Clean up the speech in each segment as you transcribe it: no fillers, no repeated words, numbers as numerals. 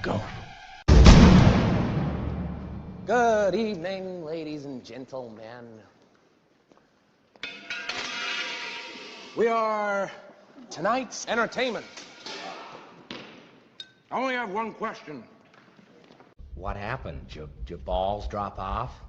Go. Good evening, ladies and gentlemen. We are tonight's entertainment. I only have one question. What happened? Your balls drop off?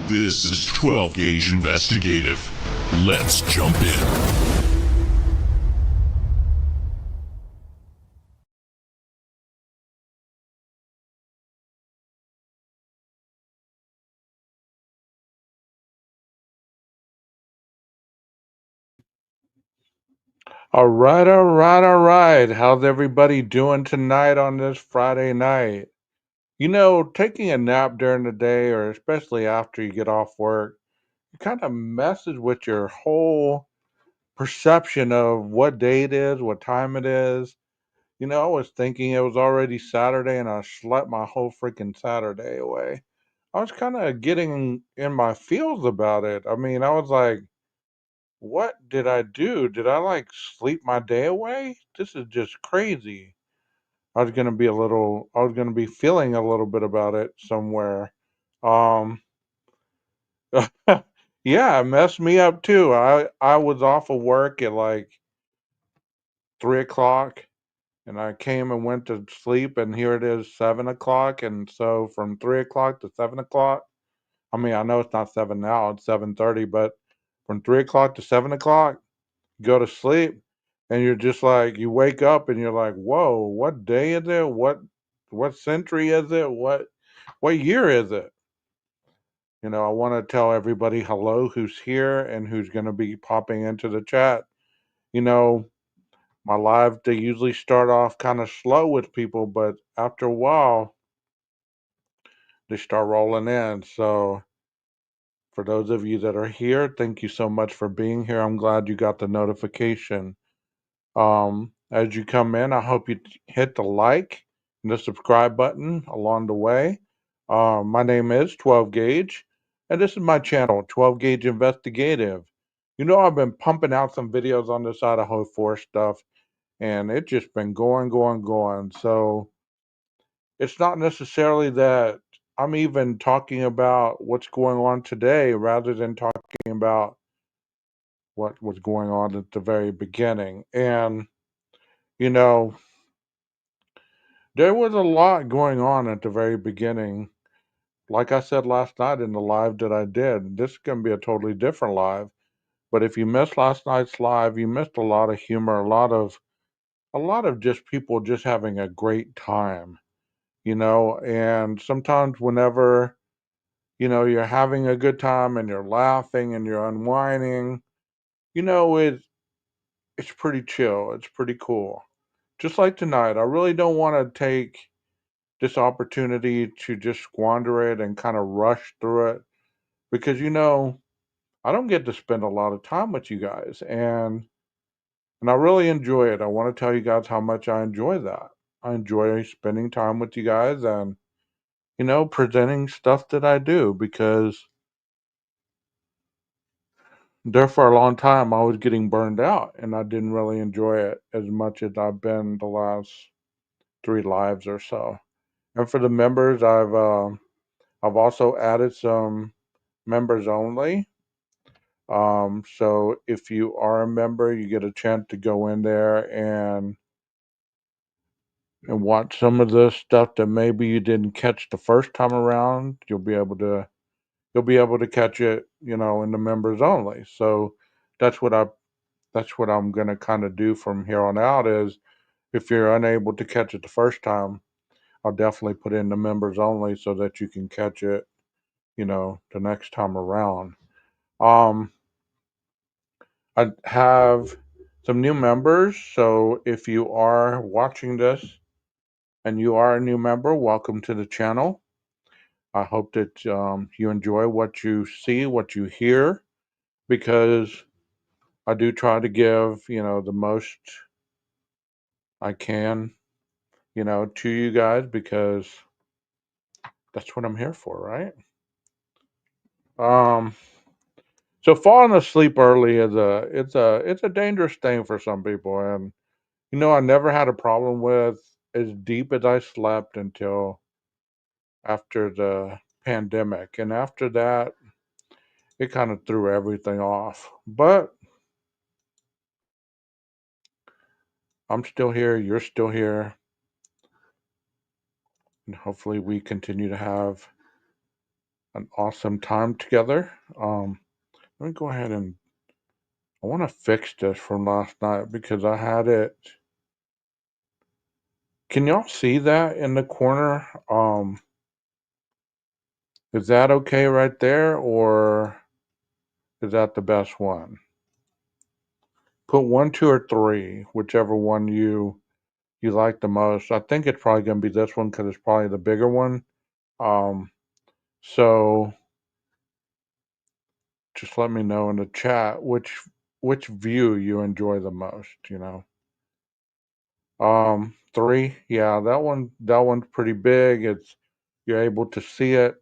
This is 12 Gauge Investigative. Let's jump in. All right, all right, all right. How's everybody doing tonight on this Friday night? You know, taking a nap during the day, or especially after you get off work, it kind of messes with your whole perception of what day it is, what time it is. You know, I was thinking it was already Saturday and I slept my whole freaking Saturday away. I was kind of getting in my feels about it. I mean, I was like, what did I do? Did I like sleep my day away? This is just crazy. I was gonna be feeling a little bit about it somewhere. Um, yeah, it messed me up too. I was off of work at like 3 o'clock, and I came and went to sleep, and here it is 7 o'clock, and so from 3 o'clock to 7 o'clock. I mean, I know it's not seven now; it's 7:30, but from 3 o'clock to 7 o'clock, go to sleep, and you're just like you wake up and you're like, whoa, what day is it? What century is it? What year is it? You know, I want to tell everybody hello who's here and who's going to be popping into the chat. You know, my live, they usually start off kind of slow with people, but after a while, they start rolling in. So, for those of you that are here, thank you so much for being here. I'm glad you got the notification. As you come in, I hope you hit the like and the subscribe button along the way. My name is 12 Gauge, and this is my channel, 12 Gauge Investigative. You know, I've been pumping out some videos on this Idaho 4 stuff, and it's just been going, going, going. So it's not necessarily that I'm even talking about what's going on today rather than talking about what was going on at the very beginning. And, you know, there was a lot going on at the very beginning. Like I said last night in the live that I did, this is going to be a totally different live. But if you missed last night's live, you missed a lot of humor, a lot of just people just having a great time, you know. And sometimes whenever, you know, you're having a good time and you're laughing and you're unwinding, you know, it's pretty chill. It's pretty cool. Just like tonight, I really don't want to take this opportunity to just squander it and kind of rush through it because you know I don't get to spend a lot of time with you guys, and I really enjoy it. I want to tell you guys how much I enjoy that. I enjoy spending time with you guys and you know presenting stuff that I do because there for a long time I was getting burned out and I didn't really enjoy it as much as I've been the last three lives or so. And for the members, I've also added some members only. So if you are a member, you get a chance to go in there and watch some of the stuff that maybe you didn't catch the first time around. You'll be able to you'll be able to catch it, in the members only. So that's what I'm gonna kind of do from here on out is if you're unable to catch it the first time, I'll definitely put in the members only so that you can catch it, the next time around. Um, I have some new members, so if you are watching this and you are a new member, welcome to the channel. I hope that you enjoy what you see, what you hear, because I do try to give, the most I can, to you guys because that's what I'm here for, right? Um, so falling asleep early is it's a dangerous thing for some people, and I never had a problem with as deep as I slept until after the pandemic, and after that, it kind of threw everything off. But I'm still here, you're still here, and hopefully we continue to have an awesome time together. Let me go ahead and I want to fix this from last night because I had it. Can y'all see that in the corner? Is that okay right there, or is that the best one? Put 1, 2, or 3, whichever one you like the most. I think it's probably gonna be this one because it's probably the bigger one. Um, so just let me know in the chat which view you enjoy the most. 3, yeah, that one's pretty big. You're able to see it.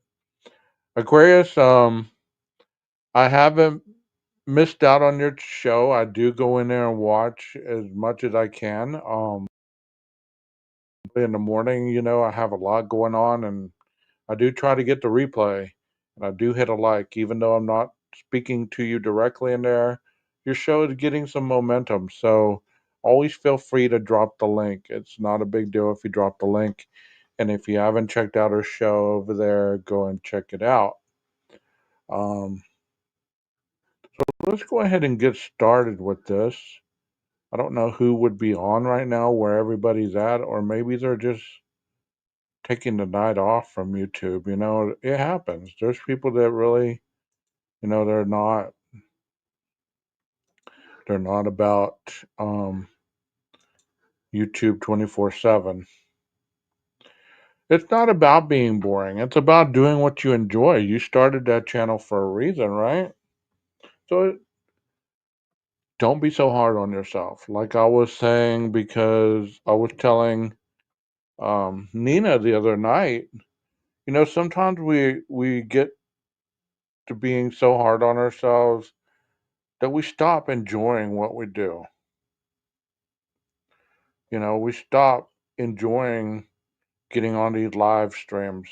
Aquarius, I haven't missed out on your show. I do go in there and watch as much as I can. In the morning, I have a lot going on, and I do try to get the replay, and I do hit a like, even though I'm not speaking to you directly in there. Your show is getting some momentum, so always feel free to drop the link. It's not a big deal if you drop the link, and if you haven't checked out our show over there, go and check it out. Um, let's go ahead and get started with this. I don't know who would be on right now, where everybody's at, or maybe they're just taking the night off from YouTube. It happens. There's people that really, they're not about YouTube 24/7. It's not about being boring. It's about doing what you enjoy. You started that channel for a reason, right? So don't be so hard on yourself. Like I was saying, because I was telling Nina the other night, sometimes we get to being so hard on ourselves that we stop enjoying what we do. We stop enjoying getting on these live streams.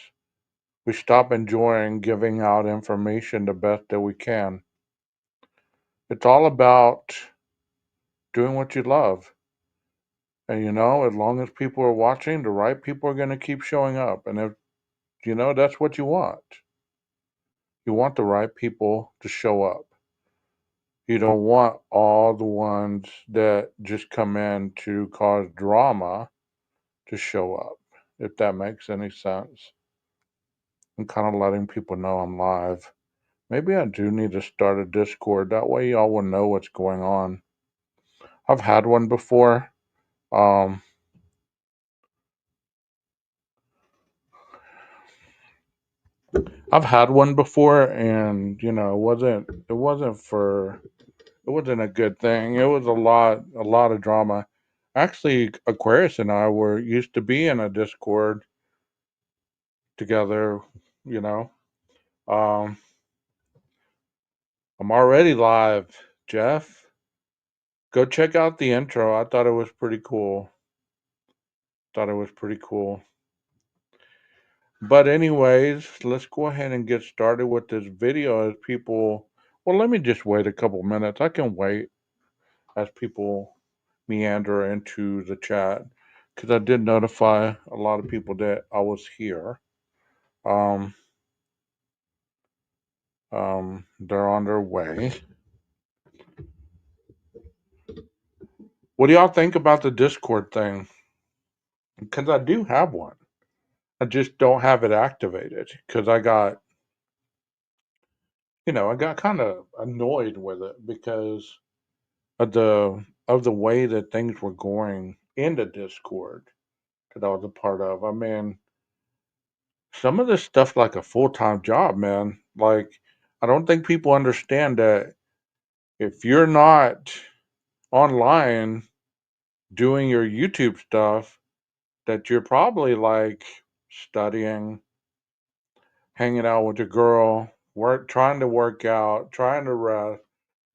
We stop enjoying giving out information the best that we can. It's all about doing what you love. And as long as people are watching, the right people are going to keep showing up. And if that's what you want. You want the right people to show up. You don't want all the ones that just come in to cause drama to show up, if that makes any sense. I'm kind of letting people know I'm live. Maybe I do need to start a Discord. That way y'all will know what's going on. I've had one before. Um, I've had one before, and it wasn't a good thing. It was a lot of drama. Actually, Aquarius and I were used to be in a Discord together. You know, um, I'm already live, Jeff. Go check out the intro. I thought it was pretty cool. But anyways, let's go ahead and get started with this video as people. Well, let me just wait a couple minutes. I can wait as people meander into the chat because I did notify a lot of people that I was here. Um, They're on their way. What do y'all think about the Discord thing? Because I do have one. I just don't have it activated because I got kind of annoyed with it because of the way that things were going in the Discord that I was a part of. I mean, some of this stuff like a full-time job, man. Like, I don't think people understand that if you're not online doing your YouTube stuff, that you're probably like studying, hanging out with your girl, trying to work out, trying to rest,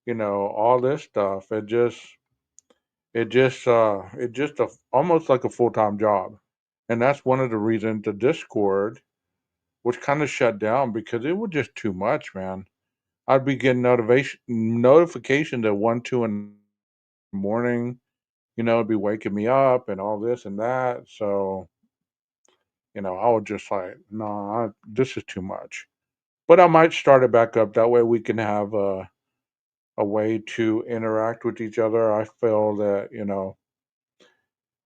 all this stuff. It just almost like a full-time job. And that's one of the reasons the Discord was kind of shut down because it was just too much, man. I'd be getting notifications at 1, 2 in the morning, it'd be waking me up and all this and that. So, I was just like, no, this is too much. But I might start it back up. That way we can have a way to interact with each other. I feel that,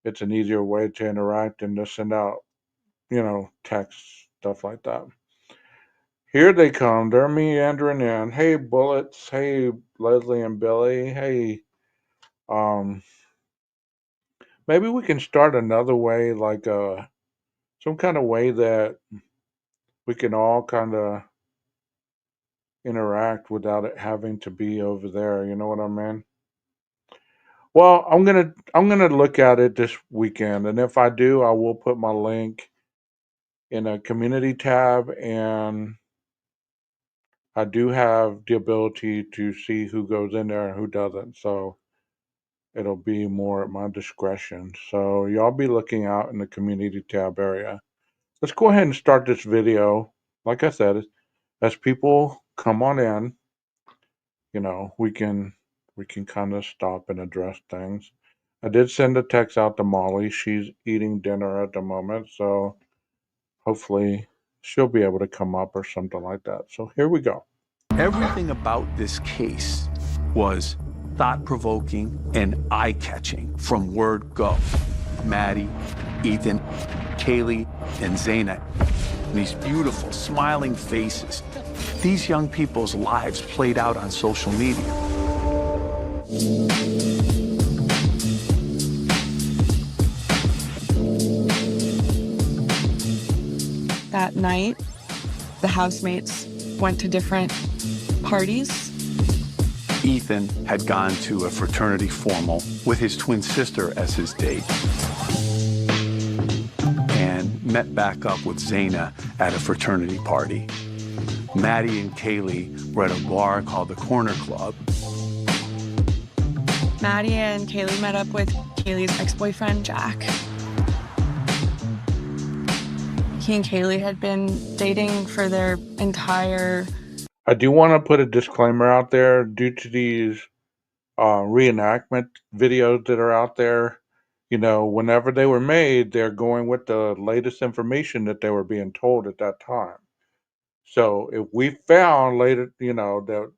it's an easier way to interact than to send out, text, stuff like that. Here they come. They're meandering in. Hey, Bullets. Hey, Leslie and Billy. Hey, um, maybe we can start another way, like some kind of way that we can all kind of interact without it having to be over there. You know what I mean? Well, I'm gonna look at it this weekend, and if I do, I will put my link in a community tab, and I do have the ability to see who goes in there and who doesn't. So it'll be more at my discretion. So y'all be looking out in the community tab area. Let's go ahead and start this video. Like I said, as people come on in, we can kind of stop and address things. I did send a text out to Molly. She's eating dinner at the moment, so hopefully she'll be able to come up or something like that. So here we go. Everything about this case was thought-provoking and eye-catching from word go. Maddie, Ethan, Kaylee, and Zaina. These beautiful, smiling faces. These young people's lives played out on social media. That night, the housemates went to different parties. Ethan had gone to a fraternity formal with his twin sister as his date and met back up with Zaina at a fraternity party. Maddie and Kaylee were at a bar called the Corner Club. Maddie and Kaylee met up with Kaylee's ex-boyfriend, Jack. He and Kaylee had been dating for their entire... I do want to put a disclaimer out there due to these reenactment videos that are out there. Whenever they were made, they're going with the latest information that they were being told at that time. So if we found later, that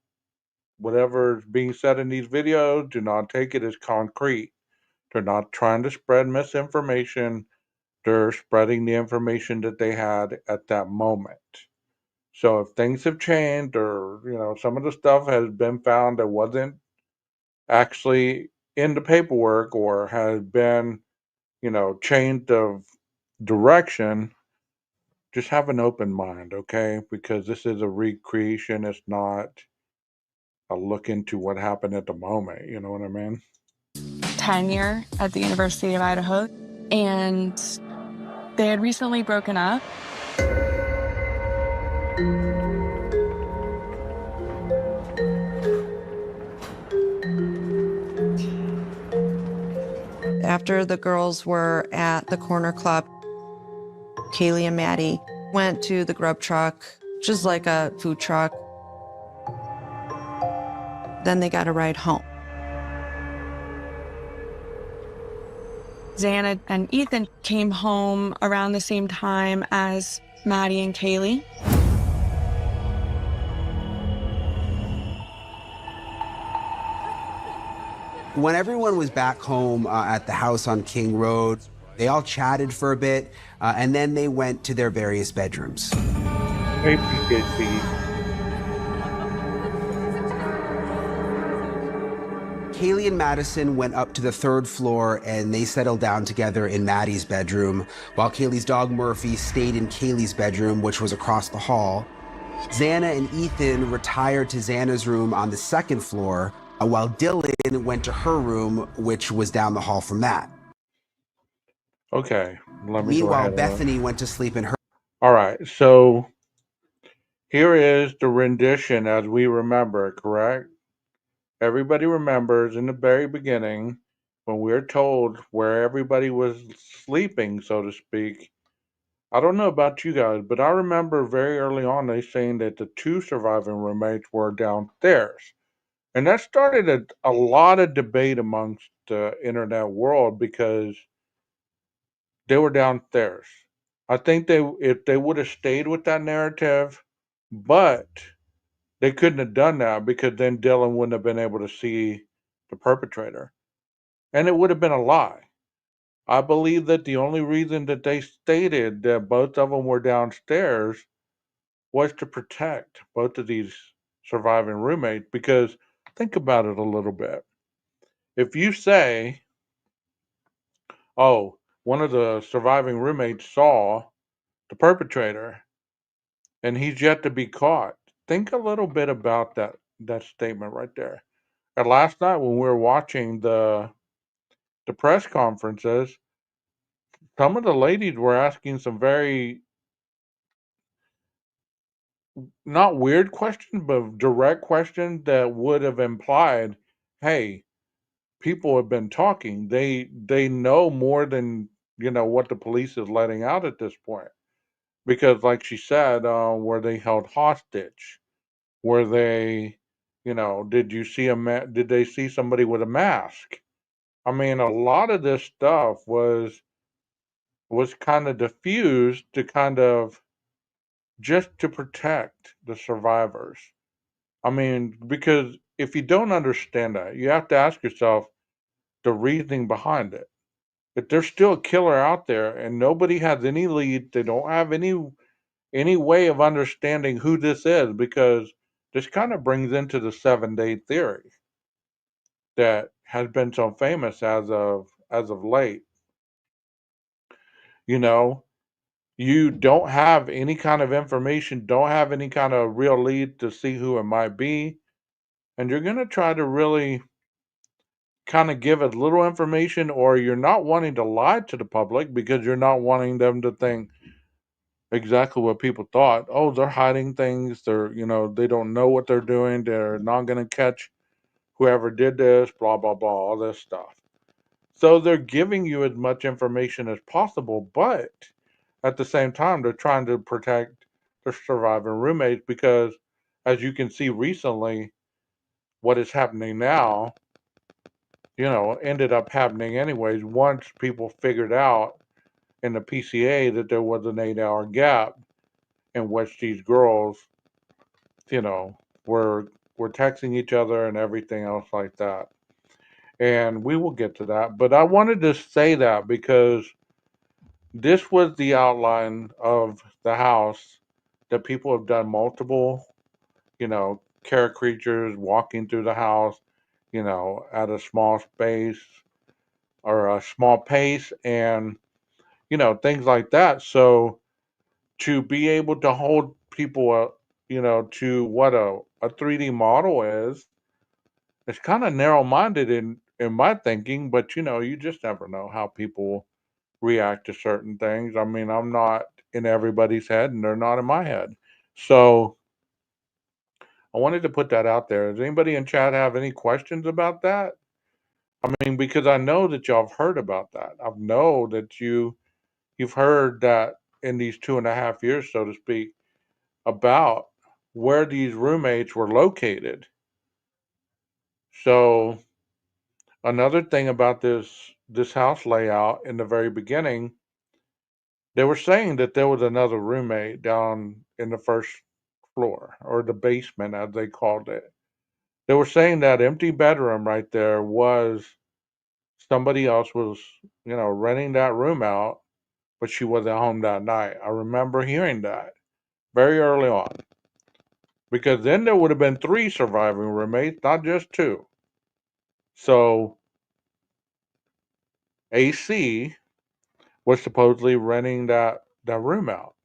whatever's being said in these videos, do not take it as concrete. They're not trying to spread misinformation. They're spreading the information that they had at that moment. So if things have changed or, some of the stuff has been found that wasn't actually in the paperwork or has been, changed of direction, just have an open mind, okay? Because this is a recreation. It's not a look into what happened at the moment. You know what I mean? tenure at the University of Idaho, and they had recently broken up. After the girls were at the Corner Club, Kaylee and Maddie went to the Grub Truck, which is like a food truck. Then they got a ride home. Zaina and Ethan came home around the same time as Maddie and Kaylee. When everyone was back home at the house on King Road, they all chatted for a bit, and then they went to their various bedrooms. Hey, PKC. Kaylee and Madison went up to the 3rd floor and they settled down together in Maddie's bedroom, while Kaylee's dog Murphy stayed in Kaylee's bedroom, which was across the hall. Xana and Ethan retired to Xana's room on the 2nd floor, while Dylan went to her room, which was down the hall from that. Okay, let me go Meanwhile, ahead. Bethany went to sleep in her. All right, so here is the rendition as we remember it, correct? Everybody remembers in the very beginning when we're told where everybody was sleeping, so to speak. I don't know about you guys, but I remember very early on they saying that the 2 surviving roommates were downstairs. And that started a lot of debate amongst the internet world because they were downstairs. I think if they would have stayed with that narrative, but they couldn't have done that because then Dylan wouldn't have been able to see the perpetrator. And it would have been a lie. I believe that the only reason that they stated that both of them were downstairs was to protect both of these surviving roommates. Because think about it a little bit. If you say, oh, one of the surviving roommates saw the perpetrator and he's yet to be caught, think a little bit about that statement right there. And last night when we were watching the press conferences, some of the ladies were asking some very not weird questions, but direct questions that would have implied, hey, people have been talking. They know more than what the police is letting out at this point. Because, like she said, were they held hostage? Were they, did you see did they see somebody with a mask? I mean, a lot of this stuff was kind of diffused to kind of just to protect the survivors. I mean, because if you don't understand that, you have to ask yourself the reasoning behind it. If there's still a killer out there and nobody has any lead, they don't have any way of understanding who this is, because this kind of brings into the 7-day theory that has been so famous as of late. You don't have any kind of information, don't have any kind of real lead to see who it might be, and you're going to try to really kind of give as little information, or you're not wanting to lie to the public because you're not wanting them to think exactly what people thought. Oh, they're hiding things. They don't know what they're doing. They're not going to catch whoever did this, blah, blah, blah, all this stuff. So they're giving you as much information as possible, but at the same time, they're trying to protect the surviving roommates because, as you can see recently, what is happening now, ended up happening anyways once people figured out in the PCA that there was an 8-hour gap in which these girls, were texting each other and everything else like that. And we will get to that. But I wanted to say that because this was the outline of the house that people have done multiple, caricatures walking through the house, at a small space or a small pace and, things like that. So to be able to hold people, to what a 3D model is, it's kind of narrow-minded in my thinking, but you just never know how people react to certain things. I mean, I'm not in everybody's head and they're not in my head. So I wanted to put that out there. Does anybody in chat have any questions about that? I mean, because I know that y'all have heard about that. I know that you've heard that in these 2.5 years, so to speak, about where these roommates were located. So another thing about this house layout in the very beginning, they were saying that there was another roommate down in the first floor, or the basement as they called it. They were saying that empty bedroom right there was somebody else was, renting that room out, but she wasn't home that night. I remember hearing that very early on, because then there would have been 3 surviving roommates, not just 2. So AC was supposedly renting that room out,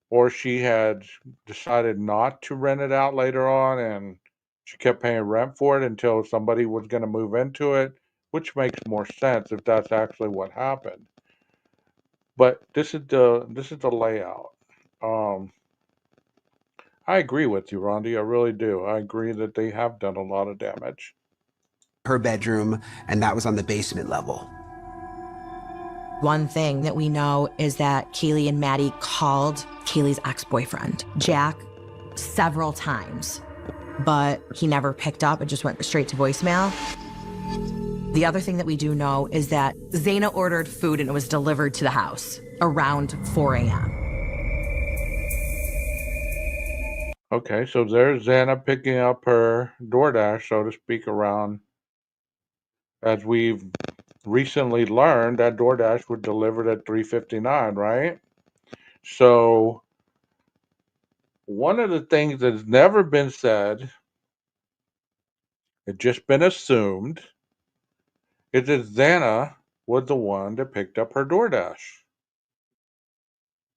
or she had decided not to rent it out later on, and she kept paying rent for it until somebody was going to move into it, which makes more sense if that's actually what happened. But this is the layout. I agree with you, Rondi. I really do. I agree that they have done a lot of damage. Her bedroom, and that was on the basement level. One thing that we know is that Kaylee and Maddie called Kaylee's ex-boyfriend, Jack, several times, but he never picked up. It just went straight to voicemail. The other thing that we do know is that Zaina ordered food and it was delivered to the house around 4 a.m. Okay, so there's Xana picking up her DoorDash, so to speak, around, as we've recently learned, that DoorDash was delivered at 3:59, right? So one of the things that's never been said, it's just been assumed, is that Xana was the one that picked up her DoorDash.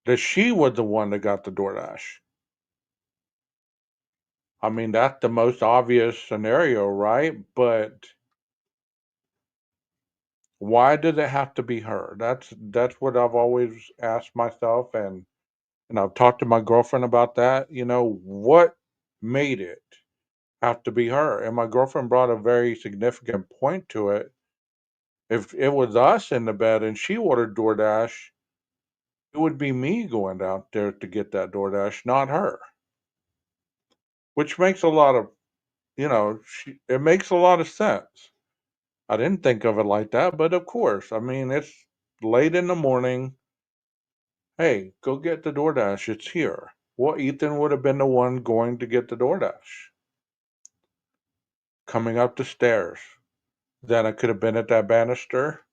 That she was the one that got the DoorDash. I mean, that's the most obvious scenario, right? But why does it have to be her? That's what I've always asked myself, and I've talked to my girlfriend about that. What made it have to be her? And my girlfriend brought a very significant point to it. If it was us in the bed and she ordered DoorDash, it would be me going down there to get that DoorDash, not her. Which makes a lot of, it makes a lot of sense. I didn't think of it like that, but of course, I mean, it's late in the morning. Hey, go get the DoorDash. It's here. Well, Ethan would have been the one going to get the DoorDash. Coming up the stairs. Then I could have been at that banister,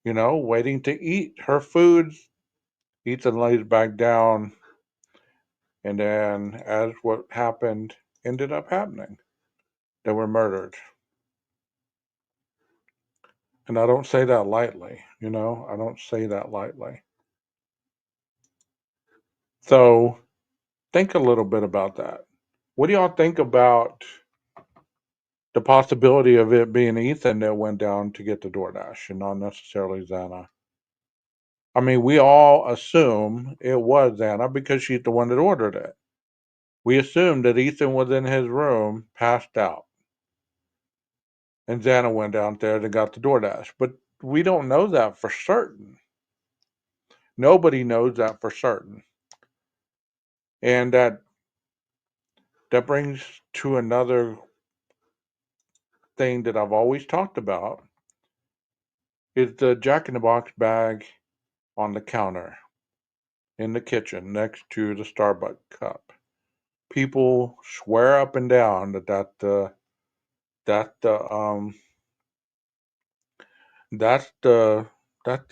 waiting to eat her food. Ethan lays back down. And then, as what happened ended up happening, they were murdered. And I don't say that lightly, I don't say that lightly. So, think a little bit about that. What do y'all think about the possibility of it being Ethan that went down to get the DoorDash and not necessarily Xana? I mean, we all assume it was Xana because she's the one that ordered it. We assumed that Ethan was in his room, passed out, and Xana went down there and got the DoorDash. But we don't know that for certain. Nobody knows that for certain. And that brings to another thing that I've always talked about, is the Jack in the Box bag on the counter in the kitchen next to the Starbucks cup. People swear up and down that that's the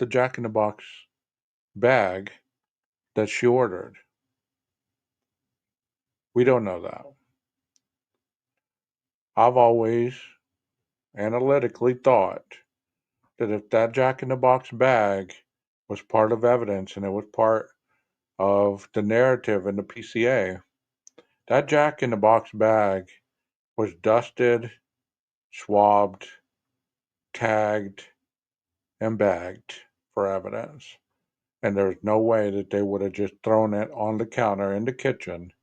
Jack in the Box bag that she ordered. We don't know that. I've always analytically thought that if that Jack in the Box bag was part of evidence and it was part of the narrative in the PCA, that Jack in the Box bag was dusted, swabbed, tagged, and bagged for evidence. And there's no way that they would have just thrown it on the counter in the kitchen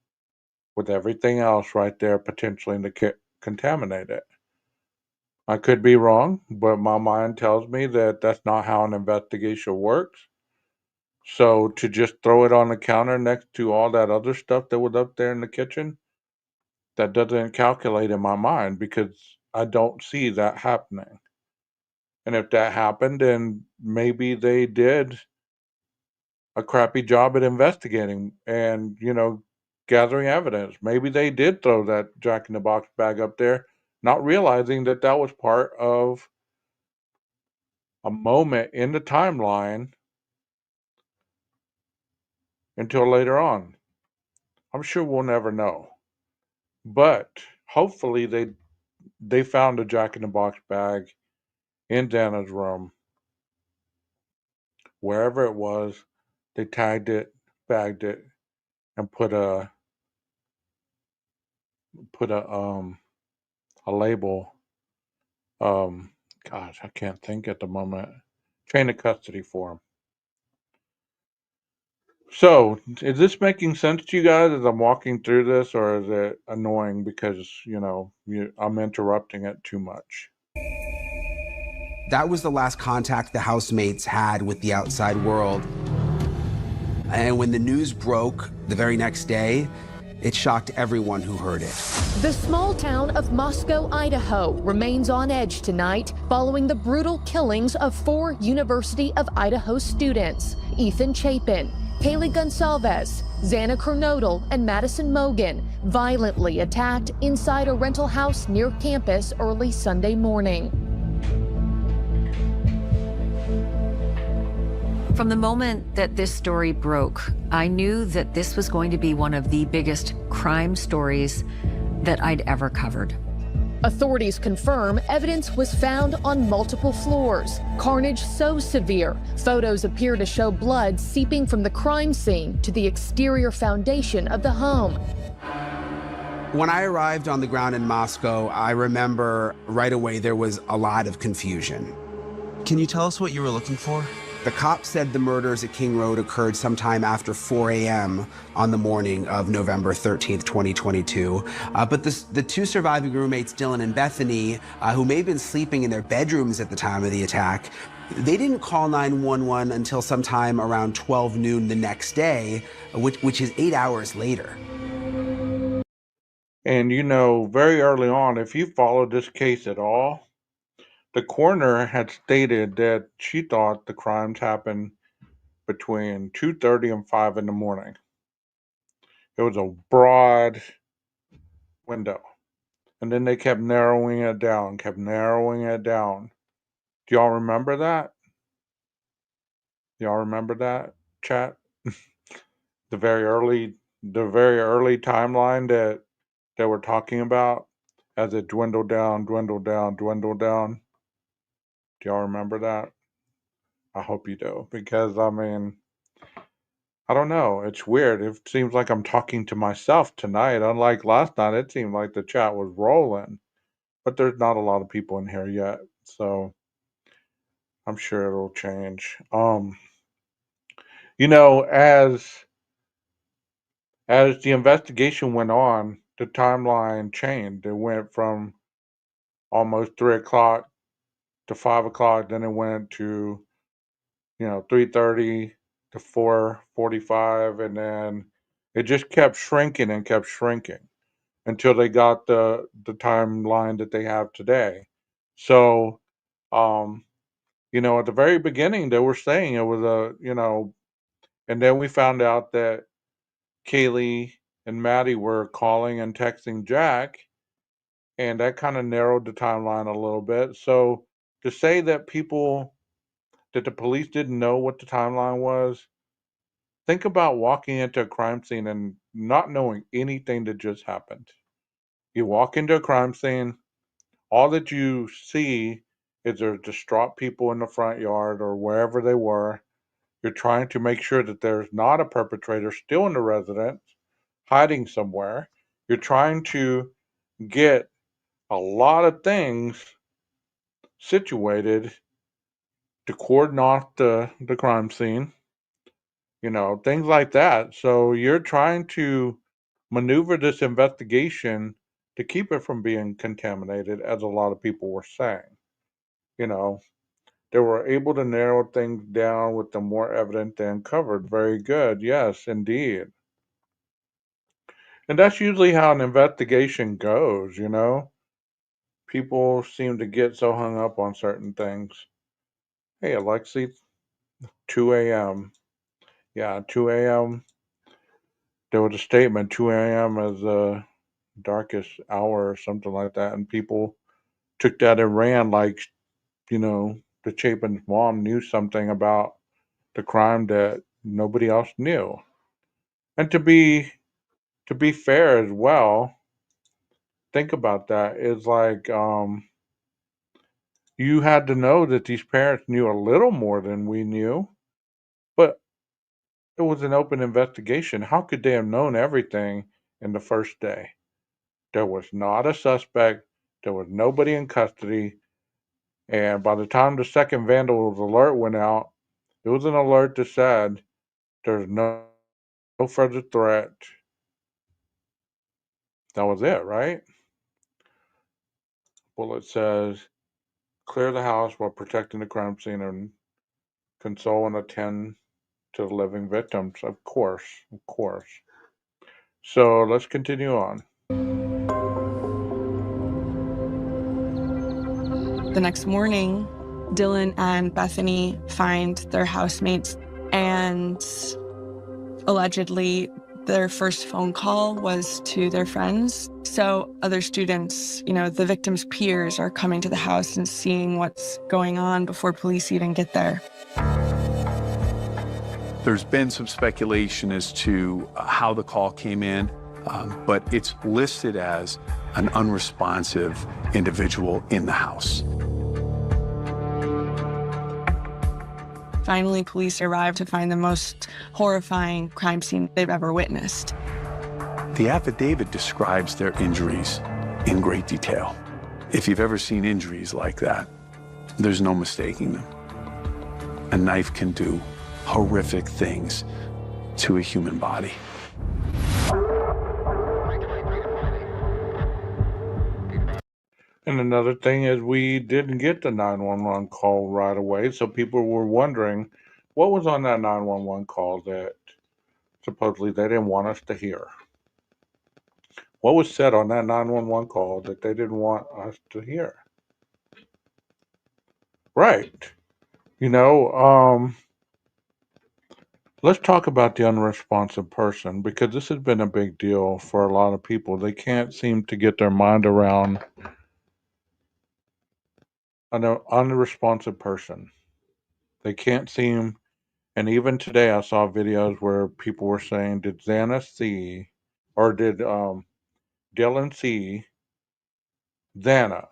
with everything else right there potentially contaminated. I could be wrong, but my mind tells me that that's not how an investigation works. So to just throw it on the counter next to all that other stuff that was up there in the kitchen, that doesn't calculate in my mind because I don't see that happening. And if that happened, then maybe they did a crappy job at investigating and, gathering evidence. Maybe they did throw that Jack in the Box bag up there, not realizing that that was part of a moment in the timeline until later on. I'm sure we'll never know. But hopefully they found a Jack in the Box bag in Dana's room. Wherever it was, they tagged it, bagged it, and put a label. Gosh, I can't think at the moment. Chain of custody for him. So, is this making sense to you guys as I'm walking through this, or is it annoying because, I'm interrupting it too much? That was the last contact the housemates had with the outside world. And when the news broke the very next day, it shocked everyone who heard it. The small town of Moscow, Idaho remains on edge tonight following the brutal killings of 4 University of Idaho students: Ethan Chapin, Kaylee Gonsalves, Xana Kernodle, and Madison Mogen, violently attacked inside a rental house near campus early Sunday morning. From the moment that this story broke, I knew that this was going to be one of the biggest crime stories that I'd ever covered. Authorities confirm evidence was found on multiple floors. Carnage so severe, photos appear to show blood seeping from the crime scene to the exterior foundation of the home. When I arrived on the ground in Moscow, I remember right away there was a lot of confusion. Can you tell us what you were looking for? The cops said the murders at King Road occurred sometime after 4 a.m. on the morning of November 13th, 2022. But the 2 surviving roommates, Dylan and Bethany, who may have been sleeping in their bedrooms at the time of the attack, they didn't call 911 until sometime around 12 noon the next day, which is 8 hours later. And very early on, if you followed this case at all, the coroner had stated that she thought the crimes happened between 2:30 and 5 in the morning. It was a broad window. And then they kept narrowing it down, Do y'all remember that? Y'all remember that, chat? the very early timeline that we're talking about as it dwindled down. Do y'all remember that? I hope you do, because I don't know. It's weird. It seems like I'm talking to myself tonight. Unlike last night, it seemed like the chat was rolling, but there's not a lot of people in here yet, so I'm sure it'll change. As the investigation went on, the timeline changed. It went from almost 3 o'clock to 5 o'clock, then it went to 3:30 to 4:45, and then it just kept shrinking until they got the timeline that they have today. So, at the very beginning, they were saying it was and then we found out that Kaylee and Maddie were calling and texting Jack, and that kind of narrowed the timeline a little bit. So to say that the police didn't know what the timeline was, think about walking into a crime scene and not knowing anything that just happened. You walk into a crime scene, all that you see is there's distraught people in the front yard or wherever they were. You're trying to make sure that there's not a perpetrator still in the residence, hiding somewhere. You're trying to get a lot of things situated to cordon off the crime scene, things like that. So you're trying to maneuver this investigation to keep it from being contaminated, as a lot of people were saying. They were able to narrow things down with the more evidence they uncovered. Very good. Yes, indeed. And that's usually how an investigation goes, People seem to get so hung up on certain things. Hey, Alexi, 2 a.m. Yeah, 2 a.m. there was a statement 2 a.m. is the darkest hour or something like that, and people took that and ran like, the Chapin's mom knew something about the crime that nobody else knew. And to be fair as well, think about that. It's like you had to know that these parents knew a little more than we knew, but it was an open investigation. How could they have known everything in the first day? There was not a suspect. There was nobody in custody. And by the time the second vandals alert went out, it was an alert that said there's no further threat. That was it, right? Well, it says clear the house while protecting the crime scene and console and attend to the living victims. Of course, of course. So let's continue on. The next morning, Dylan and Bethany find their housemates, and allegedly their first phone call was to their friends. So other students, the victim's peers, are coming to the house and seeing what's going on before police even get there. There's been some speculation as to how the call came in, but it's listed as an unresponsive individual in the house. Finally, police arrive to find the most horrifying crime scene they've ever witnessed. The affidavit describes their injuries in great detail. If you've ever seen injuries like that, there's no mistaking them. A knife can do horrific things to a human body. And another thing is we didn't get the 911 call right away, so people were wondering what was on that 911 call that supposedly they didn't want us to hear. What was said on that 911 call that they didn't want us to hear? Right. Let's talk about the unresponsive person, because this has been a big deal for a lot of people. They can't seem to get their mind around an unresponsive person. They can't seem, and even today I saw videos where people were saying, did Xana see, or did Dylan see Xana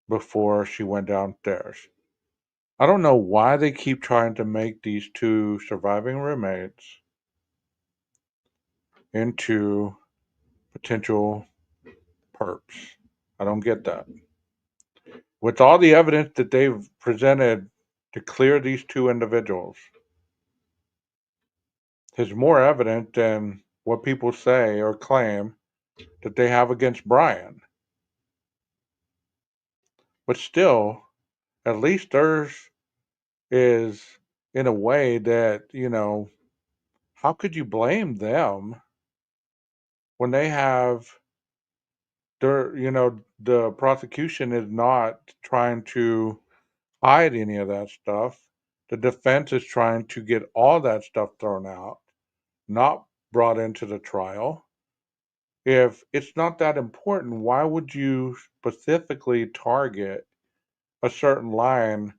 before she went downstairs? I don't know why they keep trying to make these two surviving roommates into potential perps. I don't get that. With all the evidence that they've presented to clear these two individuals, is more evident than what people say or claim that they have against Brian. But still, at least theirs is in a way that, how could you blame them when they have the prosecution is not trying to hide any of that stuff. The defense is trying to get all that stuff thrown out, not brought into the trial. If it's not that important, why would you specifically target a certain line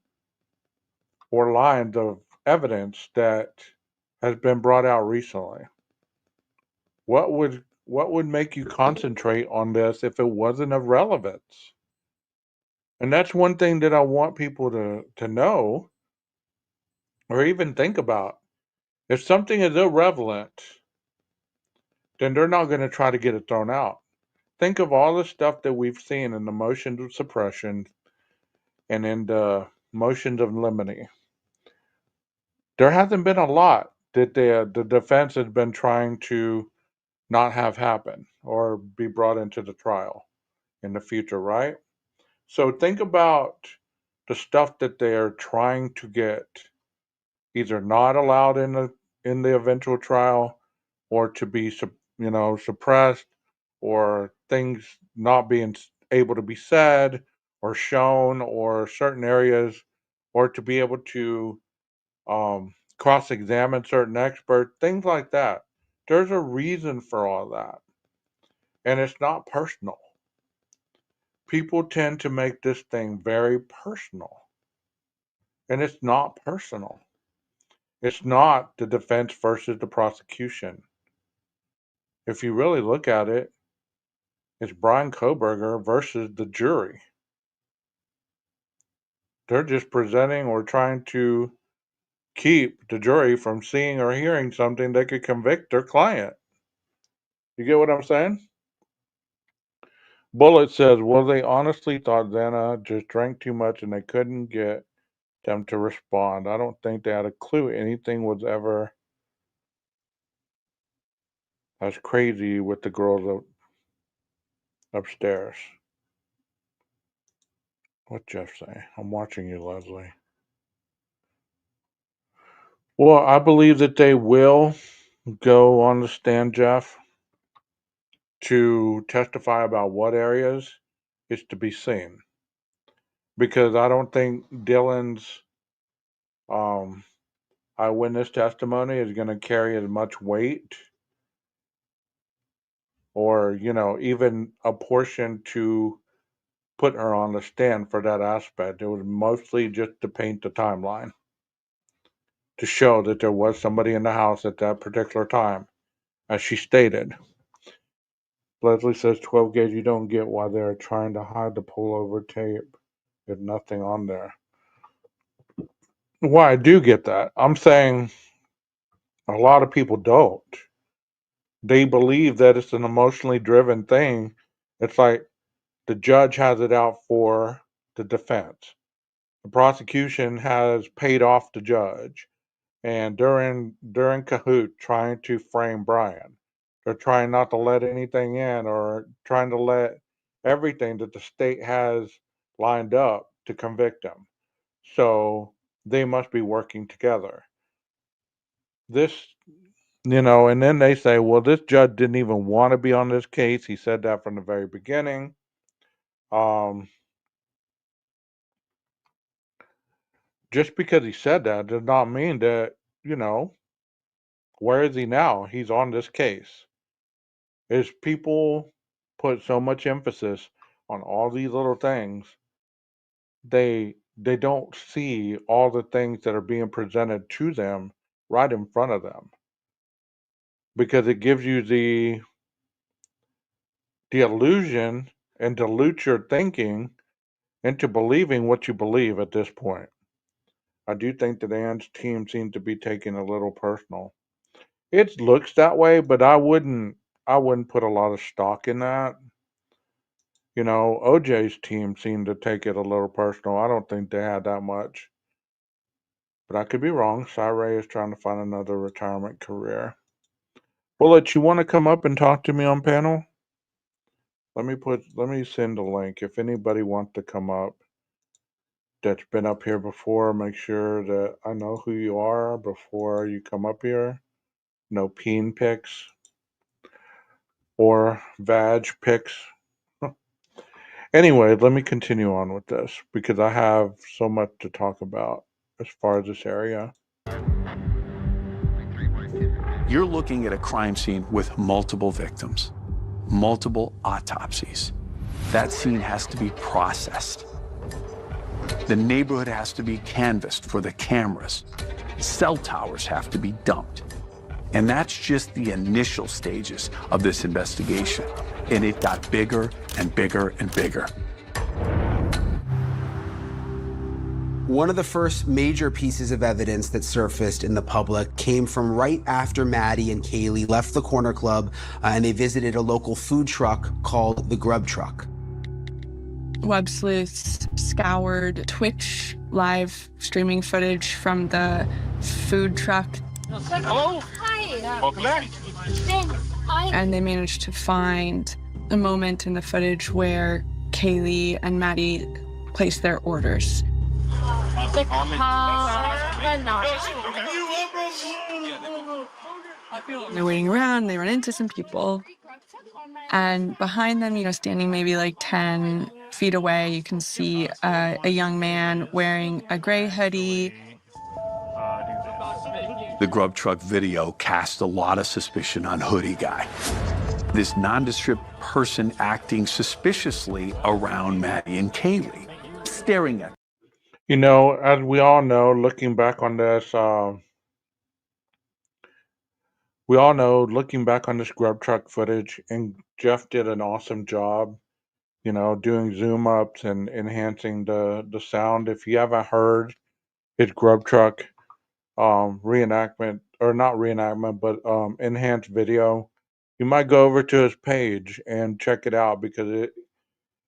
or lines of evidence that has been brought out recently? What would make you concentrate on this if it wasn't of relevance? And that's one thing that I want people to know or even think about. If something is irrelevant, then they're not going to try to get it thrown out. Think of all the stuff that we've seen in the motions of suppression and in the motions of limine. There hasn't been a lot that the defense has been trying to not have happen or be brought into the trial in the future, right? So think about the stuff that they're trying to get either not allowed in the eventual trial, or to be suppressed, or things not being able to be said or shown, or certain areas, or to be able to cross-examine certain experts, things like that. There's a reason for all that. And it's not personal. People tend to make this thing very personal. And it's not personal. It's not the defense versus the prosecution. If you really look at it, it's Bryan Kohberger versus the jury. They're just presenting or trying to keep the jury from seeing or hearing something that could convict their client. You get what I'm saying? Bullet says, well, they honestly thought Xana just drank too much and they couldn't get them to respond. I don't think they had a clue anything was ever as crazy with the girls upstairs. What Jeff say? I'm watching you, Leslie. Well, I believe that they will go on the stand, Jeff, to testify about what areas is to be seen. Because I don't think Dylan's eyewitness testimony is going to carry as much weight or, even a portion to put her on the stand for that aspect. It was mostly just to paint the timeline, to show that there was somebody in the house at that particular time, as she stated. Leslie says 12 gauge, you don't get why they're trying to hide the pullover tape. There's nothing on there. Well, I do get that. I'm saying a lot of people don't. They believe that it's an emotionally driven thing. It's like the judge has it out for the defense. The prosecution has paid off the judge. And they're in cahoot trying to frame Bryan. They're trying not to let anything in or trying to let everything that the state has lined up to convict him. So they must be working together. This, and then they say, well, this judge didn't even want to be on this case. He said that from the very beginning. Just because he said that does not mean that, where is he now? He's on this case. Is people put so much emphasis on all these little things, they don't see all the things that are being presented to them right in front of them, because it gives you the illusion and dilutes your thinking into believing what you believe at this point. I do think that Ann's team seems to be taking a little personal. It looks that way, but I wouldn't put a lot of stock in that. OJ's team seemed to take it a little personal. I don't think they had that much. But I could be wrong. Cy-Ray is trying to find another retirement career. Bullet, you want to come up and talk to me on panel? Let me send a link. If anybody wants to come up that's been up here before, make sure that I know who you are before you come up here. No peen pics or vag pics. Anyway, let me continue on with this because I have so much to talk about as far as this area. You're looking at a crime scene with multiple victims, multiple autopsies. That scene has to be processed. The neighborhood has to be canvassed for the cameras. Cell towers have to be dumped. And that's just the initial stages of this investigation. And it got bigger and bigger and bigger. One of the first major pieces of evidence that surfaced in the public came from right after Maddie and Kaylee left the Corner Club and they visited a local food truck called the Grub Truck. Web sleuths scoured Twitch live streaming footage from the food truck. Hello. Hi. Welcome back. And they managed to find a moment in the footage where Kaylee and Maddie placed their orders. They're waiting around, they run into some people. And behind them, standing maybe like 10 feet away, you can see a young man wearing a gray hoodie, The grub truck video cast a lot of suspicion on Hoodie Guy. This nondescript person acting suspiciously around Maddie and Kaylee, staring at them. You know, as we all know, looking back on this, looking back on this grub truck footage, and Jeff did an awesome job, you know, doing zoom ups and enhancing the sound. If you haven't heard his grub truck reenactment, or not reenactment, but enhanced video, you might go over to his page and check it out, because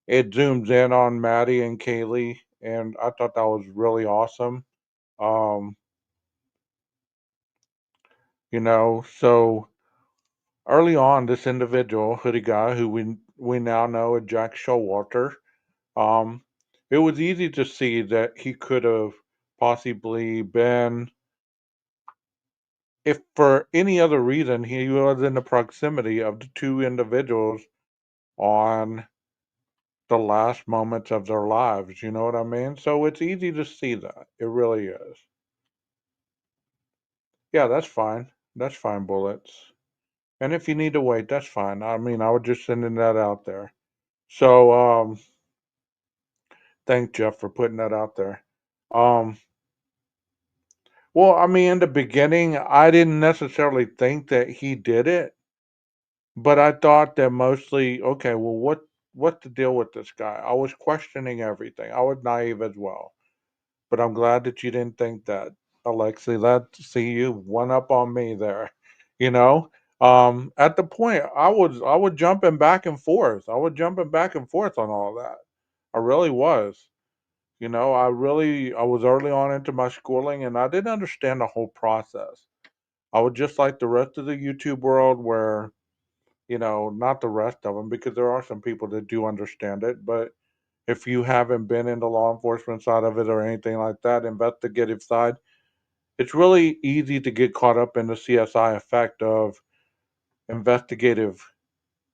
it zooms in on Maddie and Kaylee, and I thought that was really awesome. You know, so early on, this individual, Hoodie Guy, who we now know as Jack Showalter, it was easy to see that he could have possibly been, if for any other reason, he was in the proximity of the two individuals on the last moments of their lives. You know what I mean? So it's easy to see that. It really is. Yeah, that's fine. That's fine, Bullets. And if you need to wait, that's fine. I mean, I was just sending that out there. So, thanks, Jeff, for putting that out there. Well, I mean, in the beginning, I didn't necessarily think that he did it, but I thought that mostly, okay, well, what's the deal with this guy? I was questioning everything. I was naive as well, but I'm glad that you didn't think that, Alexi. Let's see, you one up on me there. You know, at the point, I was jumping back and forth. I was jumping back and forth on all that. I really was. You know, I was early on into my schooling, and I didn't understand the whole process. I was just like the rest of the YouTube world, where, you know, not the rest of them, because there are some people that do understand it, but if you haven't been in the law enforcement side of it or anything like that, investigative side, it's really easy to get caught up in the CSI effect of investigative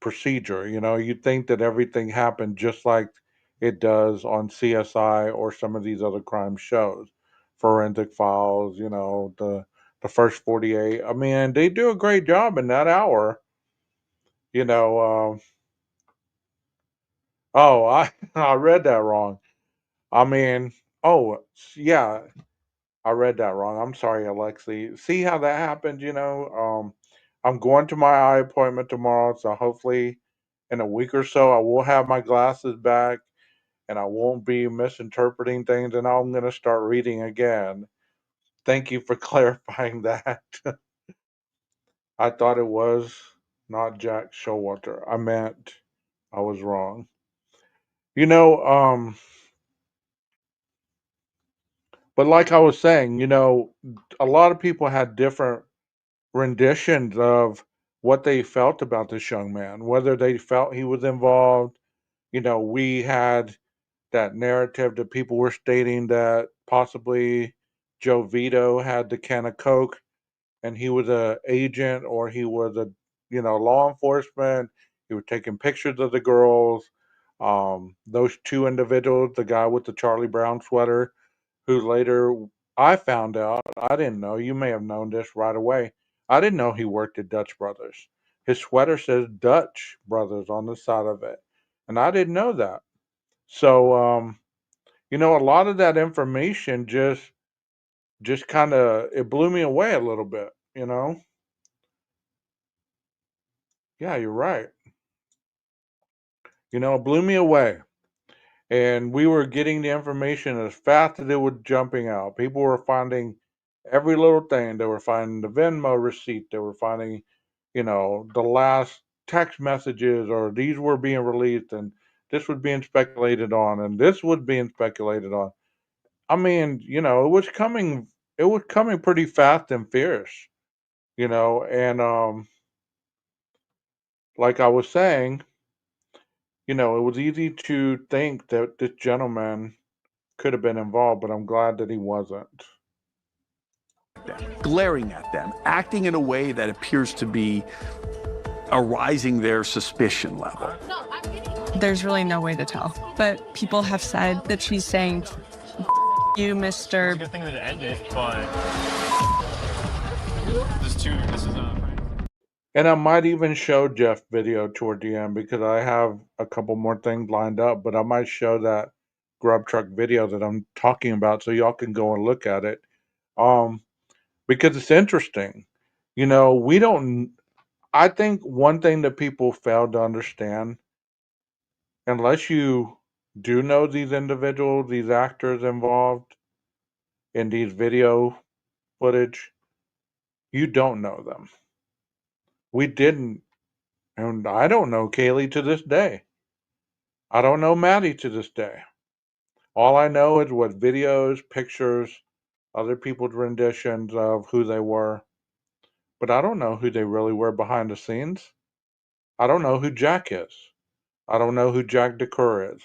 procedure. You know, you think that everything happened just like it does on CSI or some of these other crime shows, Forensic Files, you know, the first 48. I mean, they do a great job in that hour. You know, oh, I read that wrong. I mean, oh, yeah, I read that wrong. I'm sorry, Alexi. See how that happened, you know? I'm going to my eye appointment tomorrow, so hopefully in a week or so I will have my glasses back and I won't be misinterpreting things, and I'm going to start reading again. Thank you for clarifying that. I thought it was not Jack Showalter. I meant I was wrong. You know, but like I was saying, you know, a lot of people had different renditions of what they felt about this young man, whether they felt he was involved. You know, we had that narrative that people were stating that possibly Joe Vito had the can of Coke and he was a agent, or he was a, you know, law enforcement. He was taking pictures of the girls. Those two individuals, the guy with the Charlie Brown sweater, who later I found out, I didn't know, you may have known this right away. I didn't know he worked at Dutch Brothers. His sweater says Dutch Brothers on the side of it. And I didn't know that. So, you know, a lot of that information just kind of, it blew me away a little bit, you know? Yeah, you're right. You know, it blew me away. And we were getting the information as fast as it was jumping out. People were finding every little thing. They were finding the Venmo receipt. They were finding, you know, the last text messages, or these were being released, and this was being speculated on, and this was being speculated on. I mean, you know, it was coming pretty fast and fierce, you know, and like I was saying, you know, it was easy to think that this gentleman could have been involved, but I'm glad that he wasn't. Glaring at them, acting in a way that appears to be arising their suspicion level. There's really no way to tell, but people have said that she's saying, you, Mr. Good thing that it ended, but And I might even show Jeff video toward the end because I have a couple more things lined up, but I might show that grub truck video that I'm talking about so y'all can go and look at it. Because it's interesting. You know, I think one thing that people fail to understand, unless you do know these individuals, these actors involved in these video footage, you don't know them. We didn't, and I don't know Kaylee to this day. I don't know Maddie to this day. All I know is what videos, pictures, other people's renditions of who they were. But I don't know who they really were behind the scenes. I don't know who Jack is. I don't know who Jack DeCoeur is.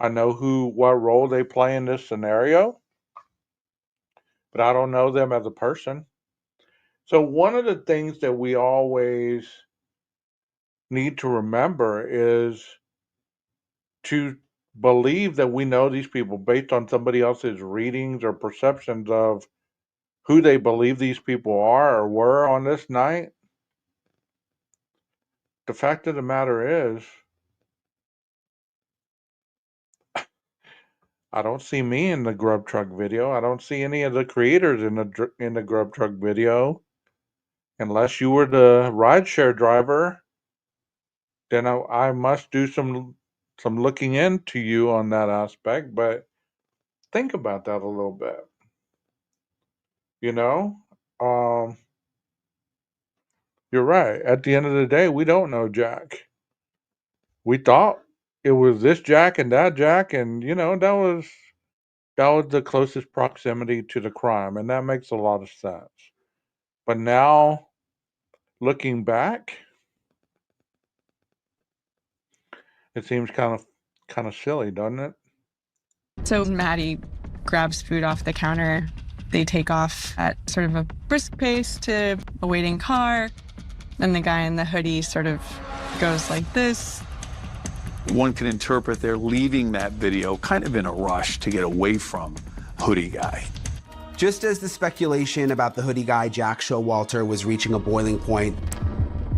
I know what role they play in this scenario, but I don't know them as a person. So one of the things that we always need to remember is to believe that we know these people based on somebody else's readings or perceptions of who they believe these people are or were on this night. The fact of the matter is, I don't see me in the grub truck video. I don't see any of the creators in the grub truck video. Unless you were the rideshare driver, then I must do some looking into you on that aspect. But think about that a little bit. You know, you're right. At the end of the day, we don't know Jack. We thought it was this Jack and that Jack, and you know that was the closest proximity to the crime, and that makes a lot of sense. But now, looking back, it seems kind of silly, doesn't it? So Maddie grabs food off the counter. They take off at sort of a brisk pace to a waiting car. Then the guy in the hoodie sort of goes like this. One can interpret they're leaving that video kind of in a rush to get away from Hoodie Guy. Just as the speculation about the hoodie guy, Jack Showalter, was reaching a boiling point,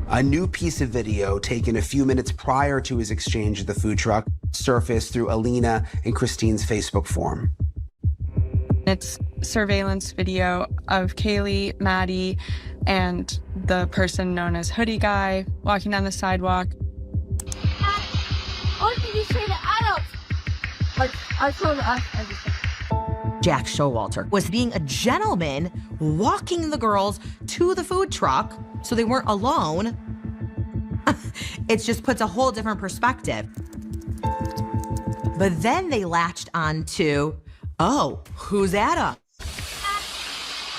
a new piece of video taken a few minutes prior to his exchange at the food truck surfaced through Alina and Christine's Facebook forum. It's surveillance video of Kaylee, Maddie, and the person known as Hoodie Guy walking down the sidewalk. What did you say to Adam? I told us everything. Jack Showalter was being a gentleman, walking the girls to the food truck so they weren't alone. It just puts a whole different perspective. But then they latched on to, oh, who's Adam?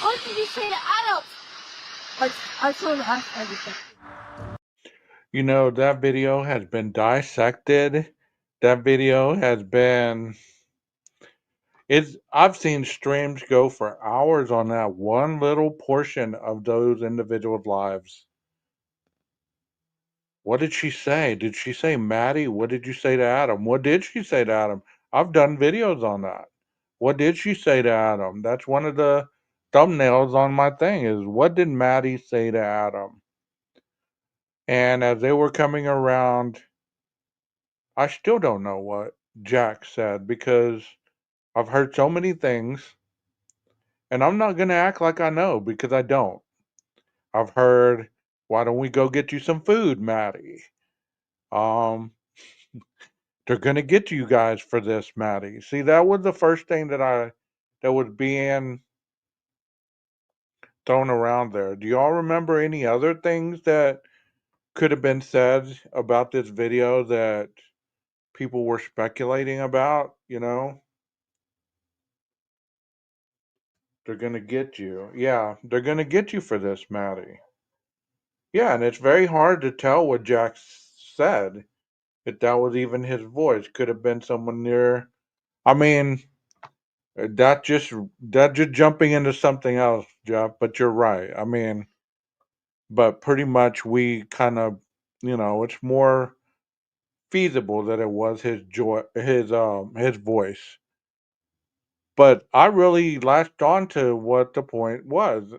What did you say to Adam? I told us everything. You know, that video has been dissected. That video has been... I've seen streams go for hours on that one little portion of those individuals' lives. What did she say? Did she say Maddie? What did you say to Adam? What did she say to Adam? I've done videos on that. What did she say to Adam? That's one of the thumbnails on my thing is what did Maddie say to Adam? And as they were coming around, I still don't know what Jack said because I've heard so many things, and I'm not going to act like I know because I don't. I've heard, why don't we go get you some food, Maddie? They're going to get you guys for this, Maddie. See, that was the first thing that was being thrown around there. Do y'all remember any other things that could have been said about this video that people were speculating about, you know? They're going to get you. Yeah, they're going to get you for this, Maddie. Yeah, and it's very hard to tell what Jack said. If that was even his voice. Could have been someone near. I mean, that just jumping into something else, Jeff, but you're right. I mean, but pretty much we kind of, you know, it's more feasible that it was his voice. But I really latched on to what the point was.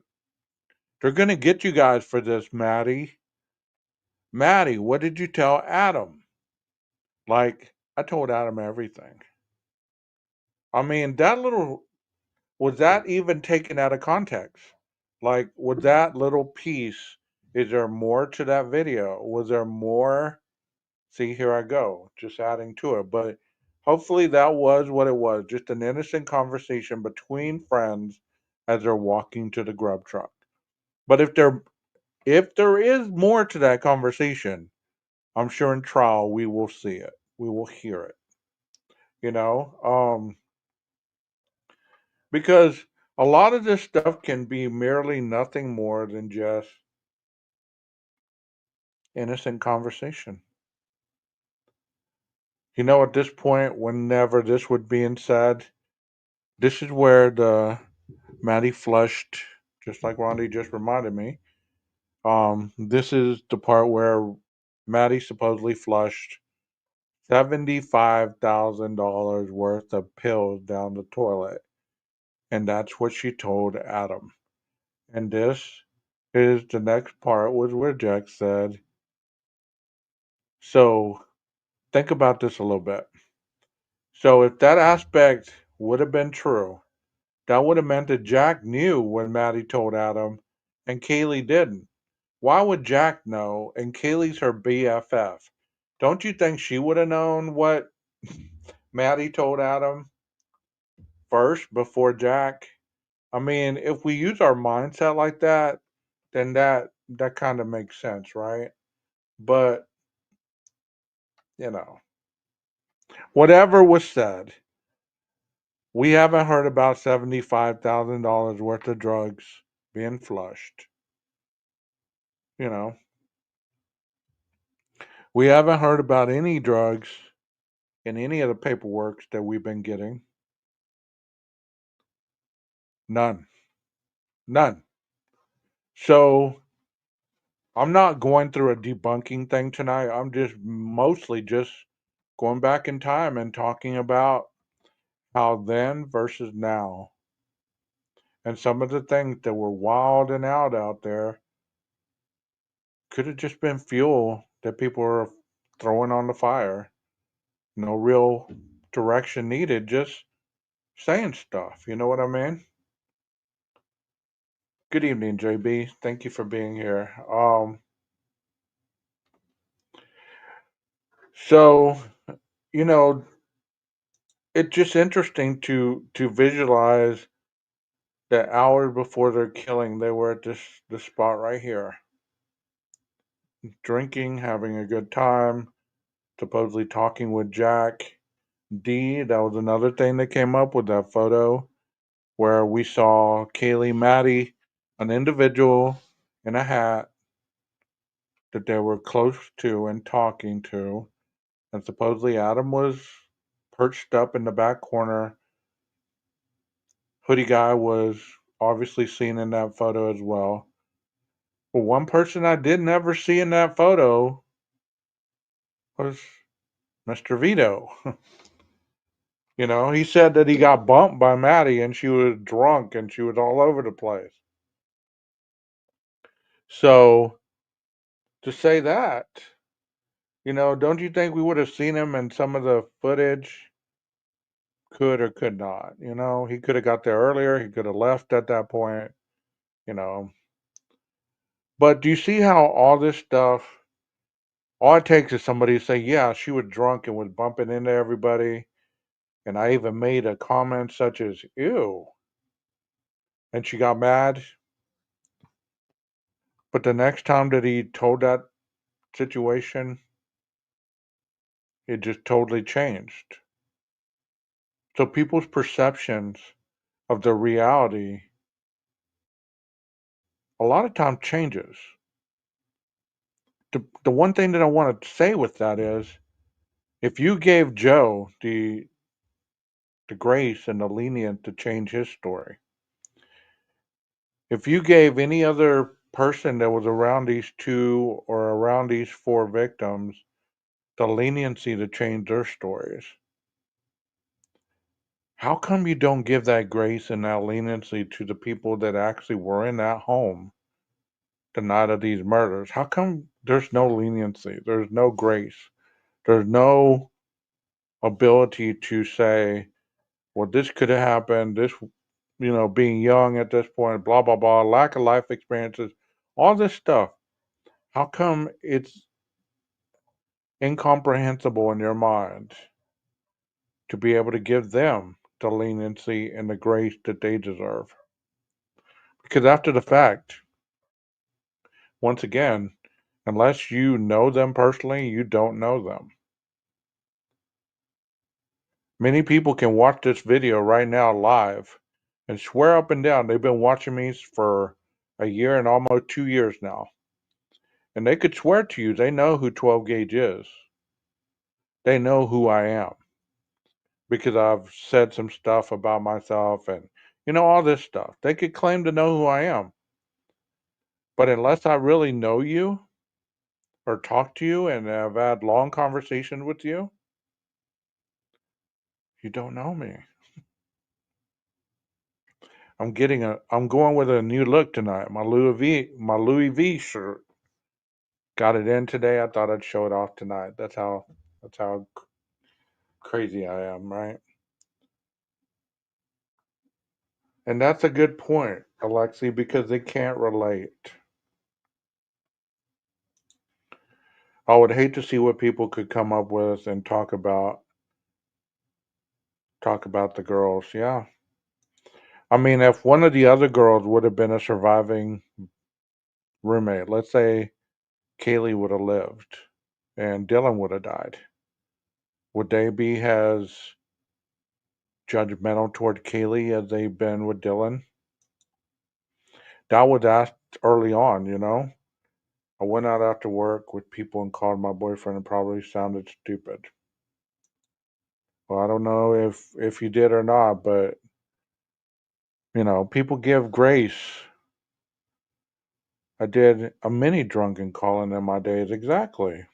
They're going to get you guys for this, Maddie. Maddie, what did you tell Adam? Like, I told Adam everything. I mean, that little, was that even taken out of context? Like, with that little piece, is there more to that video? Was there more? See, here I go, just adding to it. But hopefully that was what it was, just an innocent conversation between friends as they're walking to the grub truck. But if there is more to that conversation, I'm sure in trial we will see it. We will hear it. You know? Because a lot of this stuff can be merely nothing more than just innocent conversation. You know, at this point, whenever this was being said, this is where the Maddie flushed, just like Rondi just reminded me. This is the part where Maddie supposedly flushed $75,000 worth of pills down the toilet. And that's what she told Adam. And this is the next part was where Jack said, so think about this a little bit. So if that aspect would have been true, that would have meant that Jack knew when Maddie told Adam and Kaylee didn't. Why would Jack know and Kaylee's her BFF? Don't you think she would have known what Maddie told Adam first before Jack? I mean, if we use our mindset like that, then that kind of makes sense, right? But, you know, whatever was said, we haven't heard about $75,000 worth of drugs being flushed. You know, we haven't heard about any drugs in any of the paperwork that we've been getting. None. None. So I'm not going through a debunking thing tonight. I'm just mostly just going back in time and talking about how then versus now. And some of the things that were wild and out there could have just been fuel that people were throwing on the fire. No real direction needed, just saying stuff. You know what I mean? Good evening, JB. Thank you for being here. So, you know, it's just interesting to visualize that hours before their killing, they were at this spot right here, drinking, having a good time, supposedly talking with Jack. D, that was another thing that came up with that photo where we saw Kaylee, Maddie, an individual in a hat that they were close to and talking to, and supposedly Adam was perched up in the back corner. Hoodie guy was obviously seen in that photo as well. But one person I did never see in that photo was Mr. Vito. You know, he said that he got bumped by Maddie and she was drunk and she was all over the place. So, to say that, you know, don't you think we would have seen him in some of the footage? Could or could not. You know, he could have got there earlier. He could have left at that point, you know. But do you see how all this stuff, all it takes is somebody to say, yeah, she was drunk and was bumping into everybody. And I even made a comment such as, ew. And she got mad. But the next time that he told that situation, it just totally changed. So people's perceptions of the reality a lot of time changes. The one thing that I want to say with that is if you gave Joe the grace and the lenient to change his story, if you gave any other person that was around these two or around these four victims the leniency to change their stories, how come you don't give that grace and that leniency to the people that actually were in that home the night of these murders, how come there's no leniency? There's no grace. There's no ability to say, well, this could have happened. This, being young at this point, blah, blah, blah, lack of life experiences, all this stuff. How come it's incomprehensible in your mind to be able to give them the leniency and the grace that they deserve? Because after the fact, once again, unless you know them personally, you don't know them. Many people can watch this video right now live and swear up and down they've been watching me for a year and almost 2 years now. And they could swear to you they know who 12 Gauge is. They know who I am. Because I've said some stuff about myself and, all this stuff. They could claim to know who I am. But unless I really know you or talk to you and have had long conversations with you, you don't know me. I'm going with a new look tonight. My Louis V shirt. Got it in today. I thought I'd show it off tonight. That's how crazy I am, right? And that's a good point, Alexi, because they can't relate. I would hate to see what people could come up with and talk about the girls. Yeah. I mean, if one of the other girls would have been a surviving roommate, let's say Kaylee would have lived and Dylan would have died, would they be as judgmental toward Kaylee as they've been with Dylan? That was asked early on, I went out after work with people and called my boyfriend and probably sounded stupid. Well, I don't know if you did or not, but people give grace. I did a mini drunken calling in my days, exactly.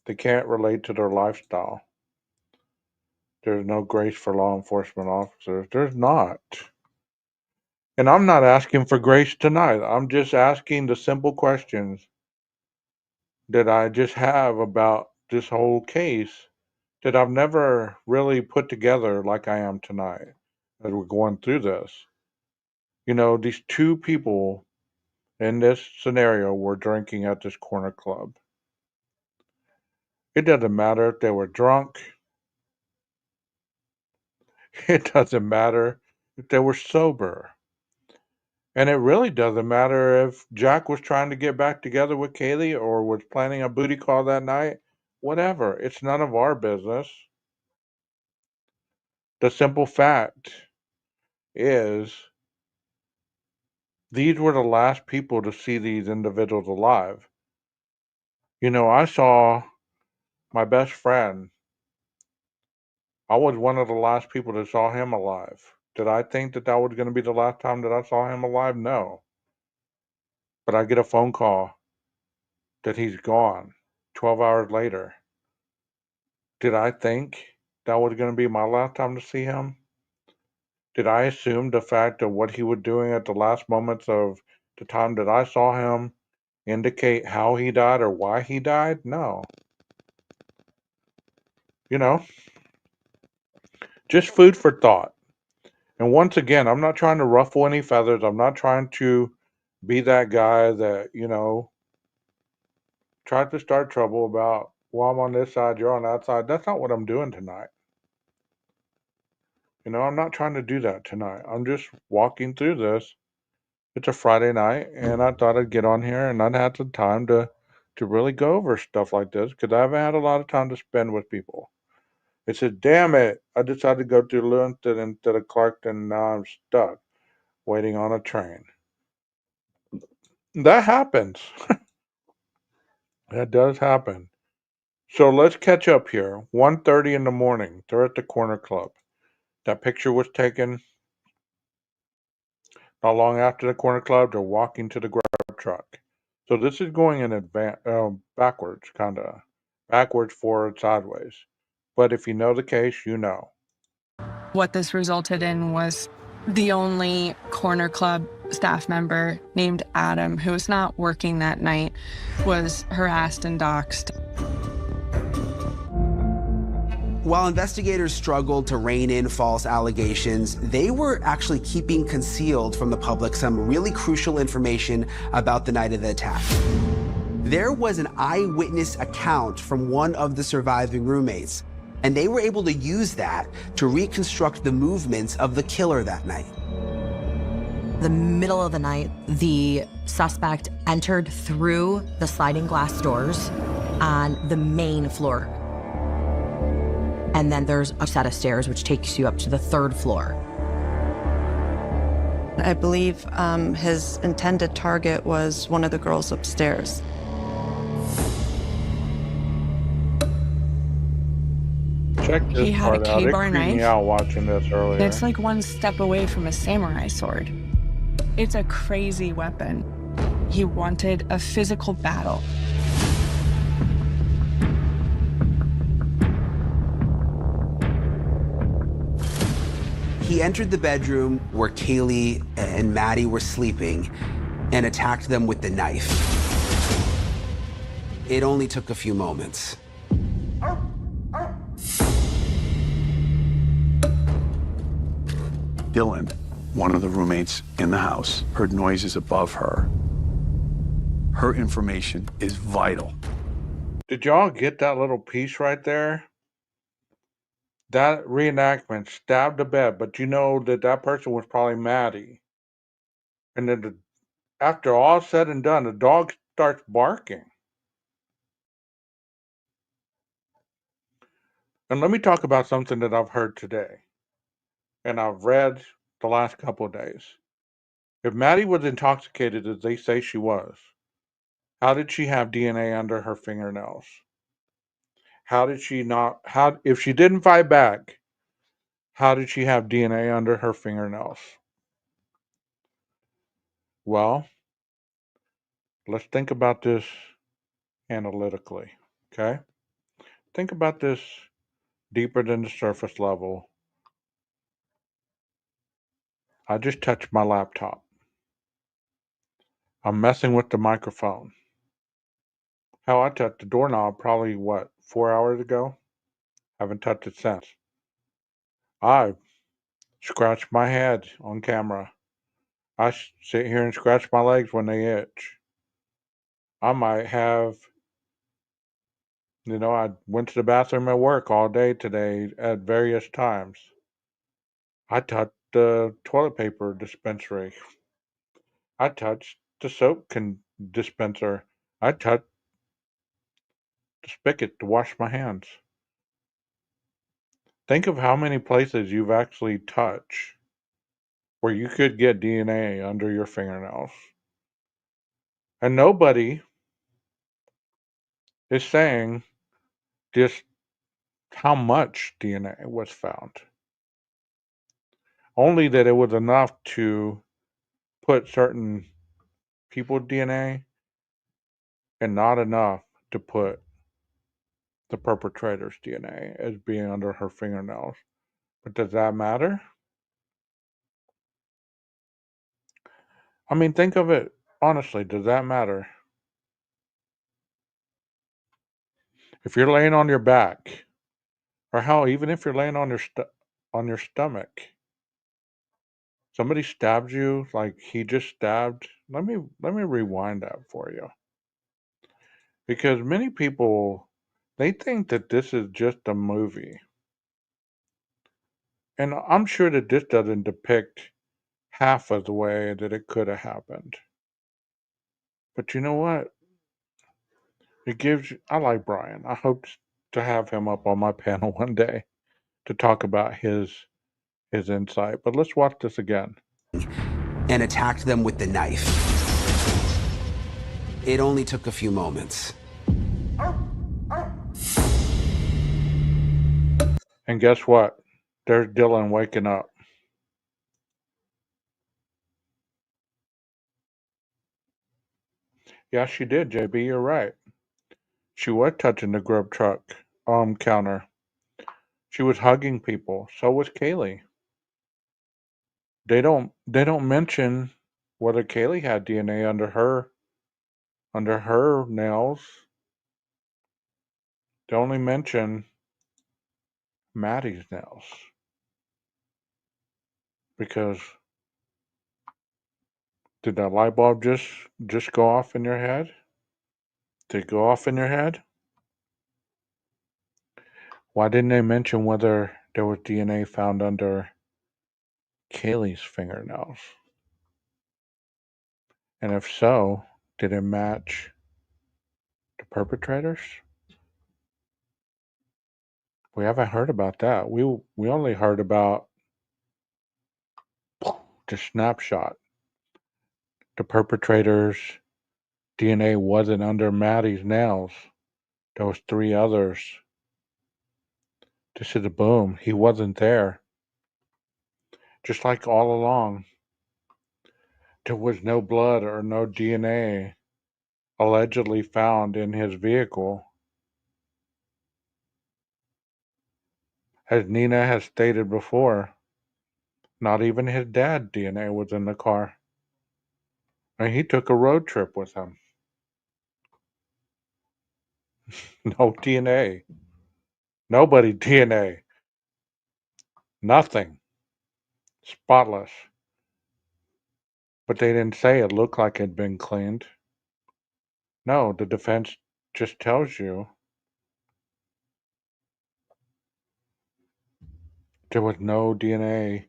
They can't relate to their lifestyle. There's no grace for law enforcement officers. There's not. And I'm not asking for grace tonight. I'm just asking the simple questions that I just have about this whole case that I've never really put together like I am tonight as we're going through this. These two people in this scenario were drinking at this corner club. It doesn't matter if they were drunk. It doesn't matter if they were sober. And it really doesn't matter if Jack was trying to get back together with Kaylee or was planning a booty call that night. Whatever. It's none of our business. The simple fact is these were the last people to see these individuals alive. I saw my best friend. I was one of the last people that saw him alive. Did I think that was going to be the last time that I saw him alive? No. But I get a phone call that he's gone 12 hours later. Did I think that was going to be my last time to see him? Did I assume the fact of what he was doing at the last moments of the time that I saw him indicate how he died or why he died? No. Just food for thought. And once again, I'm not trying to ruffle any feathers. I'm not trying to be that guy that, tried to start trouble about, well, I'm on this side, you're on that side. That's not what I'm doing tonight. I'm not trying to do that tonight. I'm just walking through this. It's a Friday night, and I thought I'd get on here and I'd have some time to really go over stuff like this because I haven't had a lot of time to spend with people. I said, damn it, I decided to go to Lewiston instead of Clarkton, and now I'm stuck waiting on a train. That happens. That does happen. So let's catch up here. 1:30 in the morning. They're at the corner club. That picture was taken not long after the corner club. They're walking to the grub truck. So this is going in backwards, kind of. Backwards, forward, sideways. But if you know the case, you know. What this resulted in was The only Corner Club staff member named Adam, who was not working that night, was harassed and doxxed. While investigators struggled to rein in false allegations, they were actually keeping concealed from the public some really crucial information about the night of the attack. There was an eyewitness account from one of the surviving roommates, and they were able to use that to reconstruct the movements of the killer that night. The middle of the night, the suspect entered through the sliding glass doors on the main floor. And then there's a set of stairs which takes you up to the 3rd floor. I believe his intended target was one of the girls upstairs. Check this He had a part out. It K-bar creeped me knife. out watching this earlier. It's like one step away from a samurai sword. It's a crazy weapon. He wanted a physical battle. He entered the bedroom where Kaylee and Maddie were sleeping and attacked them with the knife. It only took a few moments. Dylan, one of the roommates in the house, heard noises above her. Her information is vital. Did y'all get that little piece right there? That reenactment stabbed the bed, but you know that that person was probably Maddie. And then after all said and done, the dog starts barking. And let me talk about something that I've heard today, and I've read the last couple of days. If Maddie was intoxicated as they say she was, how did she have DNA under her fingernails? How did she not, if she didn't fight back, how did she have DNA under her fingernails? Well, let's think about this analytically, okay? Think about this deeper than the surface level. I just touched my laptop. I'm messing with the microphone. Hell, I touched the doorknob probably, 4 hours ago? Haven't touched it since. I scratch my head on camera. I sit here and scratch my legs when they itch. I might have, I went to the bathroom at work all day today at various times. I touched the toilet paper dispensary. I touched the soap dispenser. I touched the spigot to wash my hands. Think of how many places you've actually touched where you could get DNA under your fingernails. And nobody is saying just how much DNA was found. Only that it was enough to put certain people's DNA and not enough to put the perpetrator's DNA as being under her fingernails. But does that matter? I mean, think of it honestly. Does that matter? If you're laying on your back, or hell, even if you're laying on your stomach, somebody stabbed you like he just stabbed. Let me rewind that for you, because many people, they think that this is just a movie, and I'm sure that this doesn't depict half of the way that it could have happened. But you know what? It gives you, I like Brian. I hope to have him up on my panel one day to talk about his insight. But let's watch this again. And attacked them with the knife. It only took a few moments. And guess what? There's Dylan waking up. Yeah, she did, JB. You're right. She was touching the grub truck counter. She was hugging people. So was Kaylee. They don't mention whether Kaylee had DNA under her nails. They only mention Maddie's nails. Because did that light bulb just go off in your head? Did it go off in your head? Why didn't they mention whether there was DNA found under Kaylee's fingernails? And if so, did it match the perpetrators? We haven't heard about that. We only heard about the snapshot. The perpetrator's DNA wasn't under Maddie's nails. There was 3 others. This is a boom. He wasn't there. Just like all along, there was no blood or no DNA allegedly found in his vehicle. As Nina has stated before, not even his dad's DNA was in the car. And he took a road trip with him. No DNA. Nobody DNA. Nothing. Spotless. But they didn't say it looked like it had been cleaned. No, the defense just tells you there was no DNA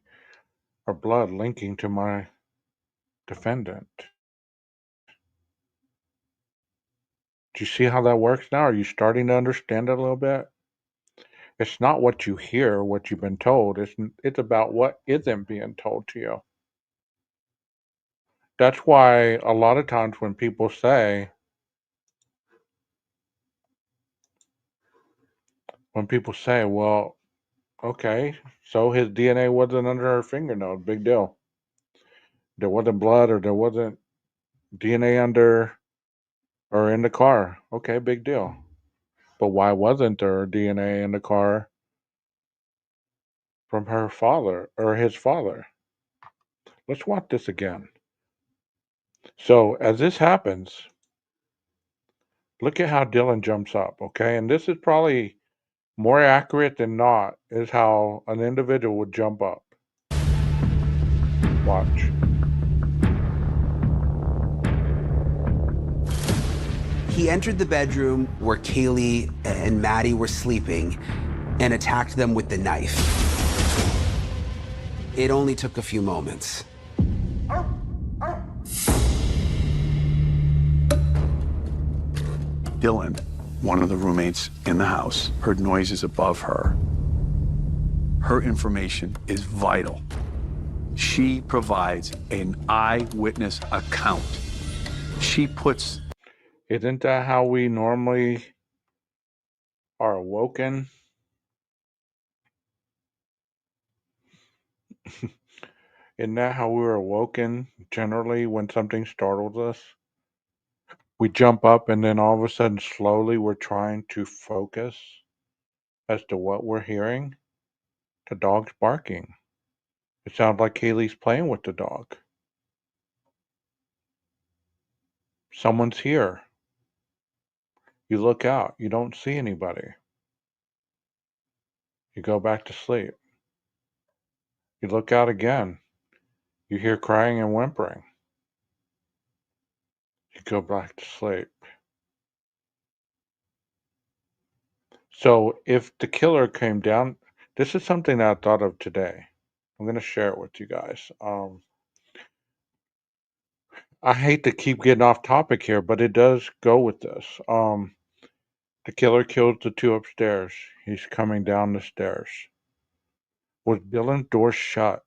or blood linking to my defendant. Do you see how that works now? Are you starting to understand it a little bit? It's not what you hear, what you've been told. It's about what isn't being told to you. That's why a lot of times when people say, well, okay, so his DNA wasn't under her fingernail, big deal. There wasn't blood or there wasn't DNA under or in the car. Okay, big deal. But why wasn't there DNA in the car from her father or his father? Let's watch this again. So as this happens, look at how Dylan jumps up, okay? And this is probably more accurate than not, is how an individual would jump up. Watch. He entered the bedroom where Kaylee and Maddie were sleeping and attacked them with the knife. It only took a few moments. Dylan, one of the roommates in the house, heard noises above her. Her information is vital. She provides an eyewitness account. She puts... Isn't that how we normally are awoken? Isn't that how we're awoken generally when something startles us? We jump up and then all of a sudden slowly we're trying to focus as to what we're hearing. The dog's barking. It sounds like Kaylee's playing with the dog. Someone's here. You look out. You don't see anybody. You go back to sleep. You look out again. You hear crying and whimpering. You go back to sleep. So if the killer came down, this is something that I thought of today. I'm going to share it with you guys. I hate to keep getting off topic here, but it does go with this. The killer kills the 2 upstairs. He's coming down the stairs. Was Dylan's door shut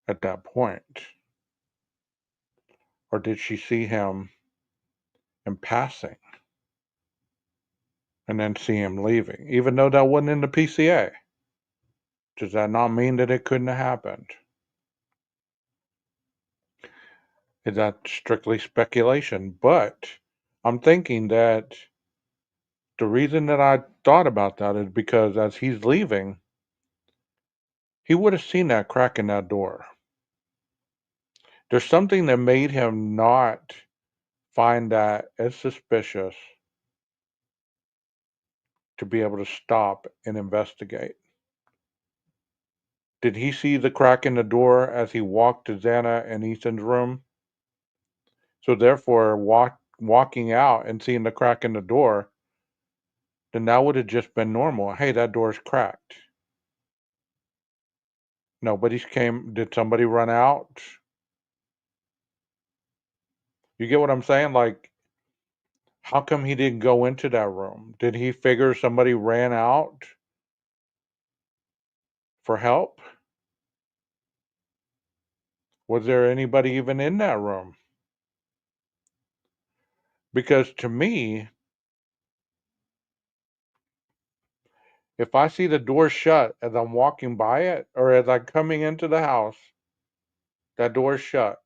at that point? Or did she see him in passing and then see him leaving? Even though that wasn't in the PCA. Does that not mean that it couldn't have happened? Is that strictly speculation? But I'm thinking that the reason that I thought about that is because as he's leaving, he would have seen that crack in that door. There's something that made him not find that as suspicious to be able to stop and investigate. Did he see the crack in the door as he walked to Xana and Ethan's room? So therefore, walking out and seeing the crack in the door, then that would have just been normal. Hey, that door's cracked. Nobody's came. Did somebody run out? You get what I'm saying? Like, how come he didn't go into that room? Did he figure somebody ran out for help? Was there anybody even in that room? Because to me, if I see the door shut as I'm walking by it or as I'm coming into the house, that door's shut.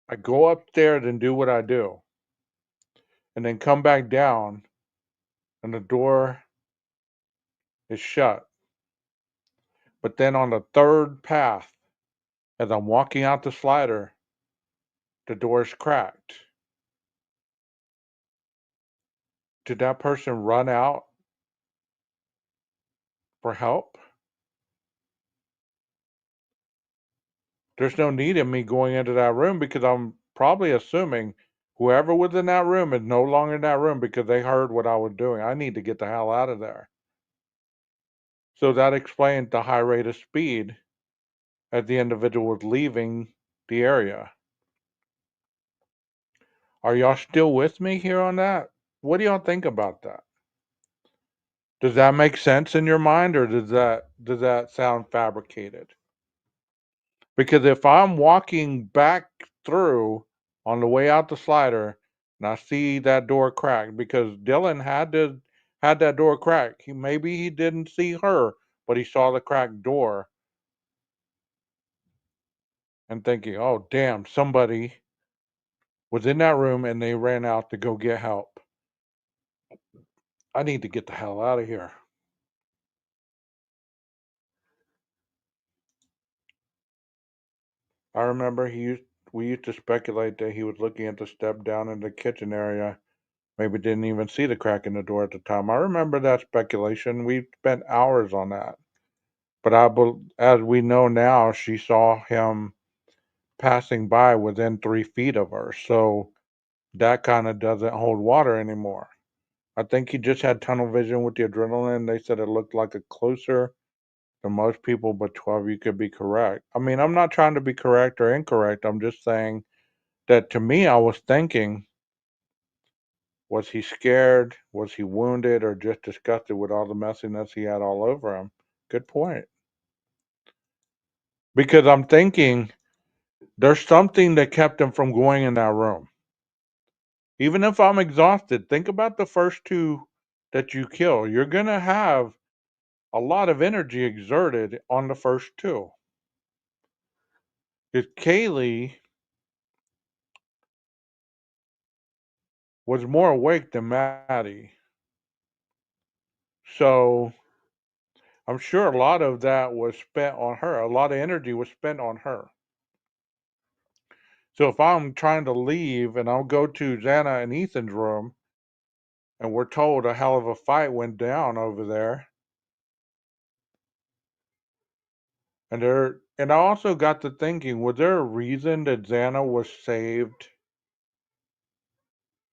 I go upstairs and do what I do, and then come back down, and the door is shut. But then on the third path, as I'm walking out the slider, the door's cracked. Did that person run out for help? There's no need in me going into that room because I'm probably assuming whoever was in that room is no longer in that room because they heard what I was doing. I need to get the hell out of there. So that explains the high rate of speed as the individual was leaving the area. Are y'all still with me here on that? What do y'all think about that? Does that make sense in your mind, or does that sound fabricated? Because if I'm walking back through on the way out the slider and I see that door cracked, because Dylan had that door cracked. Maybe he didn't see her, but he saw the cracked door and thinking, oh damn, somebody was in that room and they ran out to go get help. I need to get the hell out of here. I remember we used to speculate that he was looking at the step down in the kitchen area. Maybe didn't even see the crack in the door at the time. I remember that speculation. We spent hours on that. But as we know now, she saw him passing by within 3 feet of her. So that kind of doesn't hold water anymore. I think he just had tunnel vision with the adrenaline. They said it looked like a closer than most people, but 12, you could be correct. I mean, I'm not trying to be correct or incorrect. I'm just saying that to me, I was thinking, was he scared? Was he wounded or just disgusted with all the messiness he had all over him? Good point. Because I'm thinking there's something that kept him from going in that room. Even if I'm exhausted, think about the first two that you kill. You're going to have a lot of energy exerted on the first two. Because Kaylee was more awake than Maddie. So I'm sure a lot of that was spent on her. A lot of energy was spent on her. So if I'm trying to leave and I'll go to Xana and Ethan's room and we're told a hell of a fight went down over there, and I also got to thinking, was there a reason that Xana was saved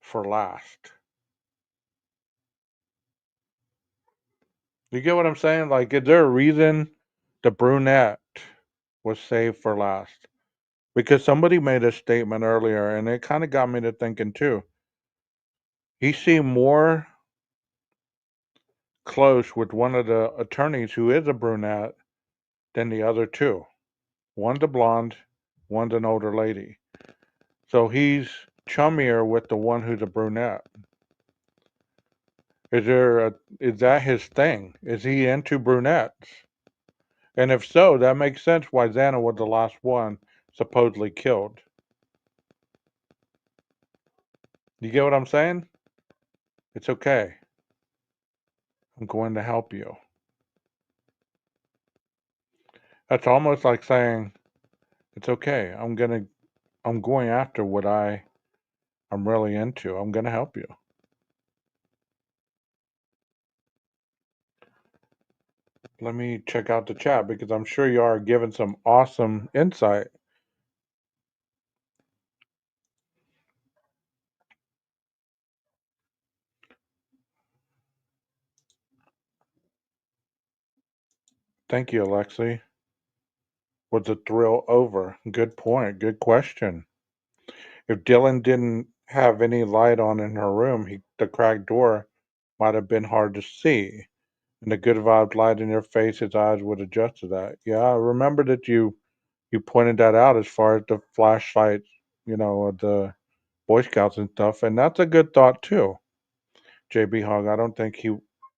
for last? You get what I'm saying? Like, is there a reason the brunette was saved for last? Because somebody made a statement earlier and it kind of got me to thinking too. He seemed more close with one of the attorneys who is a brunette than the other two. One's a blonde, one's an older lady. So he's chummier with the one who's a brunette. Is that his thing? Is he into brunettes? And if so, that makes sense why Xana was the last one supposedly killed. You get what I'm saying? It's okay. I'm going to help you. That's almost like saying, it's okay. I'm going after what I'm really into. I'm gonna help you. Let me check out the chat because I'm sure you are giving some awesome insight. Thank you, Alexi. Was the thrill over? Good point. Good question. If Dylan didn't have any light on in her room, the cracked door might have been hard to see. And the good vibes light in your face, his eyes would adjust to that. Yeah, I remember that you pointed that out as far as the flashlights, of the Boy Scouts and stuff, and that's a good thought too. JB Hogg, I don't think he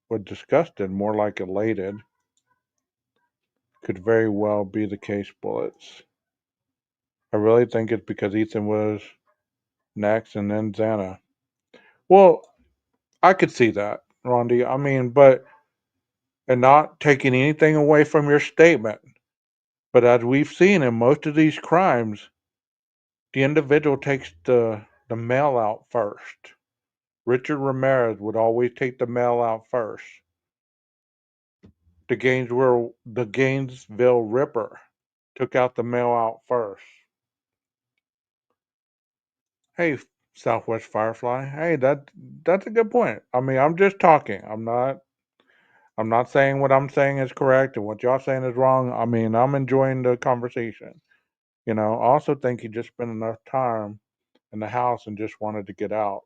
was disgusted, more like elated. Could very well be the case, Bullets. I really think it's because Ethan was next and then Xana. Well, I could see that, Rondi. I mean, and not taking anything away from your statement, but as we've seen in most of these crimes, the individual takes the mail out first. Richard Ramirez would always take the mail out first. The Gainesville Ripper took out the mail out first. Hey, Southwest Firefly. Hey, that's a good point. I mean, I'm just talking. I'm not saying what I'm saying is correct and what y'all saying is wrong. I mean, I'm enjoying the conversation. I also think he just spent enough time in the house and just wanted to get out.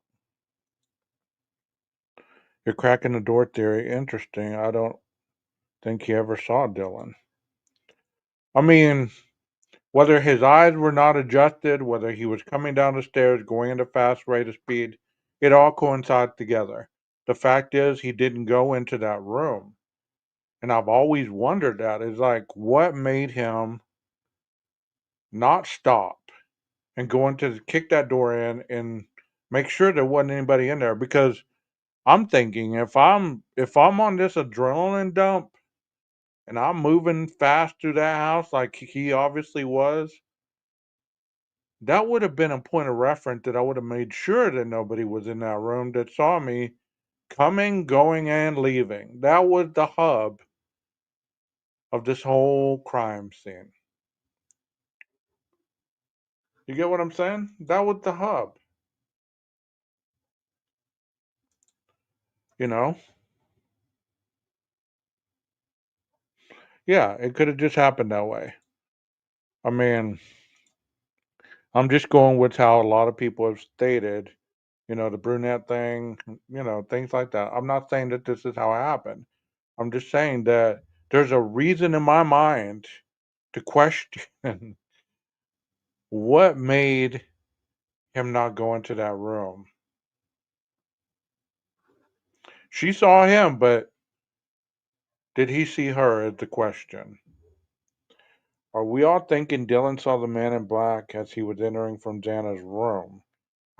You're cracking the door theory. Interesting. I don't think he ever saw Dylan. I mean, whether his eyes were not adjusted, whether he was coming down the stairs, going at a fast rate of speed, it all coincides together. The fact is, he didn't go into that room. And I've always wondered that. Is like, what made him not stop and go into kick that door in and make sure there wasn't anybody in there? Because I'm thinking if I'm on this adrenaline dump and I'm moving fast through that house like he obviously was, that would have been a point of reference that I would have made sure that nobody was in that room that saw me coming, going, and leaving. That was the hub of this whole crime scene. You get what I'm saying? That was the hub. You know? Yeah, it could have just happened that way. I mean, I'm just going with how a lot of people have stated, the brunette thing, things like that. I'm not saying that this is how it happened. I'm just saying that there's a reason in my mind to question what made him not go into that room. She saw him, but did he see her is the question. Are we all thinking Dylan saw the man in black as he was entering from Xana's room?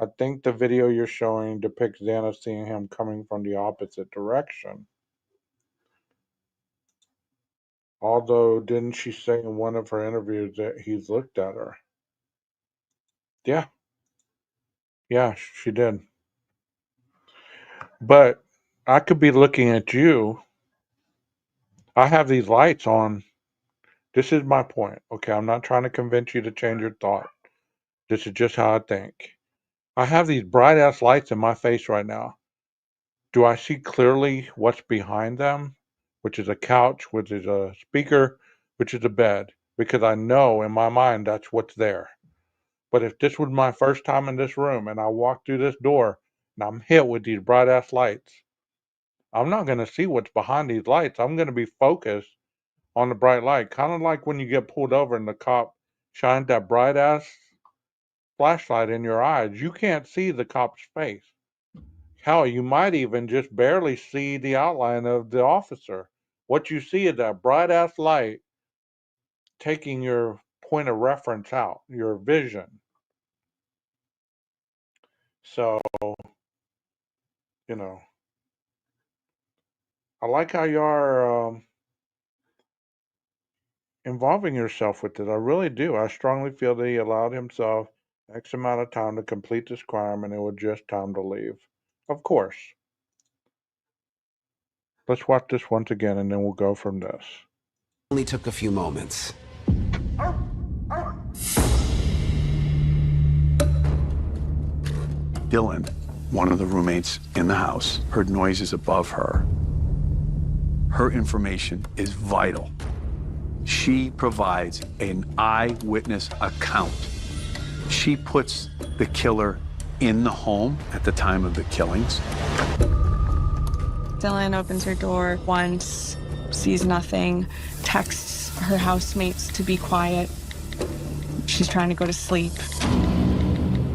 I think the video you're showing depicts Xana seeing him coming from the opposite direction. Although, didn't she say in one of her interviews that he's looked at her? Yeah. Yeah, she did. But I could be looking at you. I have these lights on. This is my point. Okay, I'm not trying to convince you to change your thought. This is just how I think. I have these bright ass lights in my face right now. Do I see clearly what's behind them? Which is a couch, which is a speaker, which is a bed. Because I know in my mind that's what's there. But if this was my first time in this room and I walk through this door and I'm hit with these bright ass lights, I'm not going to see what's behind these lights. I'm going to be focused on the bright light. Kind of like when you get pulled over and the cop shines that bright ass flashlight in your eyes. You can't see the cop's face. Hell, you might even just barely see the outline of the officer. What you see is that bright ass light taking your point of reference out, your vision. So, I like how you are involving yourself with it. I really do. I strongly feel that he allowed himself X amount of time to complete this crime and it was just time to leave. Of course. Let's watch this once again and then we'll go from this. Only took a few moments. Dylan, one of the roommates in the house, heard noises above her. Her information is vital. She provides an eyewitness account. She puts the killer in the home at the time of the killings. Dylan opens her door once, sees nothing, texts her housemates to be quiet. She's trying to go to sleep.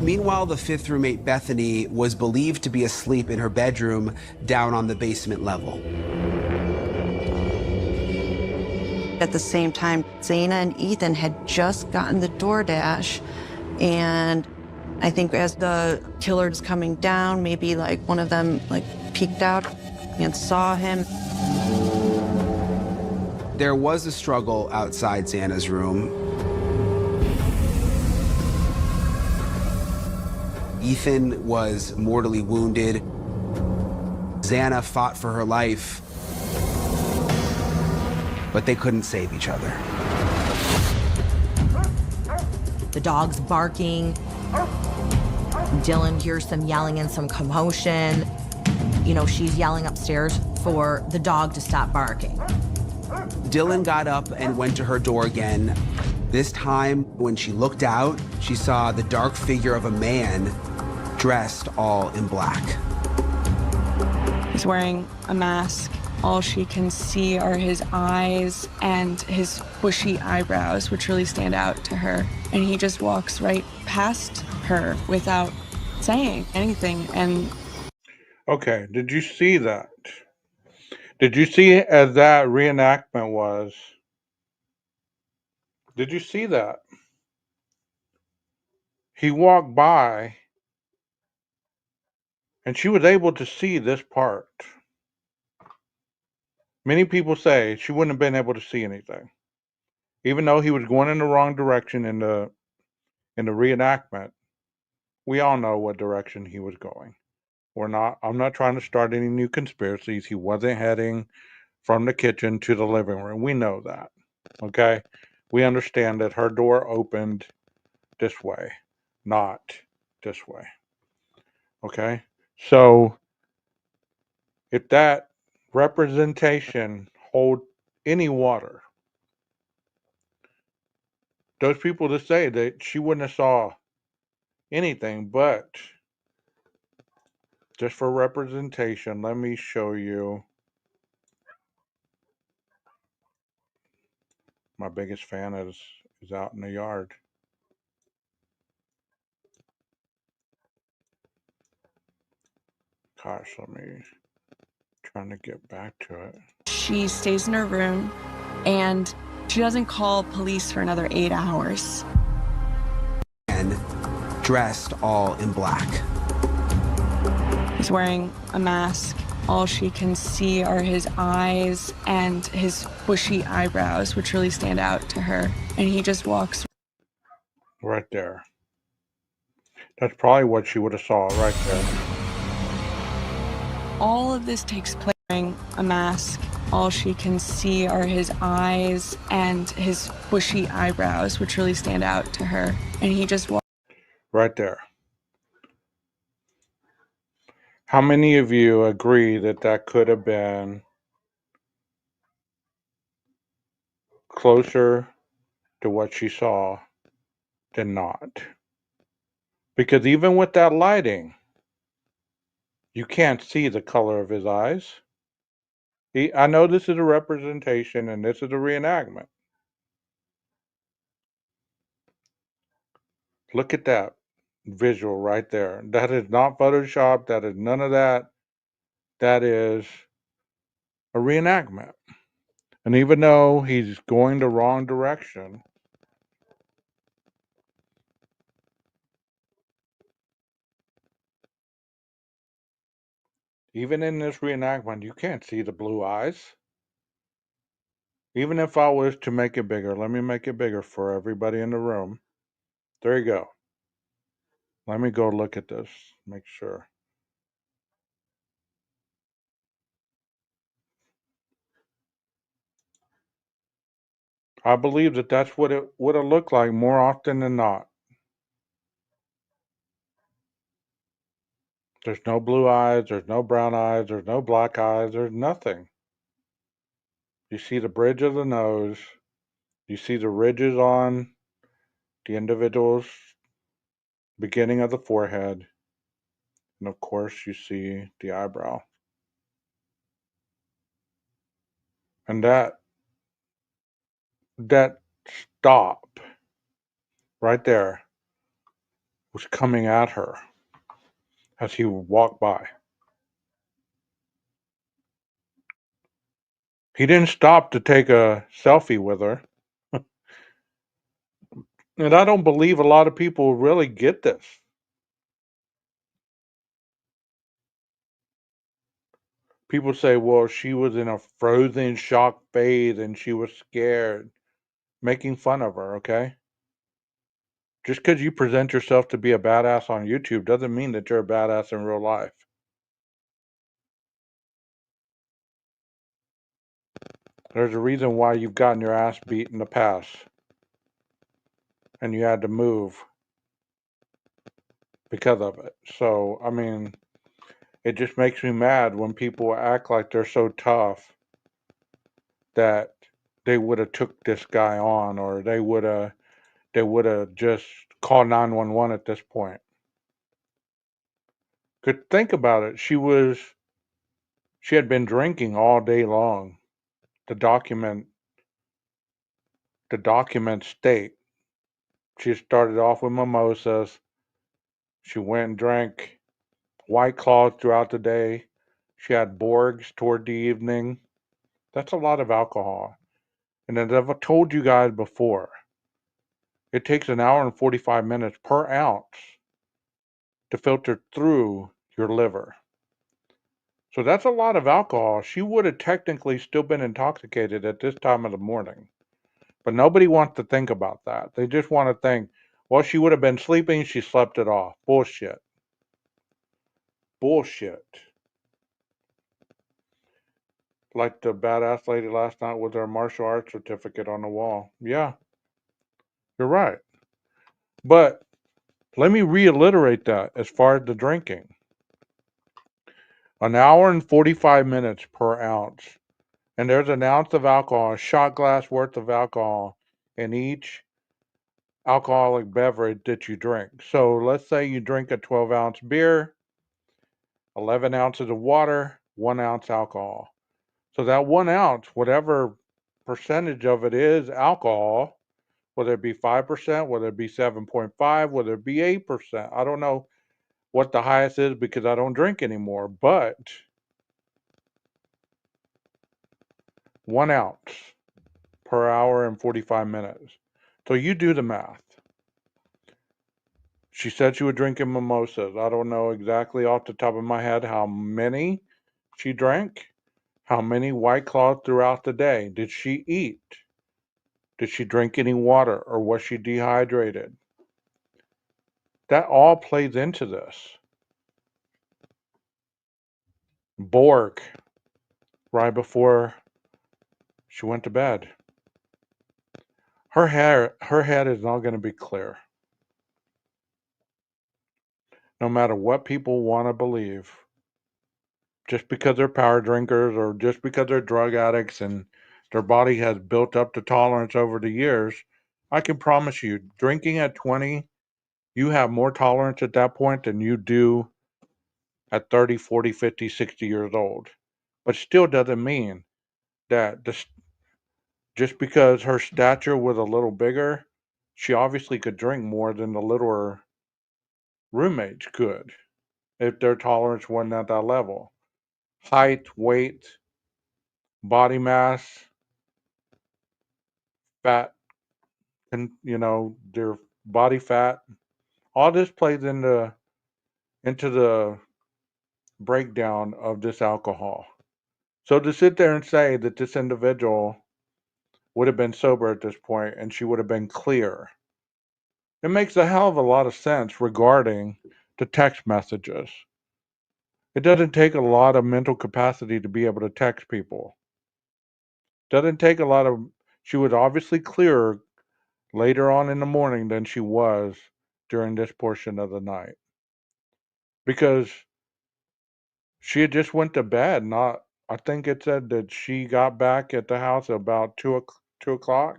Meanwhile, the fifth roommate, Bethany, was believed to be asleep in her bedroom down on the basement level. At the same time, Zaina and Ethan had just gotten the DoorDash, and I think as the killer was coming down, maybe like one of them like peeked out and saw him. There was a struggle outside Xana's room. Ethan was mortally wounded. Xana fought for her life, but they couldn't save each other. The dog's barking. Dylan hears some yelling and some commotion. You know, she's yelling upstairs for the dog to stop barking. Dylan got up and went to her door again. This time, when she looked out, she saw the dark figure of a man dressed all in black. He's wearing a mask. All she can see are his eyes and his bushy eyebrows, which really stand out to her. And he just walks right past her without saying anything. And Okay, did you see that? Did you see as that reenactment was? Did you see that? He walked by and she was able to see this part. Many people say she wouldn't have been able to see anything. Even though he was going in the wrong direction in the reenactment, we all know what direction he was going. I'm not trying to start any new conspiracies. He wasn't heading from the kitchen to the living room. We know that. Okay? We understand that her door opened this way, not this way. Okay? So if that representation hold any water, those people that say that she wouldn't have saw anything, but just for representation, let me show you my biggest fan is out in the yard. Gosh, let me trying to get back to it. she stays in her room and she doesn't call police for another 8 hours. And dressed all in black. He's wearing a mask. All she can see are his eyes and his bushy eyebrows, which really stand out to her. And he just walks right there. That's probably what she would have saw right there. All of this takes place wearing a mask. All she can see are his eyes and his bushy eyebrows, which really stand out to her. And he just walks right there. How many of you agree that that could have been closer to what she saw than not? Because even with that lighting, you can't see the color of his eyes. I know this is a representation and this is a reenactment. Look at that visual right there. That is not Photoshop. That is none of that. That is a reenactment. And even though he's going the wrong direction, even in this reenactment, you can't see the blue eyes. Even if I was to make it bigger, let me make it bigger for everybody in the room. There you go. Let me go look at this, make sure. I believe that that's what it would have looked like more often than not. There's no blue eyes, there's no brown eyes, there's no black eyes, there's nothing. You see the bridge of the nose, you see the ridges on the individual's beginning of the forehead, and of course you see the eyebrow. And that stop right there was coming at her as he walked by. He didn't stop to take a selfie with her. And I don't believe a lot of people really get this. People say, well, she was in a frozen shock phase and she was scared, making fun of her, okay? Just because you present yourself to be a badass on YouTube doesn't mean that you're a badass in real life. There's a reason why you've gotten your ass beat in the past and you had to move because of it. So, I mean, it just makes me mad when people act like they're so tough that they would have took this guy on, or they would have just called 911 at this point. Could think about it. She had been drinking all day long. The documents state she started off with mimosas. She went and drank White Claws throughout the day. She had Borgs toward the evening. That's a lot of alcohol. And as I've told you guys before, it takes an hour and 45 minutes per ounce to filter through your liver. So that's a lot of alcohol. She would have technically still been intoxicated at this time of the morning. But nobody wants to think about that. They just want to think, well, she would have been sleeping, she slept it off. Bullshit. Bullshit. Like the badass lady last night with her martial arts certificate on the wall. Yeah, you're right. But let me reiterate that as far as the drinking. An hour and 45 minutes per ounce. And there's an ounce of alcohol, a shot glass worth of alcohol in each alcoholic beverage that you drink. So let's say you drink a 12-ounce beer, 11 ounces of water, 1 ounce alcohol. So that 1 ounce, whatever percentage of it is alcohol, whether it be 5%, whether it be 7.5, whether it be 8%. I don't know what the highest is because I don't drink anymore, but 1 ounce per hour and 45 minutes. So you do the math. She said she was drinking mimosas. I don't know exactly off the top of my head how many she drank, how many White Claws throughout the day. Did she eat? Did she drink any water, or was she dehydrated? That all plays into this. Borg, right before she went to bed. Her head is not going to be clear. No matter what people want to believe. Just because they're power drinkers or just because they're drug addicts and their body has built up the tolerance over the years, I can promise you, drinking at 20, you have more tolerance at that point than you do at 30, 40, 50, 60 years old. But still doesn't mean that just because her stature was a little bigger, she obviously could drink more than the littler roommates could if their tolerance wasn't at that level. Height, weight, body mass, fat, and their body fat, all this plays into the breakdown of this alcohol. So to sit there and say that this individual would have been sober at this point and she would have been clear. It makes a hell of a lot of sense regarding the text messages. It doesn't take a lot of mental capacity to be able to text people. Doesn't take a lot of. She was obviously clearer later on in the morning than she was during this portion of the night because she had just went to bed. Not, I think it said that she got back at the house about 2 o'clock.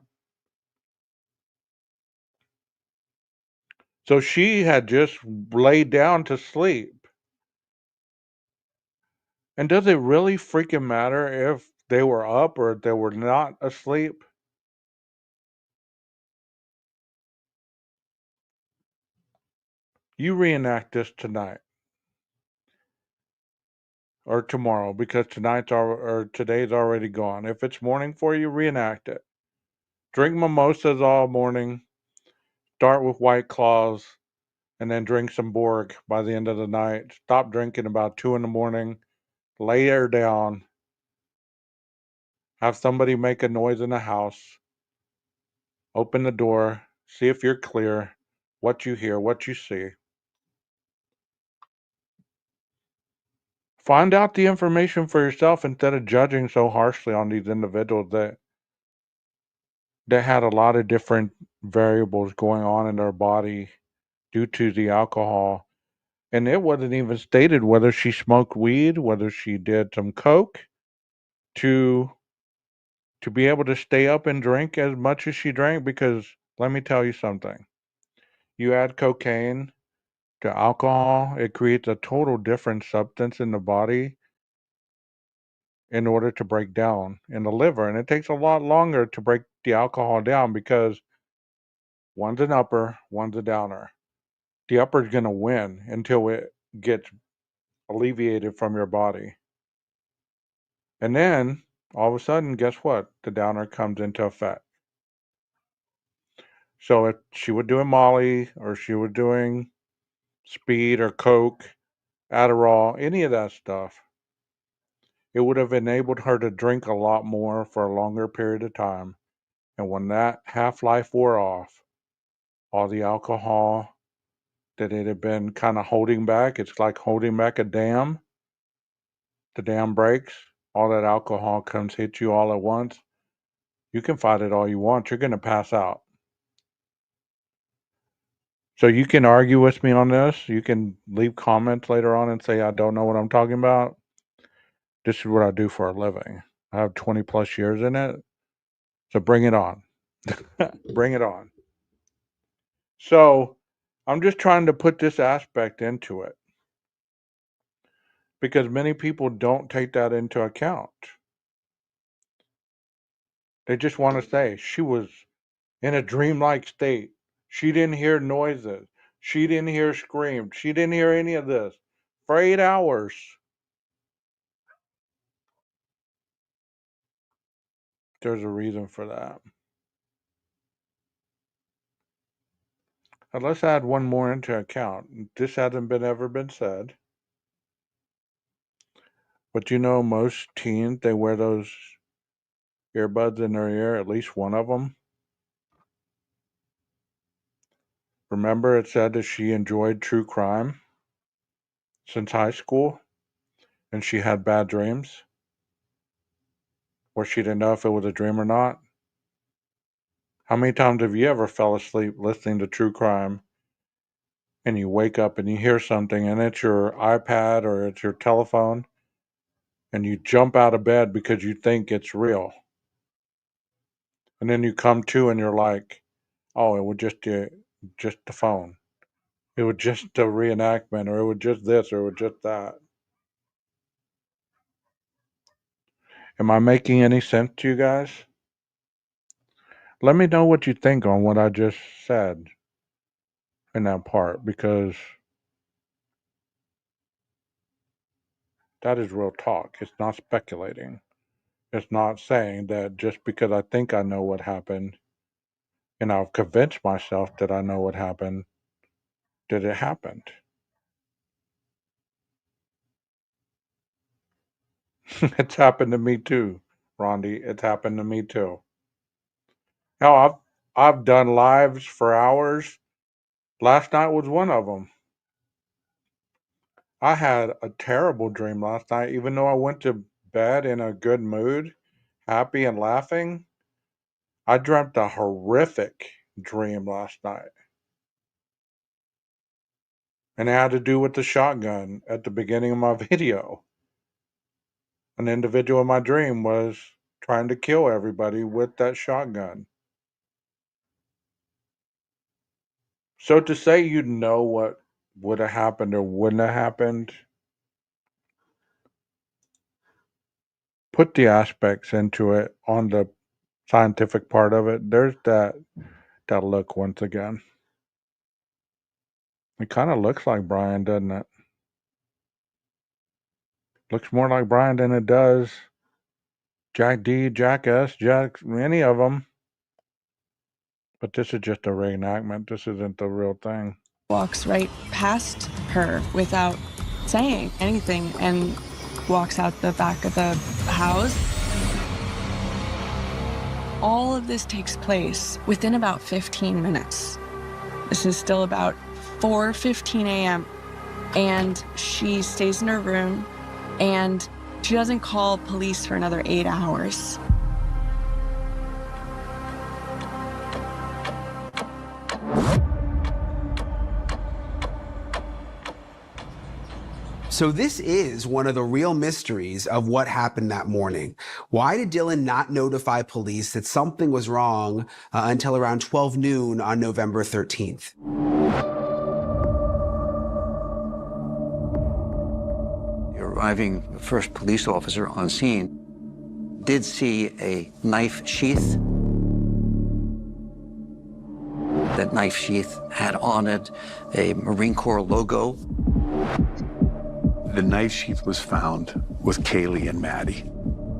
So she had just laid down to sleep. And does it really freaking matter if they were up or if they were not asleep? You reenact this tonight or tomorrow because today's already gone. If it's morning for you, reenact it. Drink mimosas all morning. Start with White Claws and then drink some Borg by the end of the night. Stop drinking about 2 in the morning. Lay her down. Have somebody make a noise in the house. Open the door. See if you're clear. What you hear, what you see. Find out the information for yourself instead of judging so harshly on these individuals that had a lot of different variables going on in their body due to the alcohol. And it wasn't even stated whether she smoked weed, whether she did some coke to be able to stay up and drink as much as she drank. Because let me tell you something. You add cocaine to alcohol, it creates a total different substance in the body in order to break down in the liver. And it takes a lot longer to break the alcohol down because one's an upper, one's a downer. The upper is going to win until it gets alleviated from your body. And then all of a sudden, guess what? The downer comes into effect. So if she was doing Molly or she was doing speed or coke, Adderall, any of that stuff, it would have enabled her to drink a lot more for a longer period of time. And when that half-life wore off, all the alcohol that it had been kind of holding back, it's like holding back a dam. The dam breaks, all that alcohol comes hit you all at once. You can fight it all you want. You're going to pass out. So you can argue with me on this. You can leave comments later on and say, I don't know what I'm talking about. This is what I do for a living. I have 20 plus years in it. So bring it on. Bring it on. So I'm just trying to put this aspect into it because many people don't take that into account. They just want to say she was in a dreamlike state. She didn't hear noises. She didn't hear screams. She didn't hear any of this for 8 hours. There's a reason for that. And let's add one more into account. This hasn't ever been said. But you know, most teens, they wear those earbuds in their ear, at least one of them. Remember, it said that she enjoyed true crime since high school and she had bad dreams where she didn't know if it was a dream or not. How many times have you ever fell asleep listening to true crime and you wake up and you hear something and it's your iPad or it's your telephone and you jump out of bed because you think it's real? And then you come to and you're like, oh, it was just the phone. It was just a reenactment, or it was just this, or it was just that. Am I making any sense to you guys? Let me know what you think on what I just said in that part, because that is real talk. It's not speculating. It's not saying that just because I think I know what happened and I've convinced myself that I know what happened, that it happened. It's happened to me too, Rondi. It's happened to me too. Hell, I've done lives for hours. Last night was one of them. I had a terrible dream last night, even though I went to bed in a good mood, happy and laughing. I dreamt a horrific dream last night. And it had to do with the shotgun at the beginning of my video. An individual in my dream was trying to kill everybody with that shotgun. So to say you know what would have happened or wouldn't have happened, put the aspects into it on the scientific part of it. There's that look once again. It kind of looks like Brian, doesn't it? Looks more like Brian than it does Jack D, Jack S, Jack, any of them. But this is just a reenactment. This isn't the real thing. Walks right past her without saying anything and walks out the back of the house. All of this takes place within about 15 minutes. This is still about 4:15 a.m. and she stays in her room and she doesn't call police for another 8 hours. So this is one of the real mysteries of what happened that morning. Why did Dylan not notify police that something was wrong until around 12 noon on November 13th? The arriving first police officer on scene did see a knife sheath. That knife sheath had on it a Marine Corps logo. The knife sheath was found with Kaylee and Maddie.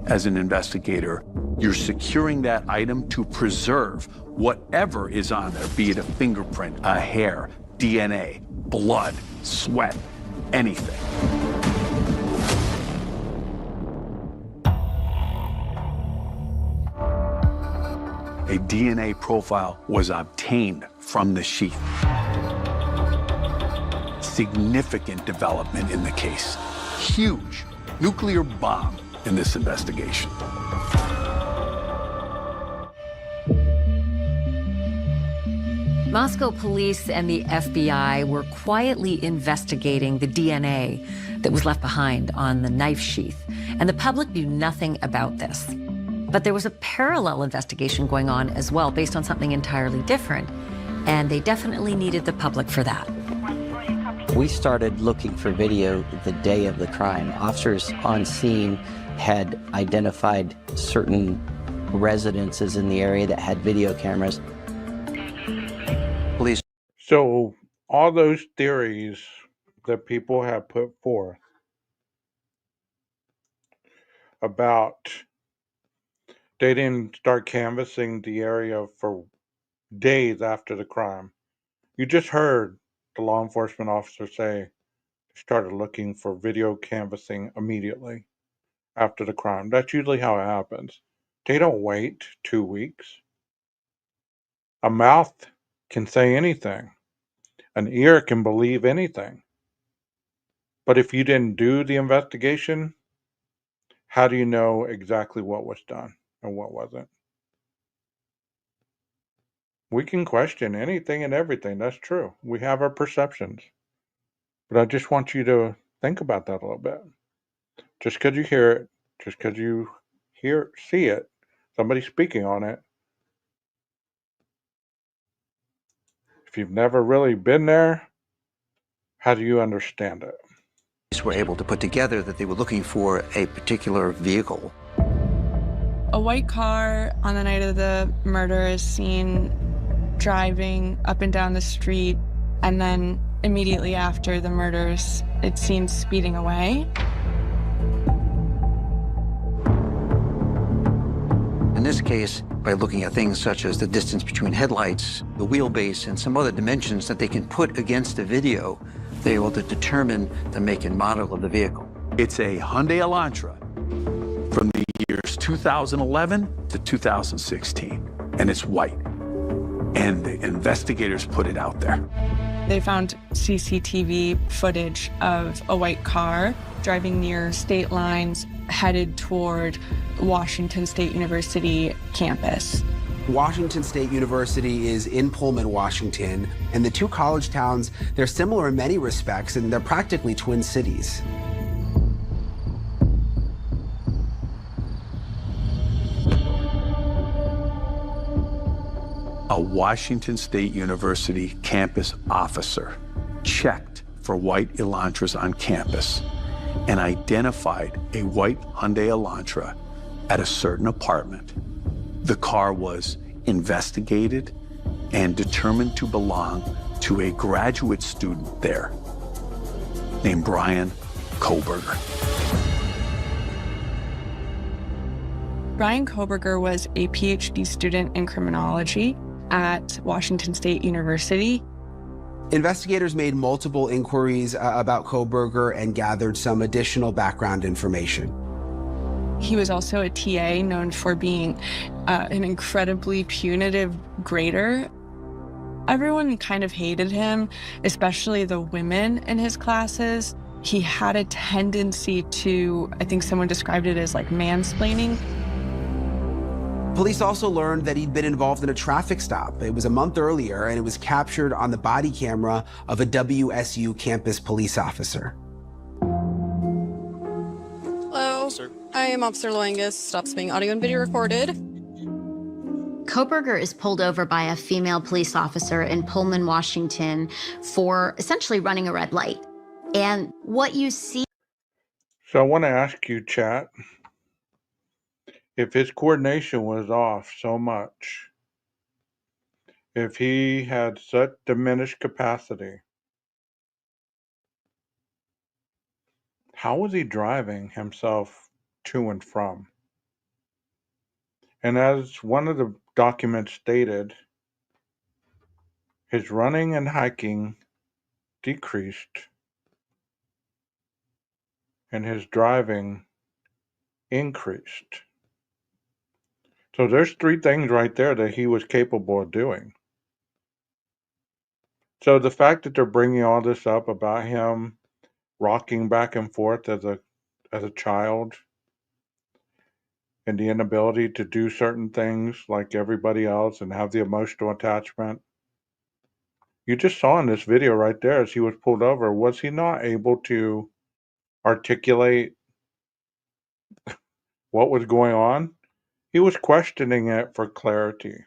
As an investigator, you're securing that item to preserve whatever is on there, be it a fingerprint, a hair, DNA, blood, sweat, anything. A DNA profile was obtained from the sheath. Significant development in the case. Huge nuclear bomb in this investigation. Moscow police and the FBI were quietly investigating the DNA that was left behind on the knife sheath, and the public knew nothing about this. But there was a parallel investigation going on as well, based on something entirely different, and they definitely needed the public for that. We started looking for video the day of the crime. Officers on scene had identified certain residences in the area that had video cameras. Police. So all those theories that people have put forth about they didn't start canvassing the area for days after the crime. You just heard the law enforcement officer say they started looking for video canvassing immediately after the crime. That's usually how it happens. They don't wait 2 weeks. A mouth can say anything. An ear can believe anything. But if you didn't do the investigation, how do you know exactly what was done and what wasn't? We can question anything and everything. That's true. We have our perceptions. But I just want you to think about that a little bit. Just because you hear it, just because you see it, somebody speaking on it, if you've never really been there, how do you understand it? Police were able to put together that they were looking for a particular vehicle. A white car on the night of the murder is seen driving up and down the street, and then immediately after the murders, it's seen speeding away. In this case, by looking at things such as the distance between headlights, the wheelbase, and some other dimensions that they can put against the video, they're able to determine the make and model of the vehicle. It's a Hyundai Elantra from the years 2011 to 2016. and it's white. And the investigators put it out there. They found CCTV footage of a white car driving near state lines headed toward Washington State University campus. Washington State University is in Pullman, Washington, and the two college towns, they're similar in many respects, and they're practically twin cities. A Washington State University campus officer checked for white Elantras on campus and identified a white Hyundai Elantra at a certain apartment. The car was investigated and determined to belong to a graduate student there named Bryan Kohberger. Bryan Kohberger was a PhD student in criminology at Washington State University. Investigators made multiple inquiries about Kohberger and gathered some additional background information. He was also a TA known for being an incredibly punitive grader. Everyone kind of hated him, especially the women in his classes. He had a tendency to, I think someone described it as like mansplaining. Police also learned that he'd been involved in a traffic stop. It was a month earlier, and it was captured on the body camera of a WSU campus police officer. Hello, I am Officer Loangus. Stops being audio and video recorded. Kohberger is pulled over by a female police officer in Pullman, Washington for essentially running a red light. And what you see... So I want to ask you, chat, if his coordination was off so much, if he had such diminished capacity, how was he driving himself to and from? And as one of the documents stated, his running and hiking decreased, and his driving increased. So there's three things right there that he was capable of doing. So the fact that they're bringing all this up about him rocking back and forth as a child and the inability to do certain things like everybody else and have the emotional attachment. You just saw in this video right there as he was pulled over, was he not able to articulate what was going on? He was questioning it for clarity.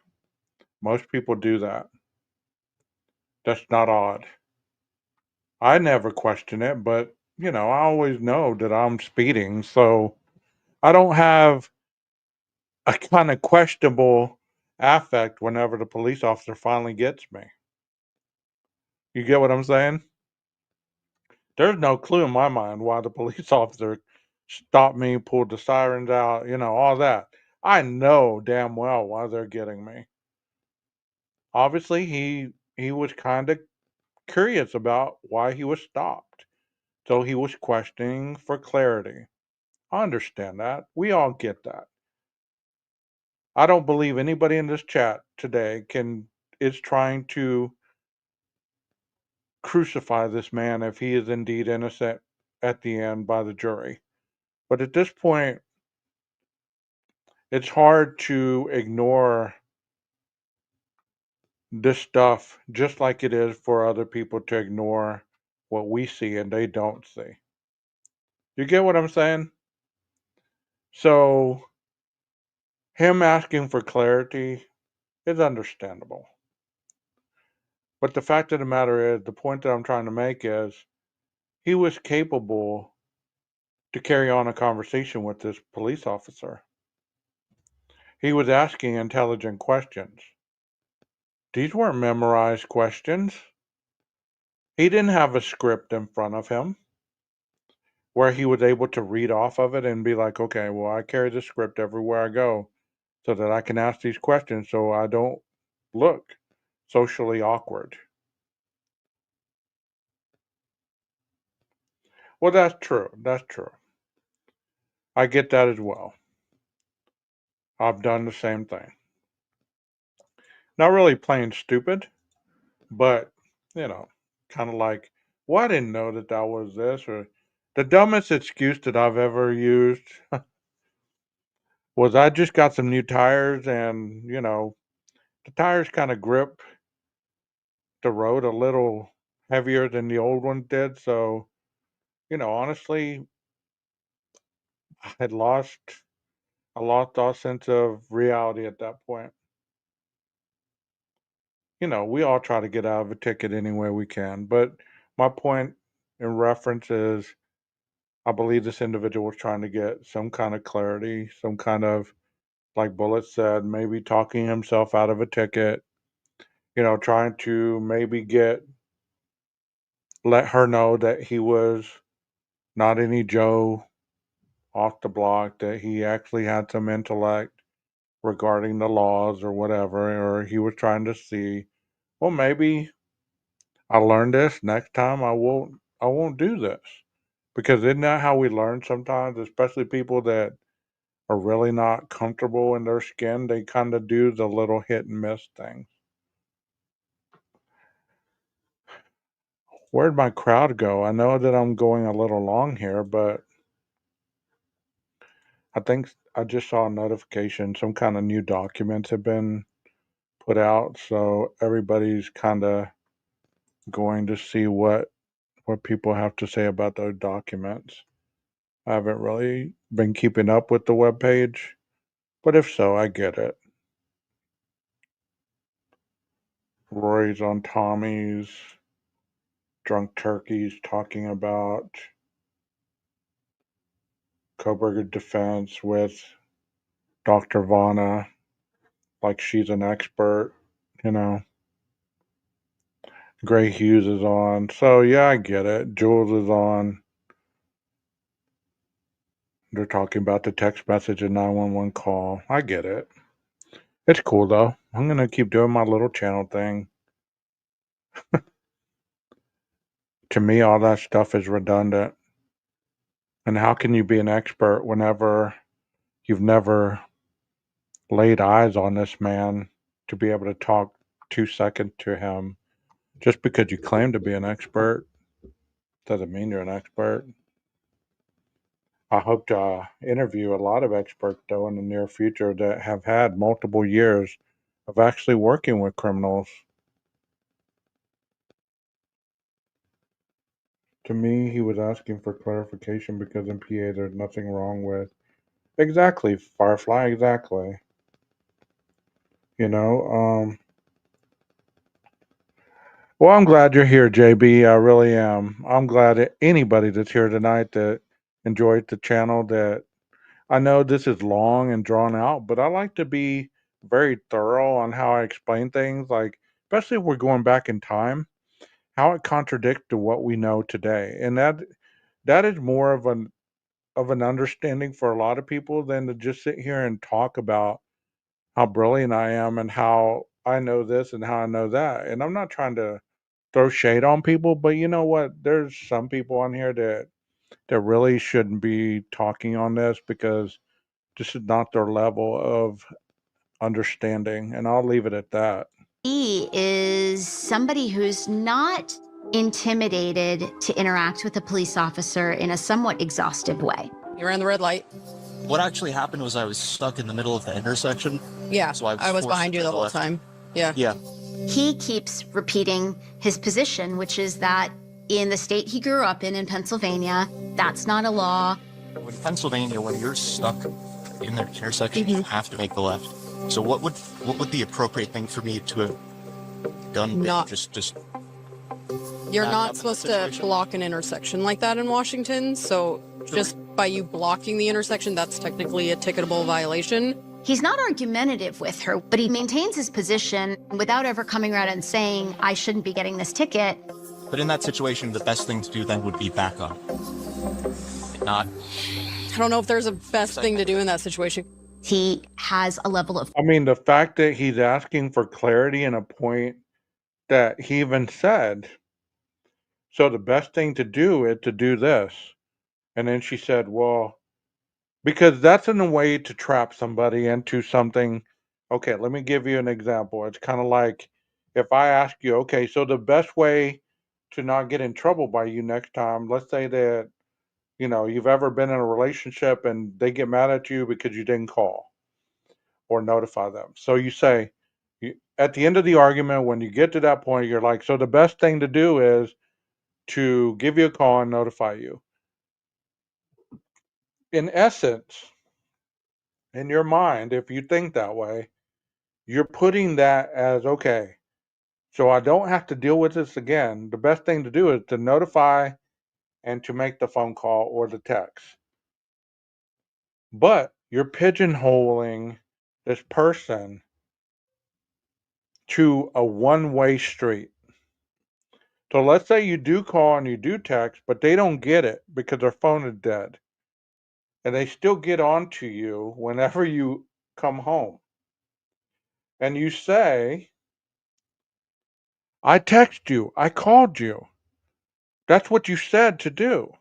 Most people do that. That's not odd. I never question it, but, I always know that I'm speeding, so I don't have a kind of questionable affect whenever the police officer finally gets me. You get what I'm saying? There's no clue in my mind why the police officer stopped me, pulled the sirens out, all that. I know damn well why they're getting me. Obviously, he was kind of curious about why he was stopped. So he was questioning for clarity. I understand that. We all get that. I don't believe anybody in this chat today is trying to crucify this man if he is indeed innocent at the end by the jury. But at this point, it's hard to ignore this stuff just like it is for other people to ignore what we see and they don't see. You get what I'm saying? So, him asking for clarity is understandable. But the fact of the matter is, the point that I'm trying to make is, he was capable to carry on a conversation with this police officer. He was asking intelligent questions. These weren't memorized questions. He didn't have a script in front of him where he was able to read off of it and be like, okay, well, I carry the script everywhere I go so that I can ask these questions so I don't look socially awkward. Well, that's true. That's true. I get that as well. I've done the same thing. not really playing stupid, but, kind of like, well, I didn't know that was this, or the dumbest excuse that I've ever used was I just got some new tires and, the tires kind of grip the road a little heavier than the old one did. So, honestly, I had I lost all sense of reality at that point. We all try to get out of a ticket any way we can. But my point in reference is I believe this individual was trying to get some kind of clarity, some kind of, like Bullet said, maybe talking himself out of a ticket, trying to maybe let her know that he was not any Joe off the block, that he actually had some intellect regarding the laws or whatever, or he was trying to see, well, maybe I learned this. Next time I won't do this. Because isn't that how we learn sometimes, especially people that are really not comfortable in their skin? They kind of do the little hit and miss things. Where'd my crowd go? I know that I'm going a little long here, but I think I just saw a notification. Some kind of new documents have been put out, so everybody's kind of going to see what people have to say about those documents. I haven't really been keeping up with the webpage, but if so, I get it. Rory's on Tommy's. Drunk Turkey's talking about Koberger defense with Dr. Vanna, like she's an expert, you know. Gray Hughes is on. So, yeah, I get it. Jules is on. They're talking about the text message and 911 call. I get it. It's cool, though. I'm going to keep doing my little channel thing. To me, all that stuff is redundant. And how can you be an expert whenever you've never laid eyes on this man to be able to talk 2 seconds to him? Just because you claim to be an expert doesn't mean you're an expert. I hope to interview a lot of experts, though, in the near future that have had multiple years of actually working with criminals. To me, he was asking for clarification because in PA there's nothing wrong with. Exactly, Firefly, exactly. Well, I'm glad you're here, JB. I really am. I'm glad that anybody that's here tonight that enjoyed the channel, that I know this is long and drawn out, but I like to be very thorough on how I explain things, like especially if we're going back in time, how it contradicts to what we know today. And that is more of an understanding for a lot of people than to just sit here and talk about how brilliant I am and how I know this and how I know that. And I'm not trying to throw shade on people, but you know what? There's some people on here that really shouldn't be talking on this because this is not their level of understanding, and I'll leave it at that. He is somebody who's not intimidated to interact with a police officer in a somewhat exhaustive way. You ran the red light. What actually happened was I was stuck in the middle of the intersection. Yeah, So I was forced behind you to the the whole left. time. Yeah. Yeah. He keeps repeating his position, which is that in the state he grew up in Pennsylvania, that's not a law. In Pennsylvania, when you're stuck in the intersection, you have to make the left. So what would the appropriate thing for me to have done? Not- just You're Back up not in supposed the to situation. block an intersection like that in Washington. So just by you blocking the intersection, that's technically a ticketable violation. He's not argumentative with her, but he maintains his position without ever coming around and saying, I shouldn't be getting this ticket. But in that situation, the best thing to do then would be back up. Not. I don't know if there's a best thing to do in that situation. He has a level of I mean, the fact that he's asking for clarity in a point that he even said, so the best thing to do is to do this. And then she said, well, because that's in a way to trap somebody into something Okay, let me give you an example. It's kind of like if I ask you, okay, so the best way to not get in trouble by you next time, let's say that, you've ever been in a relationship and they get mad at you because you didn't call or notify them. So you say, at the end of the argument, when you get to that point, you're like, so the best thing to do is to give you a call and notify you. In essence, in your mind, if you think that way, you're putting that as okay. So I don't have to deal with this again. The best thing to do is to notify and to make the phone call or the text. But you're pigeonholing this person to a one-way street. So let's say you do call and you do text, but they don't get it because their phone is dead. And they still get on to you whenever you come home. And you say, I text you, I called you. That's what you said to do.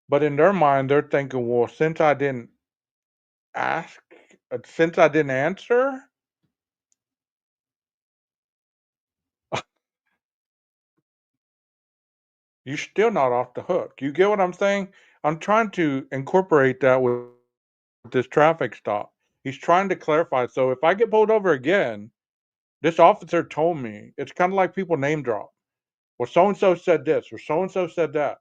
But in their mind, they're thinking, well, since I didn't ask, since I didn't answer, you're still not off the hook. You get what I'm saying? I'm trying to incorporate that with this traffic stop. He's trying to clarify. So if I get pulled over again, this officer told me, it's kind of like people name drop. Well, so and so said this, or so and so said that.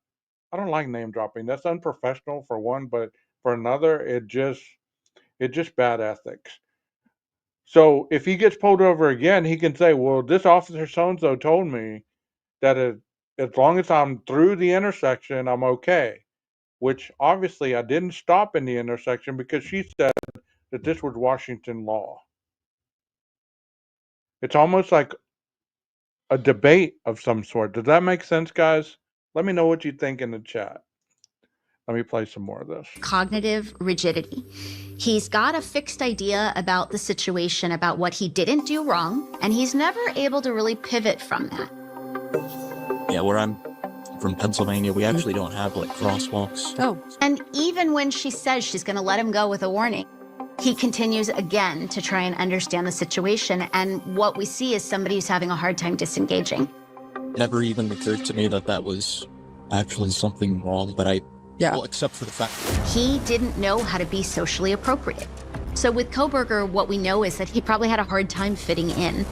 I don't like name dropping. That's unprofessional for one, but for another, it's just bad ethics. So if he gets pulled over again, he can say, well, this officer so and so told me that as long as I'm through the intersection, I'm okay. Which obviously I didn't stop in the intersection because she said that this was Washington law. It's almost like a debate of some sort. Does that make sense, guys? Let me know what you think in the chat. Let me play some more of this. Cognitive rigidity. He's got a fixed idea about the situation, about what he didn't do wrong, and he's never able to really pivot from that. Yeah, where I'm from Pennsylvania, we actually don't have like crosswalks. Oh. And even when she says she's going to let him go with a warning, he continues again to try and understand the situation. And what we see is somebody who's having a hard time disengaging. Never even occurred to me that that was actually something wrong, but well, except for the fact He didn't know how to be socially appropriate. So with Kohberger, what we know is that he probably had a hard time fitting in.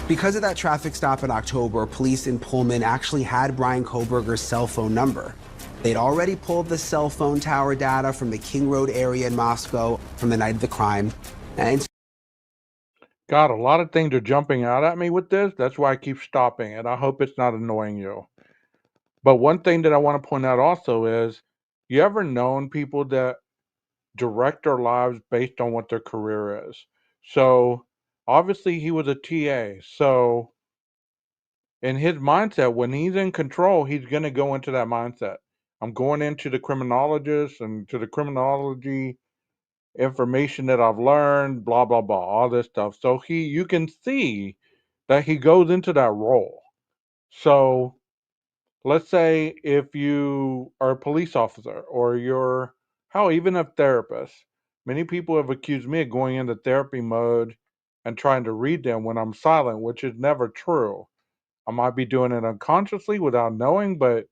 Because of that traffic stop in October, police in Pullman actually had Bryan Kohberger's cell phone number. They'd already pulled the cell phone tower data from the King Road area in Moscow from the night of the crime. And God, a lot of things are jumping out at me with this. That's why I keep stopping, and I hope it's not annoying you. But one thing that I want to point out also is, you ever known people that direct their lives based on what their career is? So obviously he was a TA. So in his mindset, when he's in control, he's going to go into that mindset. I'm going into the criminologist and to the criminology information that I've learned, blah, blah, blah, all this stuff. So you can see that he goes into that role. So let's say if you are a police officer or you're, hell, even a therapist. Many people have accused me of going into therapy mode and trying to read them when I'm silent, which is never true. I might be doing it unconsciously without knowing, but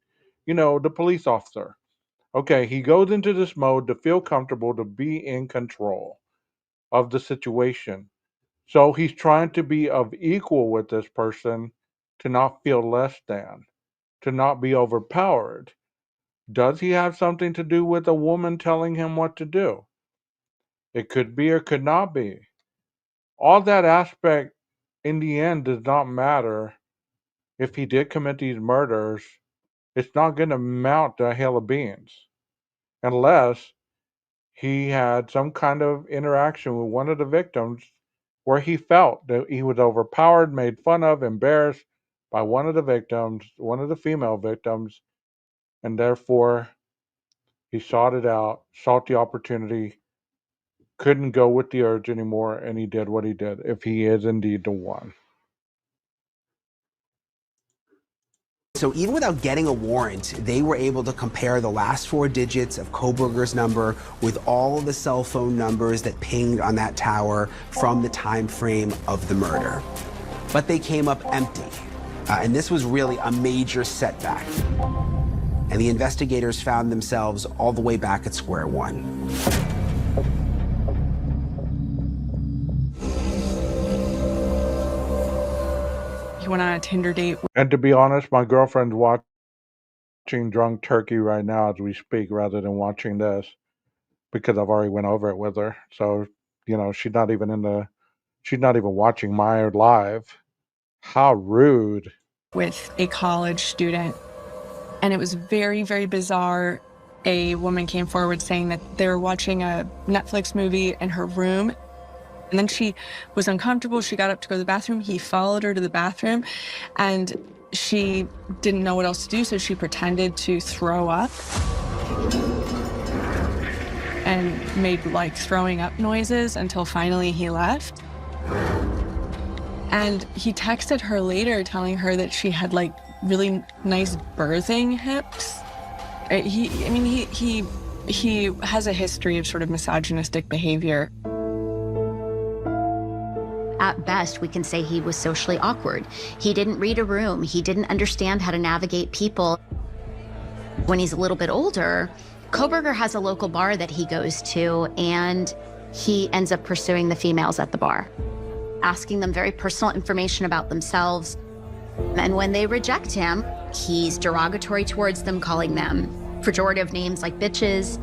the police officer. Okay, he goes into this mode to feel comfortable, to be in control of the situation. So he's trying to be of equal with this person, to not feel less than, to not be overpowered. Does he have something to do with a woman telling him what to do? It could be or could not be. All that aspect in the end does not matter. If he did commit these murders, it's not going to amount to a hail of beans unless he had some kind of interaction with one of the victims where he felt that he was overpowered, made fun of, embarrassed by one of the victims, one of the female victims, and therefore he sought it out, sought the opportunity, couldn't go with the urge anymore, and he did what he did, if he is indeed the one. So even without getting a warrant, they were able to compare the last 4 digits of Kohberger's number with all of the cell phone numbers that pinged on that tower from the time frame of the murder. But they came up empty. And this was really a major setback. And the investigators found themselves all the way back at square one. He went on a Tinder date. And to be honest, my girlfriend's watching Drunk Turkey right now as we speak rather than watching this because I've already went over it with her. So, you know, she's not even watching my live. How rude. With a college student. And it was very, very bizarre. A woman came forward saying that they were watching a Netflix movie in her room. And then she was uncomfortable. She got up to go to the bathroom. He followed her to the bathroom and she didn't know what else to do. So she pretended to throw up and made like throwing up noises until finally he left. And he texted her later telling her that she had like really nice birthing hips. He has a history of sort of misogynistic behavior. At best, we can say he was socially awkward. He didn't read a room. He didn't understand how to navigate people. When he's a little bit older, Kohberger has a local bar that he goes to, and he ends up pursuing the females at the bar, asking them very personal information about themselves. And when they reject him, he's derogatory towards them, calling them pejorative names like bitches.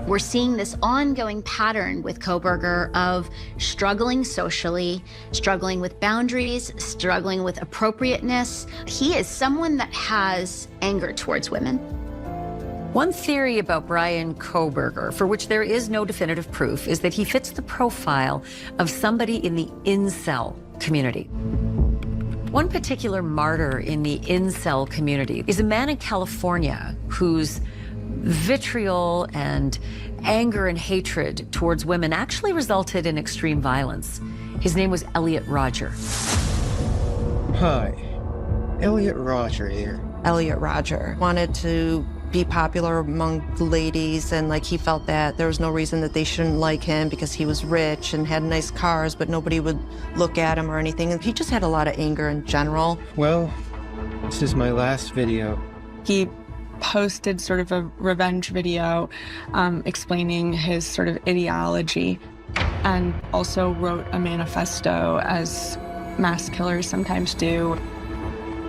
We're seeing this ongoing pattern with Kohberger of struggling socially, struggling with boundaries, struggling with appropriateness. He is someone that has anger towards women. One theory about Bryan Kohberger, for which there is no definitive proof, is that he fits the profile of somebody in the incel community. One particular martyr in the incel community is a man in California whose vitriol and anger and hatred towards women actually resulted in extreme violence. His name was Elliot Rodger. Hi, Elliot Rodger here. Elliot Rodger wanted to be popular among the ladies, and like he felt that there was no reason that they shouldn't like him because he was rich and had nice cars, but nobody would look at him or anything. And he just had a lot of anger in general. Well, this is my last video. He posted sort of a revenge video explaining his sort of ideology, and also wrote a manifesto, as mass killers sometimes do.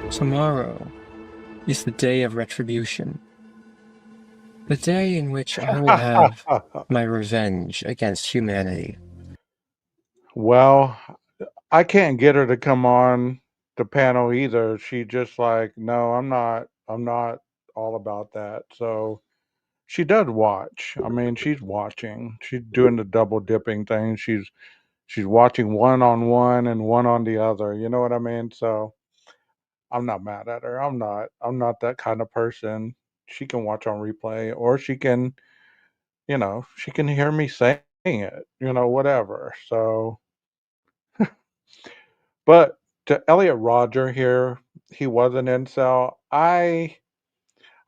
Tomorrow is the day of retribution. The day in which I will have my revenge against humanity. Well, I can't get her to come on the panel either. She just like, no, I'm not all about that. So she does watch. I mean, she's watching. She's doing the double dipping thing. She's watching one on one and one on the other. You know what I mean? So I'm not mad at her. I'm not that kind of person. She can watch on replay, or she can, she can hear me saying it, whatever. So, but to Elliot Rodger here, he was an incel.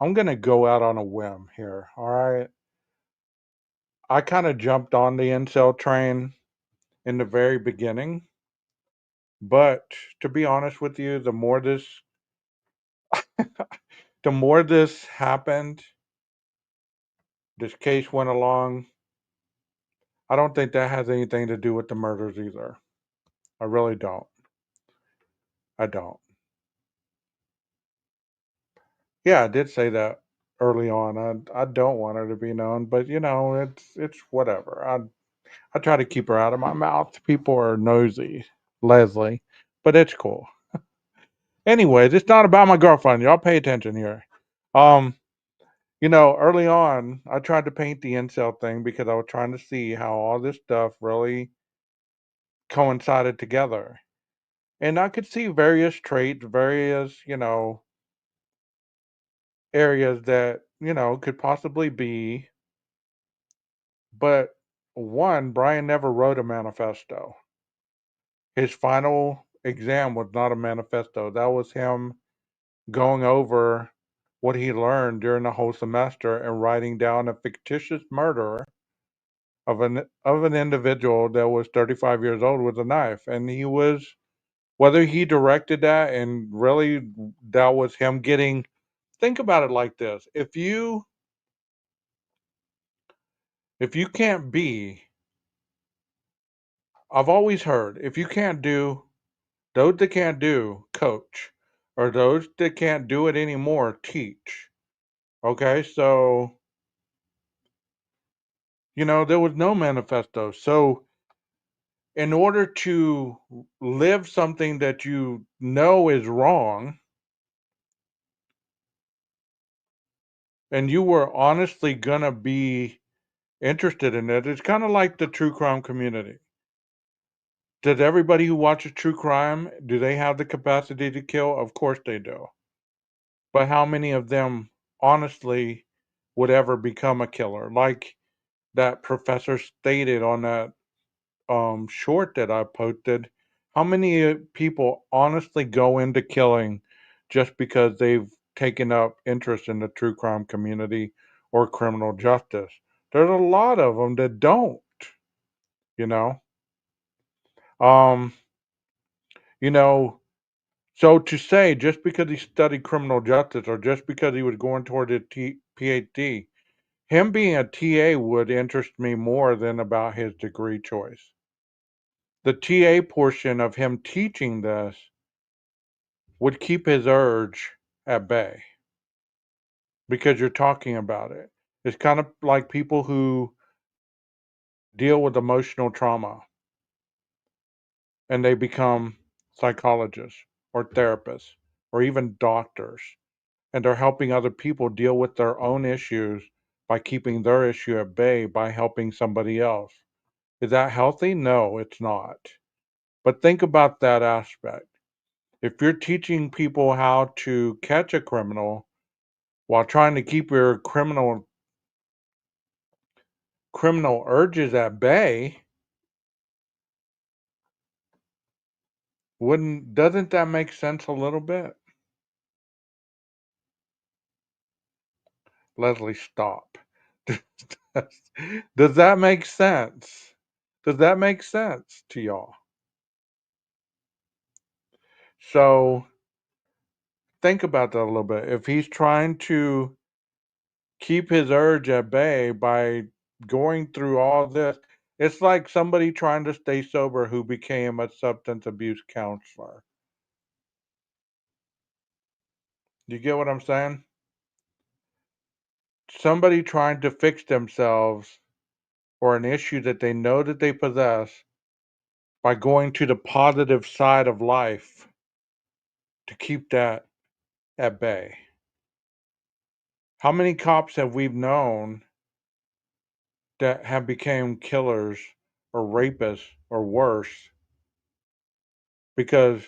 I'm going to go out on a whim here, all right? I kind of jumped on the incel train in the very beginning, but to be honest with you, the more this happened, this case went along, I don't think that has anything to do with the murders either. I really don't. I don't. Yeah, I did say that early on. I don't want her to be known, but it's whatever. I try to keep her out of my mouth. People are nosy, Leslie, but it's cool. Anyways, it's not about my girlfriend. Y'all pay attention here. Early on, I tried to paint the incel thing because I was trying to see how all this stuff really coincided together. And I could see various traits, various, areas that, could possibly be. But one, Bryan never wrote a manifesto. His final exam was not a manifesto. That was him going over what he learned during the whole semester and writing down a fictitious murder of an individual that was 35 years old with a knife. And he was, whether he directed that and really that was him getting, think about it like this. If you can't be, I've always heard, if you can't do, those that can't do, coach. Or those that can't do it anymore, teach. Okay, so, there was no manifesto. So, in order to live something that you know is wrong, and you were honestly gonna be interested in it, it's kind of like the true crime community. Does everybody who watches true crime, do they have the capacity to kill? Of course they do. But how many of them honestly would ever become a killer? Like that professor stated on that short that I posted, how many people honestly go into killing just because they've taken up interest in the true crime community or criminal justice? There's a lot of them that don't, you know. Um, you know, so to say just because he studied criminal justice or just because he was going toward a PhD, him being a TA would interest me more than about his degree choice. The TA portion of him teaching this would keep his urge at bay because you're talking about it. It's kind of like people who deal with emotional trauma and they become psychologists or therapists or even doctors, and they're helping other people deal with their own issues by keeping their issue at bay by helping somebody else. Is that healthy? No, it's not. But think about that aspect. If you're teaching people how to catch a criminal while trying to keep your criminal urges at bay, doesn't that make sense a little bit? Leslie, stop. Does that make sense? Does that make sense to y'all? So think about that a little bit. If he's trying to keep his urge at bay by going through all this, it's like somebody trying to stay sober who became a substance abuse counselor. You get what I'm saying? Somebody trying to fix themselves or an issue that they know that they possess by going to the positive side of life to keep that at bay. How many cops have we known that have become killers or rapists or worse because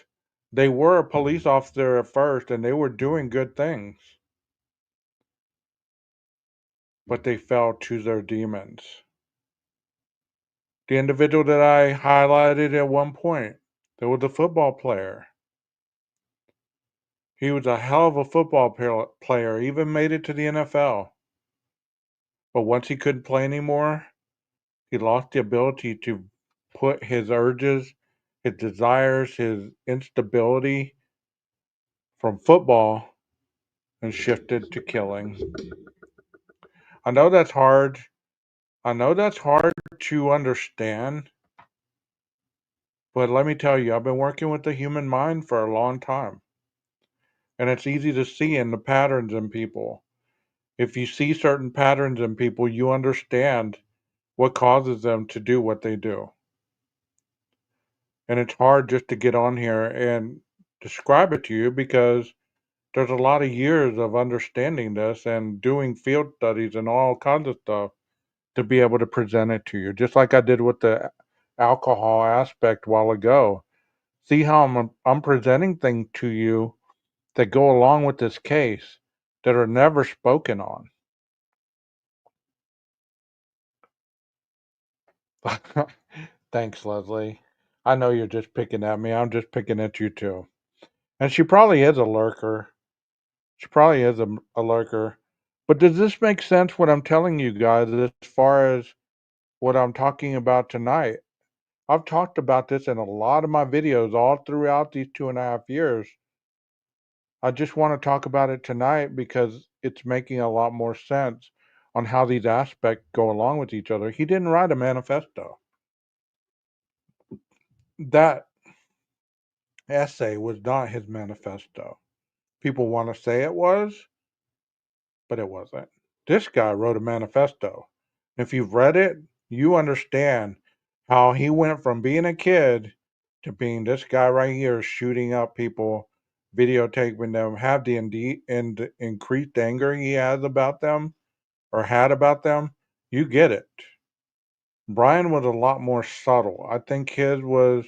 they were a police officer at first and they were doing good things, but they fell to their demons? The individual that I highlighted at one point, there was a football player. He was a hell of a football player, even made it to the NFL. But once he couldn't play anymore, he lost the ability to put his urges, his desires, his instability from football and shifted to killing. I know that's hard. I know that's hard to understand. But let me tell you, I've been working with the human mind for a long time. And it's easy to see in the patterns in people. If you see certain patterns in people, you understand what causes them to do what they do. And it's hard just to get on here and describe it to you because there's a lot of years of understanding this and doing field studies and all kinds of stuff to be able to present it to you, just like I did with the alcohol aspect a while ago. See how I'm presenting things to you that go along with this case that are never spoken on. Thanks, Leslie. I know you're just picking at me. I'm just picking at you too. And she probably is a lurker. She probably is a lurker. But does this make sense what I'm telling you guys as far as what I'm talking about tonight? I've talked about this in a lot of my videos all throughout these 2.5 years. I just want to talk about it tonight because it's making a lot more sense on how these aspects go along with each other. He didn't write a manifesto. That essay was not his manifesto. People want to say it was, but it wasn't. This guy wrote a manifesto. If you've read it, you understand how he went from being a kid to being this guy right here shooting up people, videotaping them, have the increased anger he has about them or had about them. You get it. Brian was a lot more subtle. I think his was,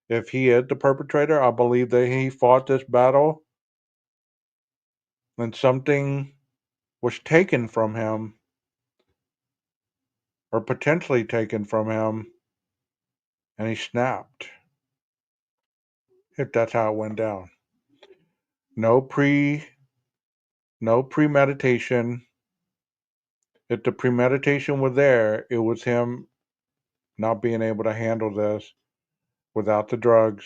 if he is the perpetrator, I believe that he fought this battle and something was taken from him or potentially taken from him and he snapped. If that's how it went down. No premeditation. If the premeditation was there, it was him not being able to handle this without the drugs.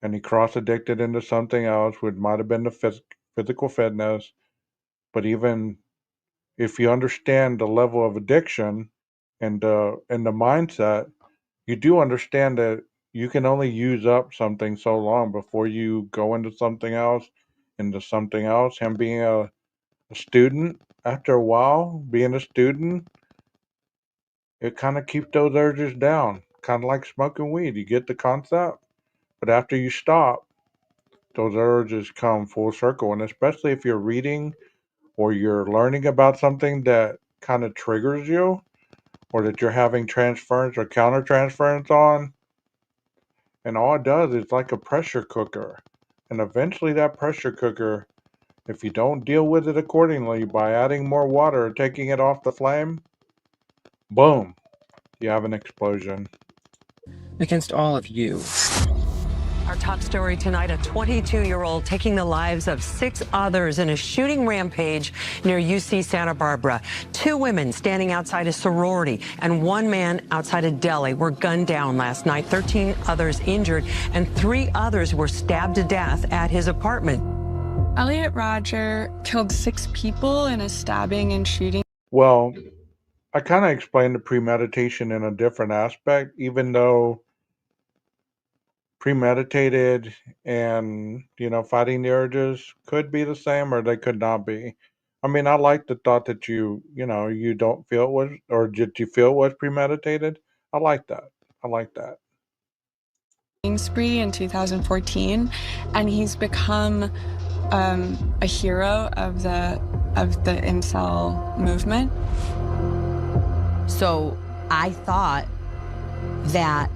And he cross-addicted into something else, which might have been the physical fitness. But even if you understand the level of addiction and the mindset, you do understand that you can only use up something so long before you go into something else. Him being a student, after a while, being a student, it kind of keeps those urges down. Kind of like smoking weed. You get the concept, but after you stop, those urges come full circle. And especially if you're reading or you're learning about something that kind of triggers you, or that you're having transference or countertransference on, and all it does is like a pressure cooker. And eventually that pressure cooker, if you don't deal with it accordingly by adding more water or taking it off the flame, boom, you have an explosion. Against all of you. Our top story tonight, a 22-year-old taking the lives of 6 others in a shooting rampage near UC Santa Barbara. 2 women standing outside a sorority and 1 man outside a deli were gunned down last night. 13 others injured and 3 others were stabbed to death at his apartment. Elliot Rodger killed 6 people in a stabbing and shooting. Well, I kind of explained the premeditation in a different aspect, even though premeditated and, fighting the urges could be the same or they could not be. I mean, I like the thought that you don't feel it was, or did you feel it was premeditated? I like that. Spree in 2014, and he's become a hero of the incel movement. So I thought that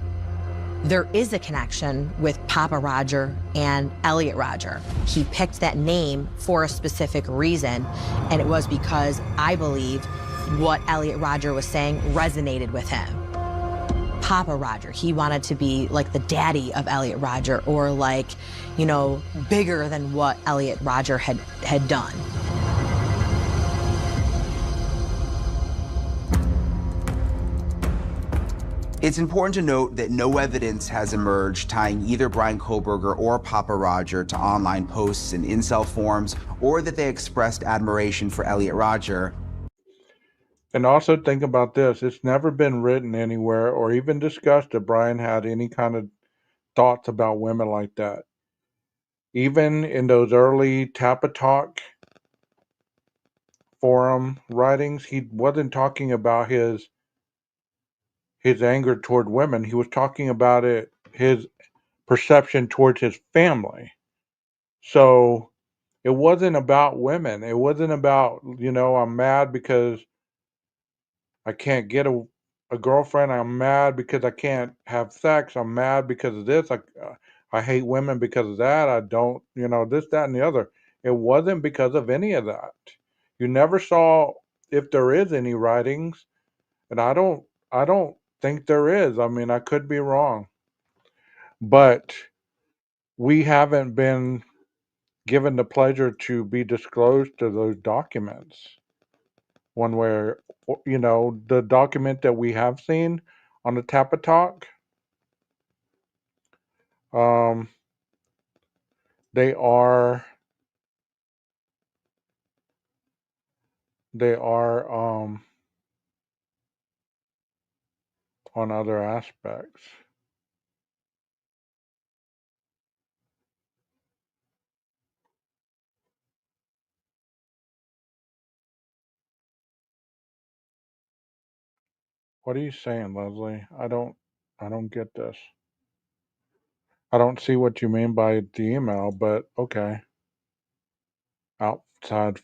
there is a connection with Papa Rodger and Elliot Rodger. He picked that name for a specific reason, and it was because I believed what Elliot Rodger was saying resonated with him. Papa Rodger, he wanted to be like the daddy of Elliot Rodger, or like, bigger than what Elliot Rodger had done. It's important to note that no evidence has emerged tying either Bryan Kohberger or Papa Rodger to online posts and incel forums, or that they expressed admiration for Elliot Rodger. And also think about this. It's never been written anywhere or even discussed that Brian had any kind of thoughts about women like that. Even in those early Tappa Talk forum writings, he wasn't talking about his anger toward women. He was talking about his perception towards his family. So it wasn't about women. It wasn't about, I'm mad because I can't get a girlfriend. I'm mad because I can't have sex. I'm mad because of this. I hate women because of that. I don't, this, that, and the other. It wasn't because of any of that. You never saw, if there is any writings, and I don't think there is. I mean, I could be wrong. But we haven't been given the pleasure to be disclosed to those documents. One where, you know, the document that we have seen on the Tapatalk, they are on other aspects. What are you saying, Leslie? I don't get this. I don't see what you mean by the email, but okay. Outside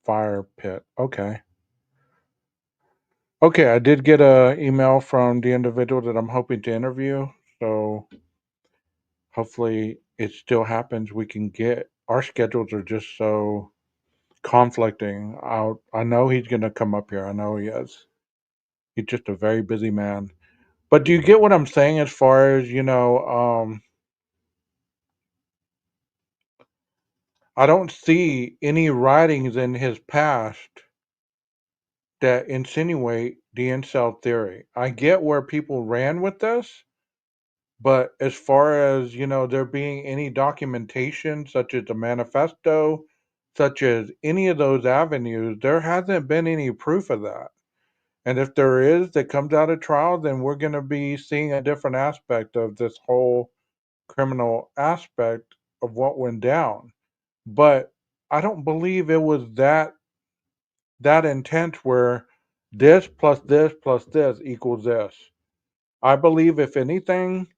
fire pit. Okay. Okay, I did get a email from the individual that I'm hoping to interview, so hopefully it still happens. We can get, our schedules are just so conflicting. I know he's going to come up here. I know he is. He's just a very busy man. But do you get what I'm saying as far as, you know, I don't see any writings in his past that insinuate the incel theory. I get where people ran with this, but as far as, you know, there being any documentation, such as the manifesto, such as any of those avenues, there hasn't been any proof of that. And if there is that comes out of trial, then we're going to be seeing a different aspect of this whole criminal aspect of what went down. But I don't believe it was that intent where this plus this plus this equals this. I believe if anything,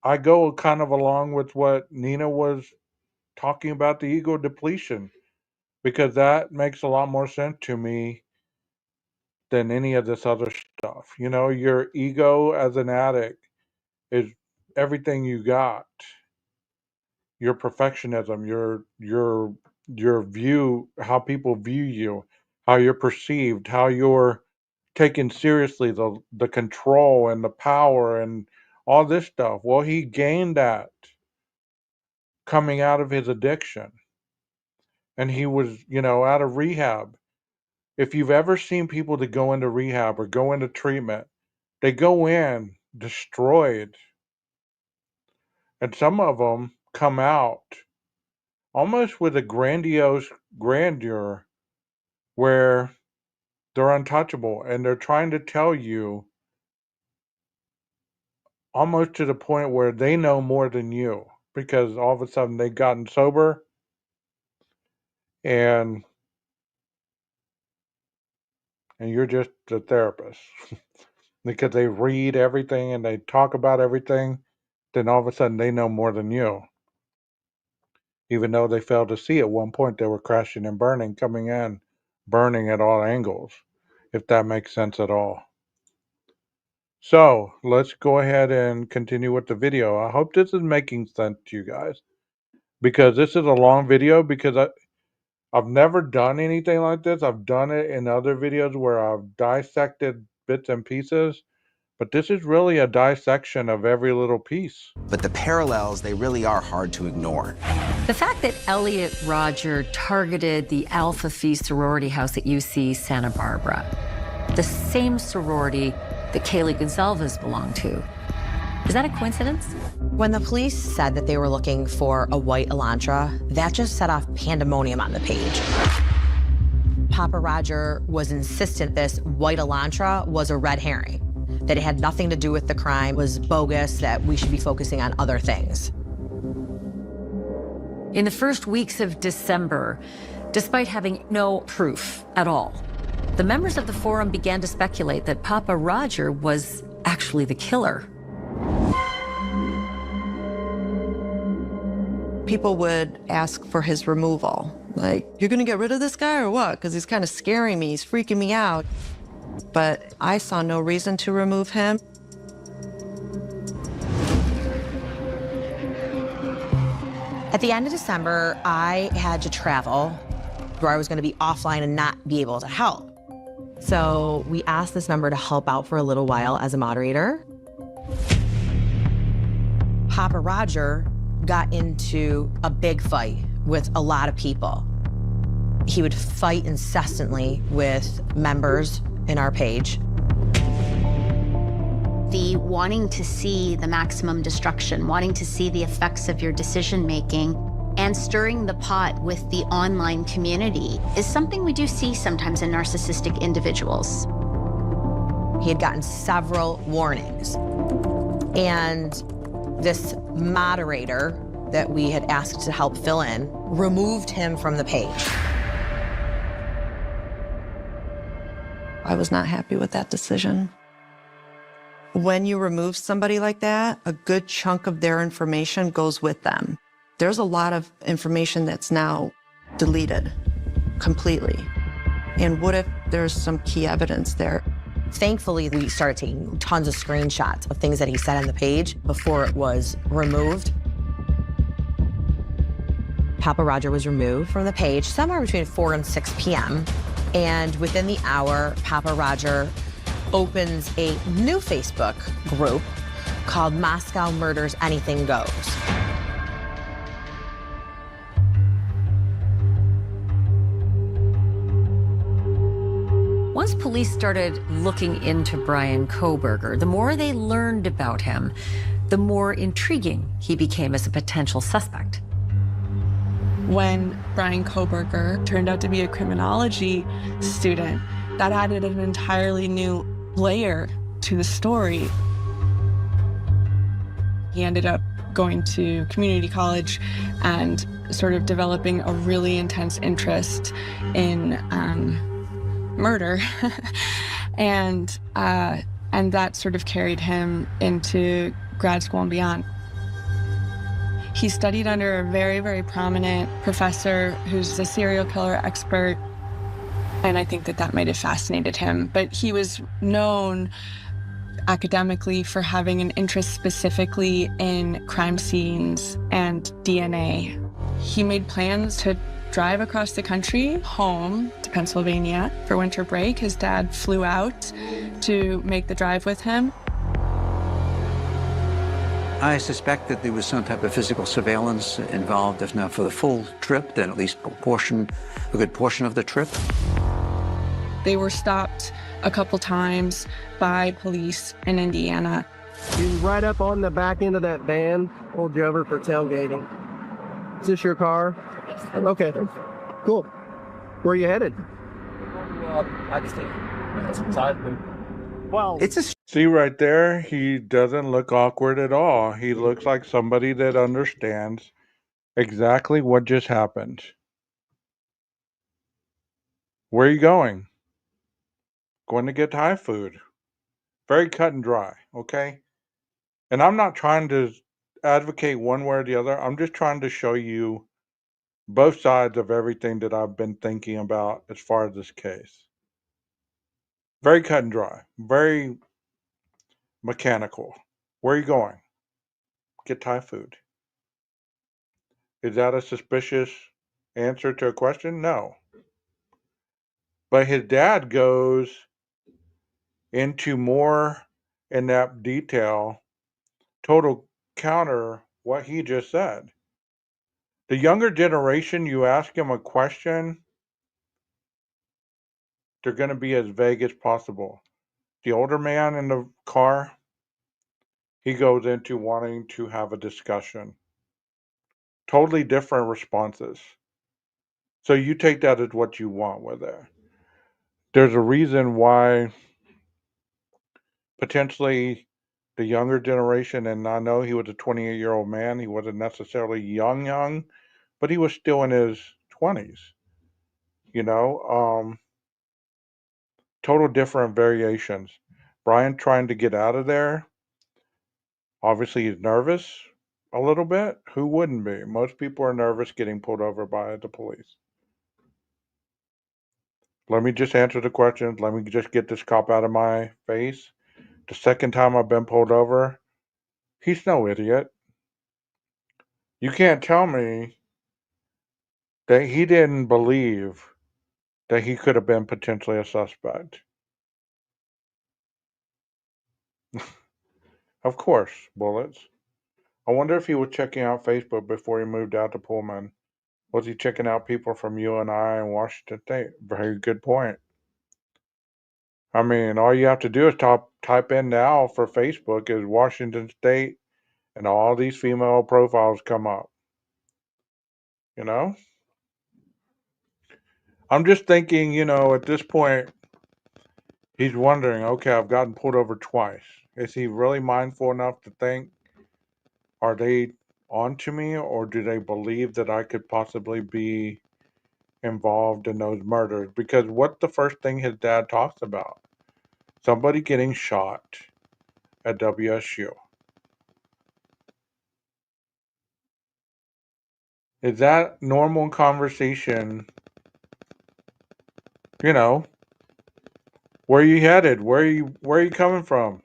I go kind of along with what Nina was talking about, the ego depletion, because that makes a lot more sense to me than any of this other stuff. You know, your ego as an addict is everything you got. Your perfectionism, your view, how people view you, how you're perceived, how you're taken seriously, the control and the power and all this stuff. Well, he gained that coming out of his addiction. And he was, you know, out of rehab. If you've ever seen people that go into rehab or go into treatment, they go in destroyed. And some of them come out almost with a grandiose grandeur where they're untouchable and they're trying to tell you almost to the point where they know more than you because all of a sudden they've gotten sober and you're just a therapist because they read everything and they talk about everything, then all of a sudden they know more than you. Even though they failed to see at one point they were crashing and burning, coming in, burning at all angles, if that makes sense at all. So let's go ahead and continue with the video. I hope this is making sense to you guys because this is a long video because I've never done anything like this. I've done it in other videos where I've dissected bits and pieces, but this is really a dissection of every little piece. But the parallels, they really are hard to ignore. The fact that Elliot Rodger targeted the Alpha Phi sorority house at UC Santa Barbara, the same sorority that Kaylee Goncalves belonged to, is that a coincidence? When the police said that they were looking for a white Elantra, that just set off pandemonium on the page. Papa Rodger was insistent this white Elantra was a red herring, that it had nothing to do with the crime, was bogus, that we should be focusing on other things. In the first weeks of December, despite having no proof at all, the members of the forum began to speculate that Papa Rodger was actually the killer. People would ask for his removal. Like, you're gonna get rid of this guy or what? Because he's kind of scaring me, he's freaking me out. But I saw no reason to remove him. At the end of December, I had to travel where I was gonna be offline and not be able to help. So we asked this member to help out for a little while as a moderator. Papa Roger got into a big fight with a lot of people. He would fight incessantly with members in our page. The wanting to see the maximum destruction, wanting to see the effects of your decision making, and stirring the pot with the online community is something we do see sometimes in narcissistic individuals. He had gotten several warnings. And this moderator that we had asked to help fill in removed him from the page. I was not happy with that decision. When you remove somebody like that, a good chunk of their information goes with them. There's a lot of information that's now deleted completely. And what if there's some key evidence there? Thankfully, we started taking tons of screenshots of things that he said on the page before it was removed. Papa Roger was removed from the page somewhere between 4 and 6 p.m. And within the hour, Papa Roger opens a new Facebook group called Moscow Murders Anything Goes. Once police started looking into Bryan Kohberger, the more they learned about him, the more intriguing he became as a potential suspect. When Bryan Kohberger turned out to be a criminology student, that added an entirely new layer to the story. He ended up going to community college and sort of developing a really intense interest in murder. and that sort of carried him into grad school and beyond. He studied under a very, very prominent professor who's a serial killer expert, and I think that might have fascinated him. But he was known academically for having an interest specifically in crime scenes and DNA. He made plans to drive across the country home to Pennsylvania for winter break. His dad flew out to make the drive with him. I suspect that there was some type of physical surveillance involved, if not for the full trip, then at least a good portion of the trip. They were stopped a couple times by police in Indiana. He was right up on the back end of that van, pulled you over for tailgating. Is this your car? Okay, cool. Where are you headed? I just think it's inside. Well, See right there, he doesn't look awkward at all. He looks like somebody that understands exactly what just happened. Where are you going? Going to get Thai food. Very cut and dry, okay? And I'm not trying to advocate one way or the other. I'm just trying to show you both sides of everything that I've been thinking about as far as this case. Very cut and dry. Very mechanical. Where are you going? Get Thai food. Is that a suspicious answer to a question? No. But his dad goes into more in-depth detail, total counter what he just said. The younger generation, you ask them a question, they're going to be as vague as possible. The older man in the car, he goes into wanting to have a discussion. Totally different responses. So you take that as what you want with it. There's a reason why potentially the younger generation, and I know he was a 28-year-old man, he wasn't necessarily young, but he was still in his 20s. You know, total different variations. Bryan trying to get out of there. Obviously, he's nervous a little bit. Who wouldn't be? Most people are nervous getting pulled over by the police. Let me just answer the questions. Let me just get this cop out of my face. The second time I've been pulled over, he's no idiot. You can't tell me that he didn't believe that he could have been potentially a suspect. Of course, Bullets. I wonder if he was checking out Facebook before he moved out to Pullman. Was he checking out people from UNI and Washington State? Very good point. I mean, all you have to do is type in now for Facebook is Washington State, and all these female profiles come up. You know? I'm just thinking, at this point, he's wondering, okay, I've gotten pulled over twice. Is he really mindful enough to think, are they onto me, or do they believe that I could possibly be involved in those murders? Because what's the first thing his dad talks about? Somebody getting shot at WSU. Is that normal conversation? Where are you headed? Where are you coming from?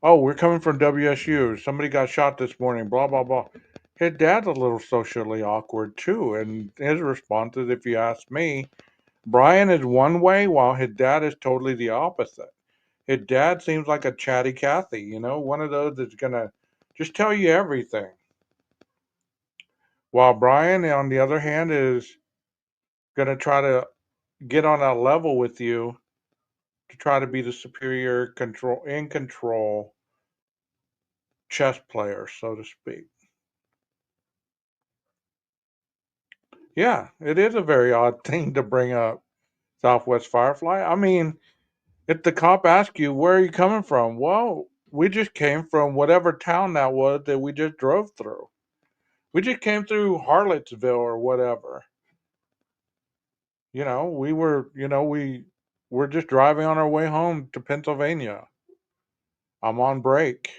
Oh, we're coming from WSU. Somebody got shot this morning, blah blah blah. His dad's a little socially awkward too, and his responses, if you ask me, Brian is one way while his dad is totally the opposite. His dad seems like a chatty Cathy, one of those that's gonna just tell you everything. While Brian, on the other hand, is gonna try to get on that level with you to try to be the superior control chess player, so to speak. Yeah, it is a very odd thing to bring up, Southwest Firefly. I mean, if the cop asks you, where are you coming from? Well, we just came from whatever town that was that we just drove through. We just came through Harlotsville or whatever. We're just driving on our way home to Pennsylvania. I'm on break.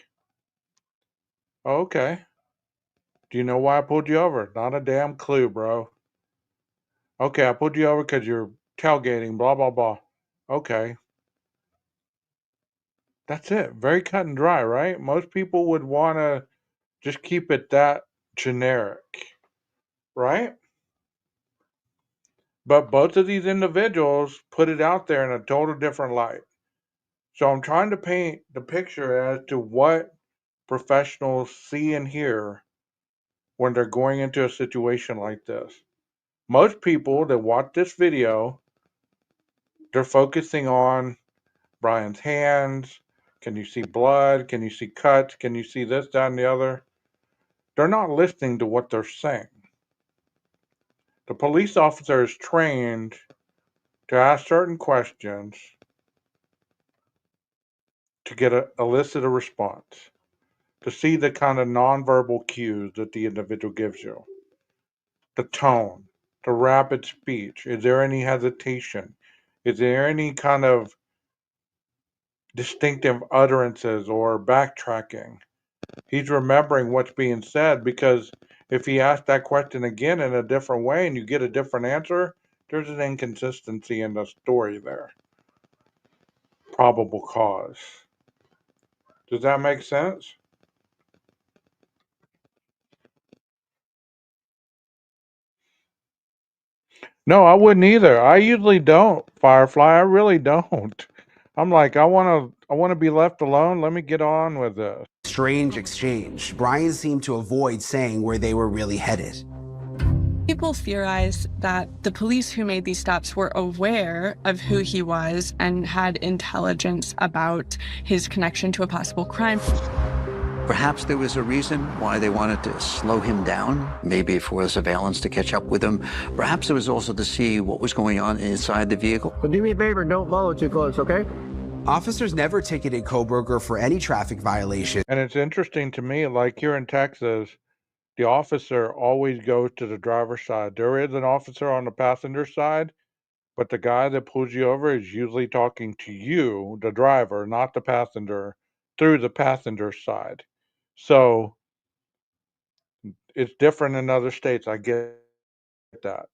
Okay. Do you know why I pulled you over? Not a damn clue, bro. Okay, I pulled you over because you're tailgating, blah, blah, blah. Okay. That's it. Very cut and dry, right? Most people would want to just keep it that generic, right? But both of these individuals put it out there in a total different light. So I'm trying to paint the picture as to what professionals see and hear when they're going into a situation like this. Most people that watch this video, they're focusing on Brian's hands. Can you see blood? Can you see cuts? Can you see this, that, and the other? They're not listening to what they're saying. The police officer is trained to ask certain questions to get elicit a response, to see the kind of nonverbal cues that the individual gives you. The tone, the rapid speech. Is there any hesitation? Is there any kind of distinctive utterances or backtracking? He's remembering what's being said, because if he asks that question again in a different way and you get a different answer, there's an inconsistency in the story there. Probable cause. Does that make sense? No, I wouldn't either. I usually don't, Firefly. I really don't. I'm like, I want to be left alone. Let me get on with this. Strange exchange. Brian seemed to avoid saying where they were really headed. People theorize that the police who made these stops were aware of who he was and had intelligence about his connection to a possible crime. Perhaps there was a reason why they wanted to slow him down, maybe for surveillance to catch up with him. Perhaps it was also to see what was going on inside the vehicle. But do me a favor, don't follow too close, okay? Officers never ticketed Kohberger for any traffic violation. And it's interesting to me, like here in Texas, the officer always goes to the driver's side. There is an officer on the passenger side, but the guy that pulls you over is usually talking to you, the driver, not the passenger, through the passenger side. So it's different in other states. I get that.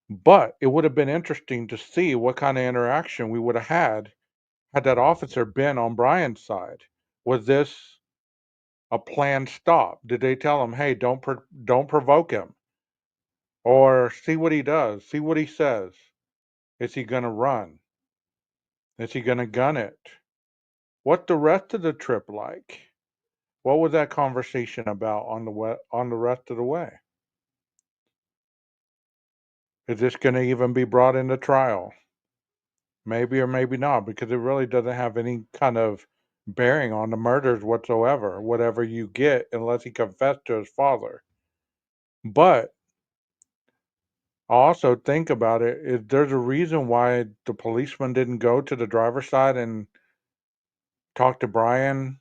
But it would have been interesting to see what kind of interaction we would have had that officer been on Brian's side. Was this a planned stop? Did they tell him, hey, don't provoke him? Or see what he does, see what he says. Is he going to run? Is he going to gun it? What's the rest of the trip like? What was that conversation about on the rest of the way? Is this going to even be brought into trial? Maybe or maybe not, because it really doesn't have any kind of bearing on the murders whatsoever, whatever you get, unless he confessed to his father. But I also think about it, there's a reason why the policeman didn't go to the driver's side and talk to Brian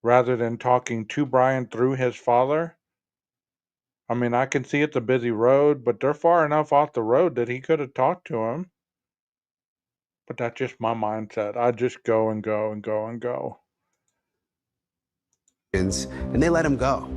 rather than talking to Brian through his father. I mean, I can see it's a busy road, but they're far enough off the road that he could have talked to him. But that's just my mindset. I just go and go and go and go. And they let him go.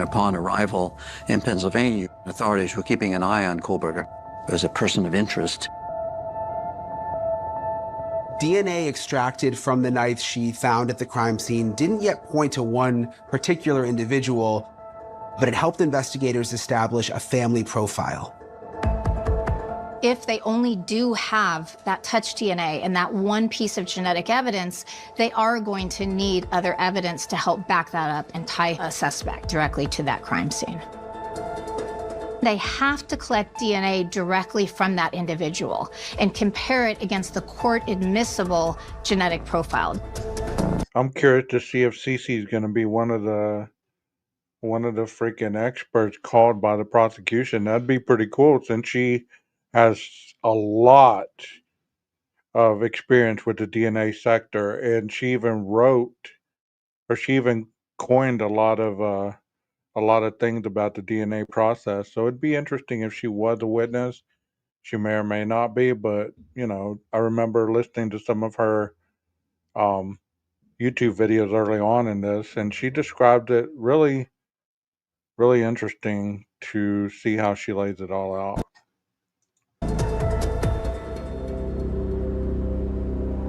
Upon arrival in Pennsylvania, authorities were keeping an eye on Kohlberger as a person of interest. DNA extracted from the knife sheath found at the crime scene didn't yet point to one particular individual, but it helped investigators establish a family profile. If they only do have that touch DNA and that one piece of genetic evidence, they are going to need other evidence to help back that up and tie a suspect directly to that crime scene. They have to collect DNA directly from that individual and compare it against the court-admissible genetic profile. I'm curious to see if Cece is going to be one of the freaking experts called by the prosecution. That'd be pretty cool, since she has a lot of experience with the DNA sector, and she even coined a lot of things about the DNA process. So it'd be interesting if she was a witness. She may or may not be, but I remember listening to some of her YouTube videos early on in this, and she described it really, really interesting to see how she lays it all out.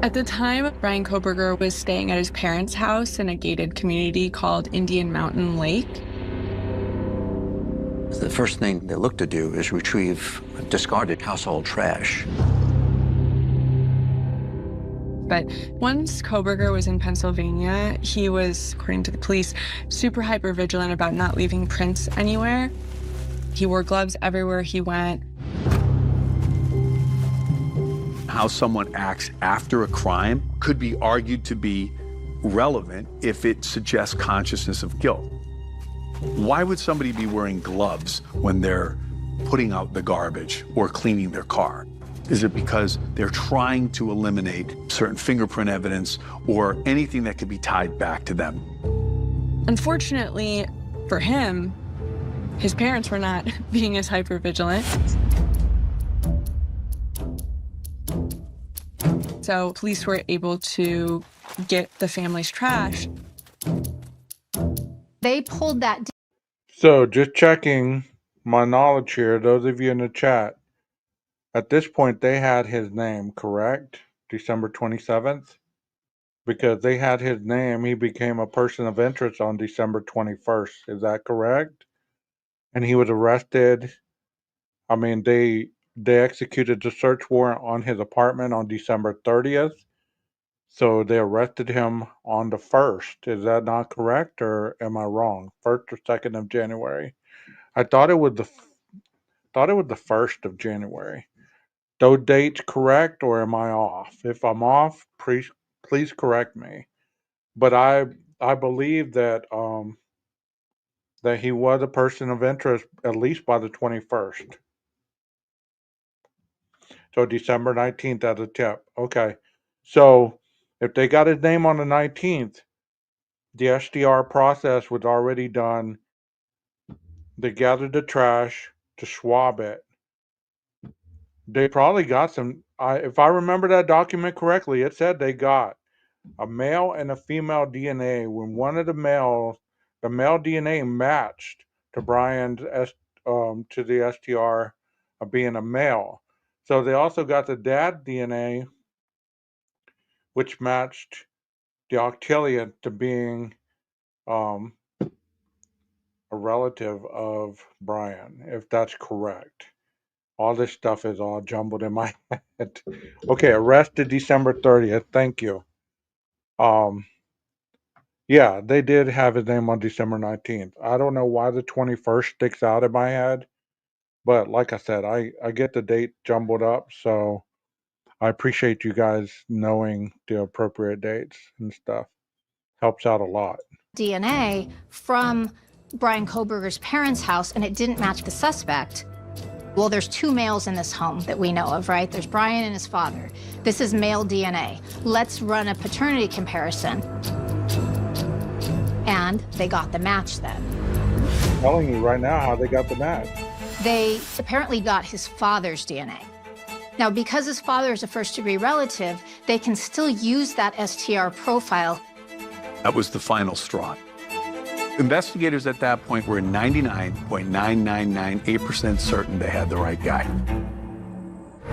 At the time, Bryan Kohberger was staying at his parents' house in a gated community called Indian Mountain Lake. The first thing they look to do is retrieve discarded household trash. But once Kohberger was in Pennsylvania, he was, according to the police, super hyper vigilant about not leaving prints anywhere. He wore gloves everywhere he went. How someone acts after a crime could be argued to be relevant if it suggests consciousness of guilt. Why would somebody be wearing gloves when they're putting out the garbage or cleaning their car? Is it because they're trying to eliminate certain fingerprint evidence or anything that could be tied back to them? Unfortunately for him, his parents were not being as hyper vigilant. So police were able to get the family's trash. They pulled that. So just checking my knowledge here, those of you in the chat, at this point they had his name, correct? December 27th? Because they had his name, he became a person of interest on December 21st. Is that correct? And he was arrested. I mean, they executed the search warrant on his apartment on December 30th. So they arrested him on the 1st. Is that not correct, or am I wrong? 1st or 2nd of January? I thought it was the 1st of January. Those dates correct, or am I off? If I'm off, please correct me. But I believe that that he was a person of interest at least by the 21st. So December 19th as a tip. Okay. So if they got his name on the 19th, the SDR process was already done. They gathered the trash to swab it. They probably got some, if I remember that document correctly, it said they got a male and a female DNA. When one of the male DNA matched to Brian's, to the STR of being a male. So they also got the dad DNA, which matched the octillion to being a relative of Brian, if that's correct. All this stuff is all jumbled in my head. Okay, arrested December 30th. Thank you. Yeah, they did have his name on December 19th. I don't know why the 21st sticks out in my head, but like I said, I get the date jumbled up, so I appreciate you guys knowing the appropriate dates and stuff. Helps out a lot. DNA from Brian Koberger's parents' house, and it didn't match the suspect. Well, there's two males in this home that we know of, right? There's Brian and his father. This is male DNA. Let's run a paternity comparison. And they got the match then. I'm telling you right now how they got the match. They apparently got his father's DNA. Now, because his father is a first-degree relative, they can still use that STR profile. That was the final straw. Investigators at that point were 99.9998% certain they had the right guy.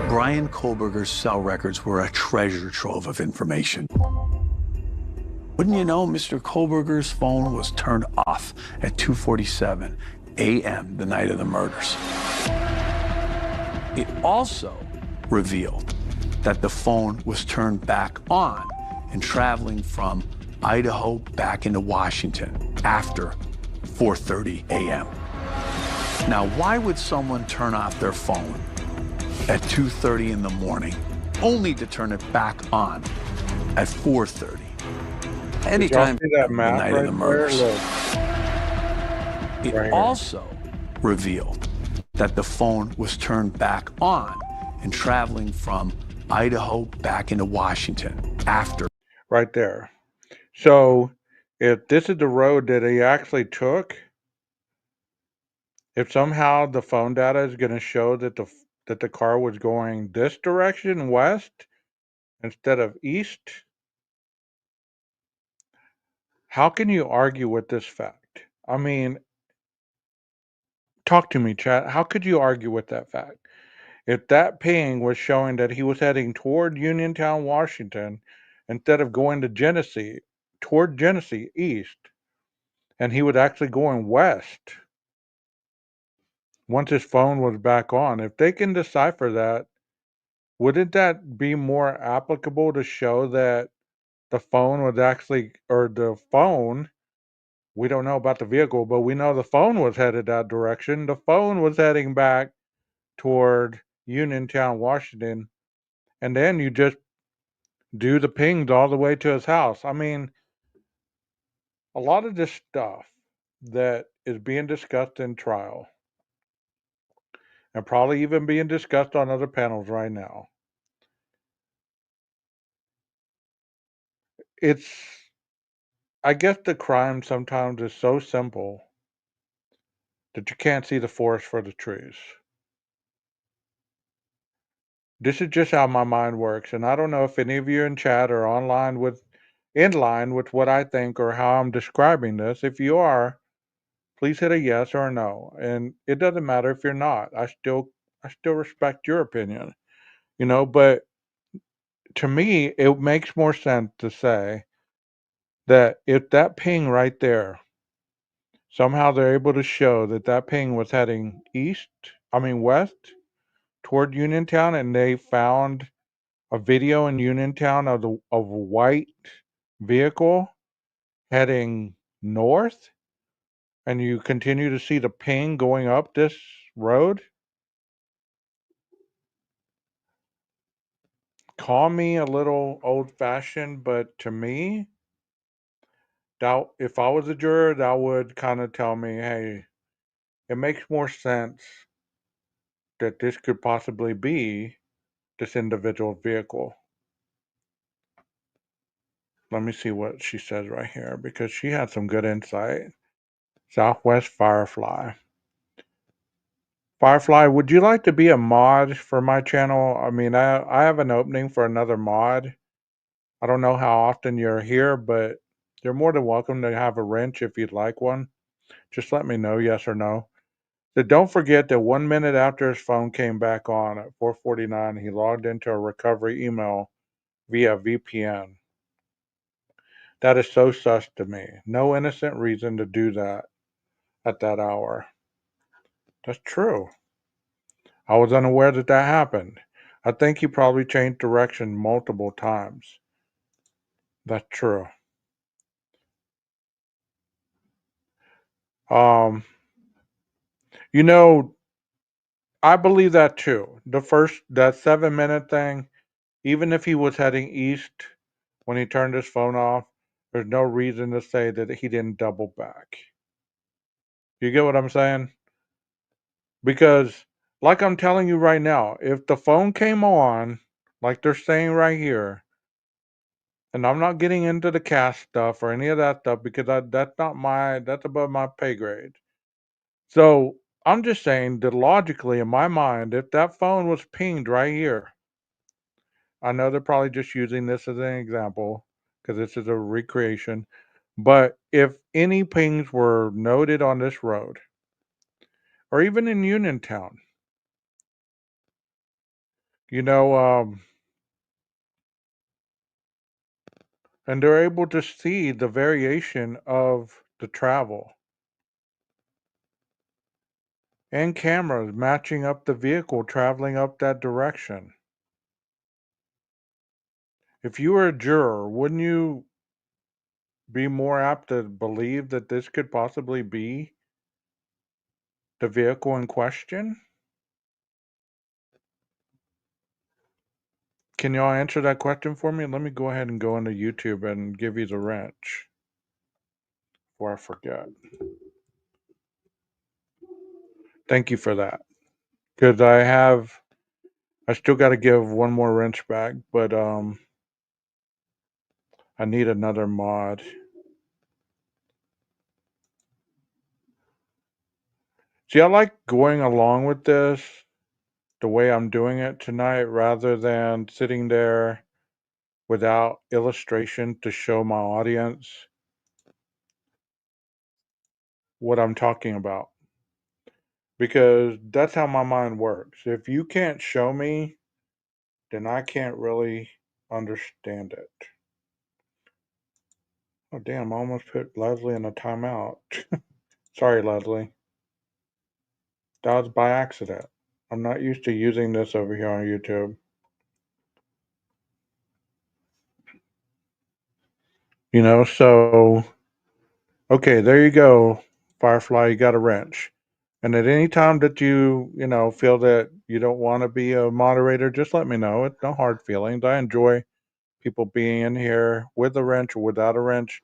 Brian Koberger's cell records were a treasure trove of information. Wouldn't you know, Mr. Koberger's phone was turned off at 2:47 a.m. the night of the murders. It also revealed that the phone was turned back on and traveling from Idaho back into Washington after 4:30 a.m. Now, why would someone turn off their phone at 2:30 in the morning only to turn it back on at 4:30? Anytime See that the map night right of the murders. there? Look. It Right here. also revealed that the phone was turned back on and traveling from Idaho back into Washington after. Right there. So if this is the road that he actually took, if somehow the phone data is going to show that the car was going this direction, west, instead of east, how can you argue with this fact? I mean, talk to me, chat. How could you argue with that fact? If that ping was showing that he was heading toward Uniontown, Washington, instead of going to Genesee, toward Genesee, east, and he was actually going west once his phone was back on, if they can decipher that, wouldn't that be more applicable to show that the phone was actually, or the phone, we don't know about the vehicle, but we know the phone was headed that direction. The phone was heading back toward Uniontown, Washington, and then you just do the pings all the way to his house. I mean, a lot of this stuff that is being discussed in trial and probably even being discussed on other panels right now, it's, I guess the crime sometimes is so simple that you can't see the forest for the trees. This is just how my mind works, and I don't know if any of you in chat are in line with what I think or how I'm describing this. If you are, please hit a yes or a no. And it doesn't matter if you're not. I still respect your opinion. But to me, it makes more sense to say that if that ping right there, somehow they're able to show that that ping was heading west toward Uniontown, and they found a video in Uniontown of a white vehicle heading north, and you continue to see the ping going up this road. Call me a little old-fashioned, but to me, that if I was a juror, that would kind of tell me, hey, it makes more sense that this could possibly be this individual's vehicle. Let me see what she says right here, because she had some good insight. Southwest Firefly. Firefly, would you like to be a mod for my channel? I mean, I have an opening for another mod. I don't know how often you're here, but you're more than welcome to have a wrench if you'd like one. Just let me know, yes or no. So don't forget that 1 minute after his phone came back on at 4:49, he logged into a recovery email via VPN. That is so sus to me. No innocent reason to do that at that hour. That's true. I was unaware that that happened. I think he probably changed direction multiple times. That's true. Um, you know, I believe that too. That 7 minute thing, even if he was heading east when he turned his phone off, there's no reason to say that he didn't double back. You get what I'm saying? Because, like I'm telling you right now, if the phone came on, like they're saying right here, and I'm not getting into the cast stuff or any of that stuff because that's above my pay grade. So I'm just saying that logically in my mind, if that phone was pinged right here, I know they're probably just using this as an example because this is a recreation. But if any pings were noted on this road, or even in Uniontown, you know, and they're able to see the variation of the travel and cameras matching up the vehicle traveling up that direction. If you were a juror, wouldn't you be more apt to believe that this could possibly be the vehicle in question? Can y'all answer that question for me? Let me go ahead and go into YouTube and give you the wrench before I forget. Thank you for that. Because I still got to give one more wrench back, but I need another mod. See, I like going along with this the way I'm doing it tonight rather than sitting there without illustration to show my audience what I'm talking about. Because that's how my mind works. If you can't show me, then I can't really understand it. Oh, damn, I almost put Leslie in a timeout. Sorry, Leslie. That was by accident. I'm not used to using this over here on YouTube. You know, so, okay, there you go, Firefly, you got a wrench. And at any time that you feel that you don't want to be a moderator, just let me know. It's no hard feelings. I enjoy people being in here with a wrench or without a wrench.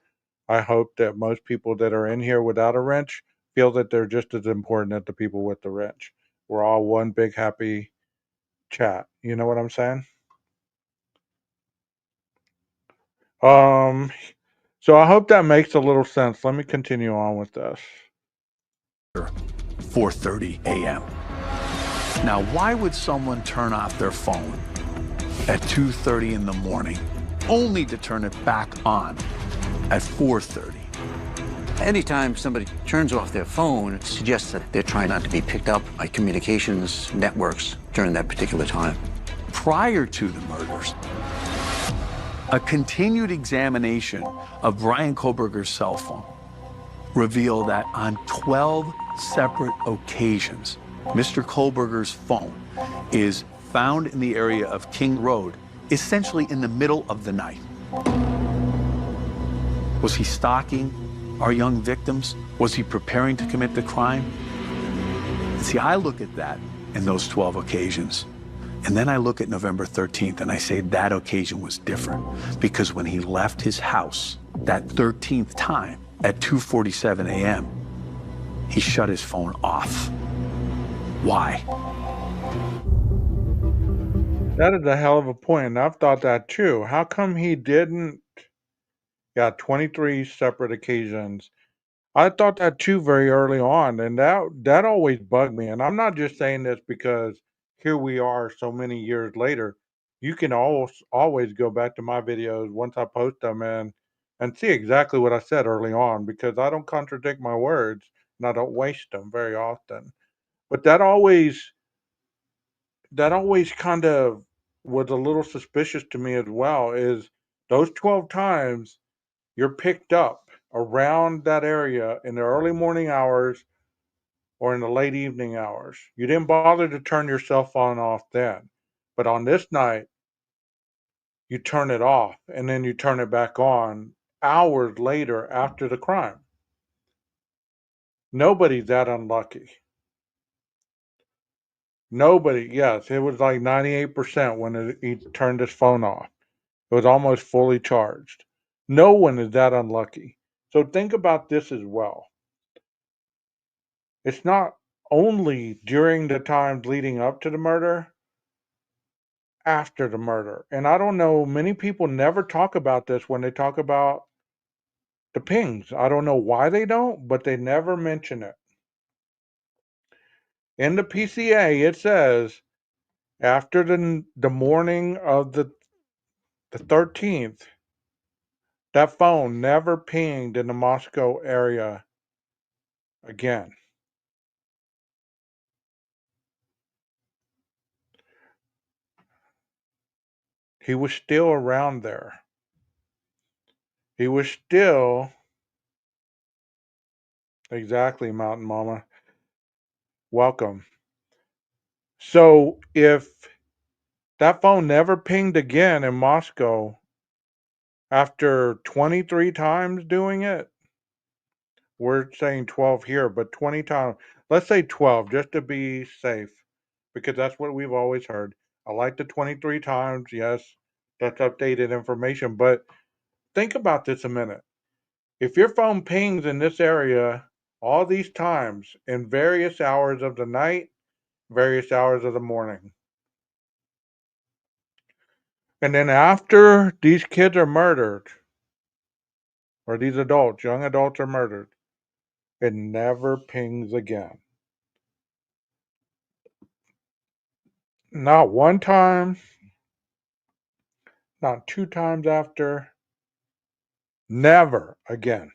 I hope that most people that are in here without a wrench feel that they're just as important as the people with the wrench. We're all one big happy chat. You know what I'm saying? So I hope that makes a little sense. Let me continue on with this. 4:30 a.m. Now, why would someone turn off their phone at 2:30 in the morning, only to turn it back on at 4:30? Anytime somebody turns off their phone, it suggests that they're trying not to be picked up by communications networks during that particular time. Prior to the murders, a continued examination of Bryan Kohberger's cell phone revealed that on 12 separate occasions, Mr. Kohberger's phone is found in the area of King Road, essentially in the middle of the night. Was he stalking our young victims? Was he preparing to commit the crime? See, I look at that in those 12 occasions, and then I look at November 13th and I say that occasion was different, because when he left his house that 13th time at 2:47 a.m., he shut his phone off. Why? That is a hell of a point, and I've thought that too. How come he didn't? Yeah, 23 separate occasions. I thought that too very early on, and that always bugged me. And I'm not just saying this because here we are so many years later. You can always go back to my videos once I post them and see exactly what I said early on, because I don't contradict my words and I don't waste them very often. But that always kind of was a little suspicious to me as well, is those 12 times you're picked up around that area in the early morning hours or in the late evening hours. You didn't bother to turn your cell phone off then. But on this night, you turn it off and then you turn it back on hours later after the crime. Nobody's that unlucky. Nobody, yes, it was like 98% when he turned his phone off. It was almost fully charged. No one is that unlucky. So think about this as well. It's not only during the times leading up to the murder, after the murder. And I don't know, many people never talk about this when they talk about the pings. I don't know why they don't, but they never mention it. In the PCA, it says after the morning of the 13th, that phone never pinged in the Moscow area again. He was still around there. He was still, exactly, Mountain Mama. Welcome. So if that phone never pinged again in Moscow after 23 times doing it, we're saying 12 here, but 20 times, let's say 12 just to be safe, because that's what we've always heard. I like the 23 times. Yes, that's updated information, but think about this a minute. If your phone pings in this area all these times in various hours of the night, various hours of the morning, and then after these kids are murdered, or these adults, young adults are murdered, it never pings again. Not one time, not two times after, never again.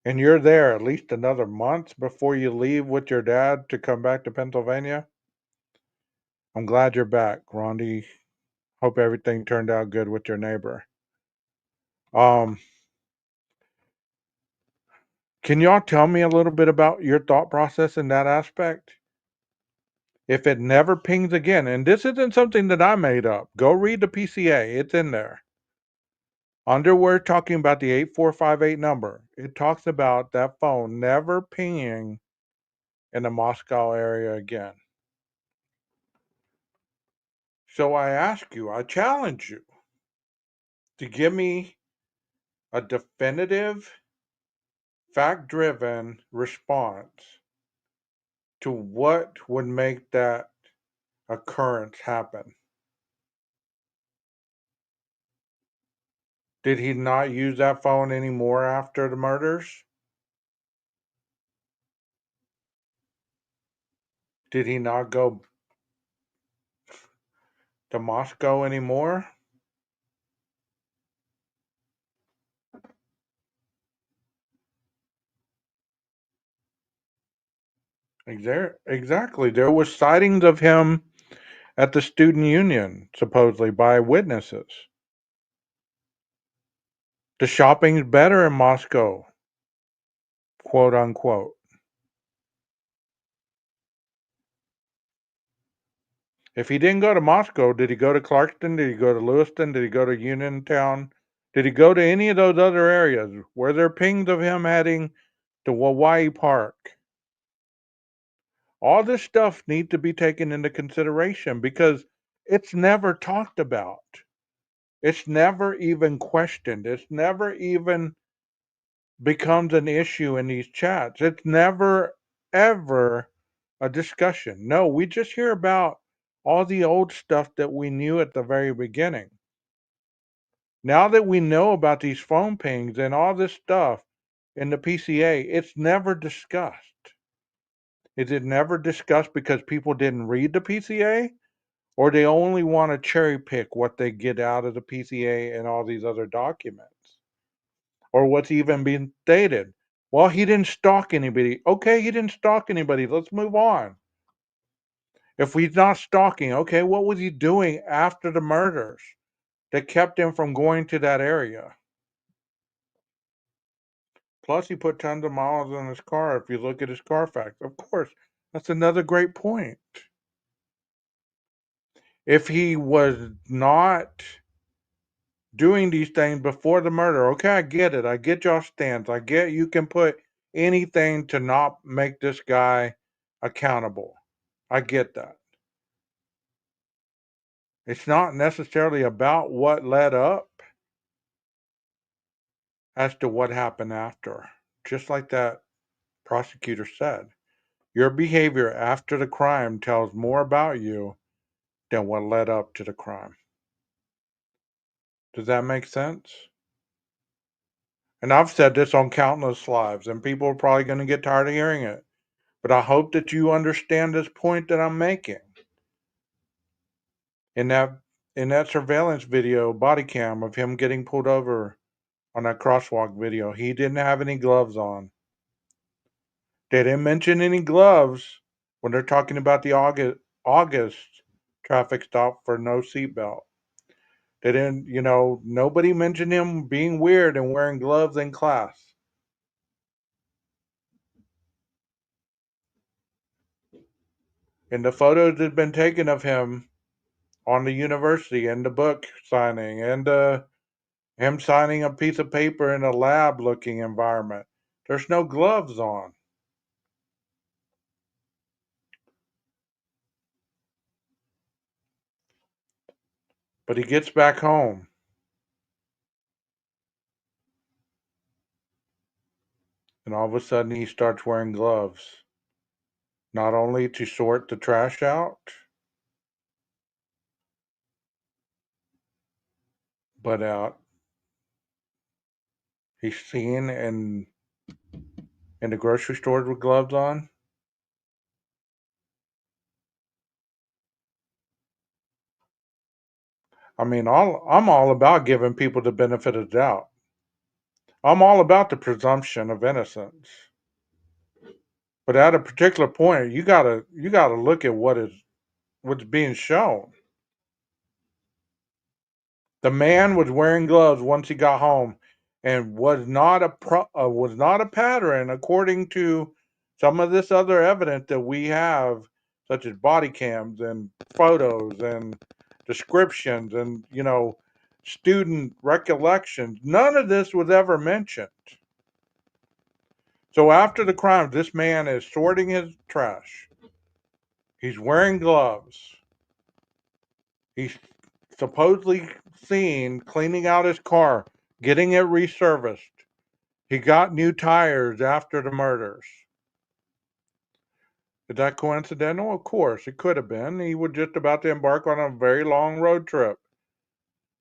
And you're there at least another month before you leave with your dad to come back to Pennsylvania. I'm glad you're back, Rondi. Hope everything turned out good with your neighbor. Can y'all tell me a little bit about your thought process in that aspect? If it never pings again, and this isn't something that I made up, go read the PCA, it's in there. Under we're talking about the 8458 number, it talks about that phone never pinging in the Moscow area again. So I ask you, I challenge you to give me a definitive, fact-driven response to what would make that occurrence happen. Did he not use that phone anymore after the murders? Did he not go to Moscow anymore? Exactly. There was sightings of him at the student union, supposedly by witnesses. The shopping's better in Moscow, quote unquote. If he didn't go to Moscow, did he go to Clarkston? Did he go to Lewiston? Did he go to Uniontown? Did he go to any of those other areas? Were there pings of him heading to Hawaii Park? All this stuff needs to be taken into consideration because it's never talked about. It's never even questioned. It's never even becomes an issue in these chats. It's never, ever a discussion. No, we just hear about all the old stuff that we knew at the very beginning. Now that we know about these phone pings and all this stuff in the PCA, it's never discussed. Is it never discussed because people didn't read the PCA? Or they only want to cherry pick what they get out of the PCA and all these other documents? Or what's even being stated? Well, he didn't stalk anybody. Okay, he didn't stalk anybody. Let's move on. If he's not stalking, okay, what was he doing after the murders that kept him from going to that area? Plus, he put tons of miles on his car if you look at his Carfax. Of course, that's another great point. If he was not doing these things before the murder, okay, I get it. I get y'all stance. I get you can put anything to not make this guy accountable. I get that. It's not necessarily about what led up as to what happened after. Just like that prosecutor said, your behavior after the crime tells more about you than what led up to the crime. Does that make sense? And I've said this on countless lives, and people are probably going to get tired of hearing it. But I hope that you understand this point that I'm making. In that surveillance video, body cam of him getting pulled over on that crosswalk video, he didn't have any gloves on. They didn't mention any gloves when they're talking about the August traffic stop for no seatbelt. They didn't, nobody mentioned him being weird and wearing gloves in class. And the photos that had been taken of him on the university and the book signing and him signing a piece of paper in a lab looking environment, there's no gloves on. But he gets back home. And all of a sudden he starts wearing gloves. Not only to sort the trash out, but out. He's seen in the grocery stores with gloves on. I mean, I'm all about giving people the benefit of the doubt. I'm all about the presumption of innocence. But at a particular point, you gotta look at what's being shown. The man was wearing gloves once he got home, and was not a pattern according to some of this other evidence that we have, such as body cams and photos and descriptions and student recollections. None of this was ever mentioned. So after the crime, this man is sorting his trash. He's wearing gloves. He's supposedly seen cleaning out his car, getting it resurfaced. He got new tires after the murders. Is that coincidental? Of course, it could have been. He was just about to embark on a very long road trip.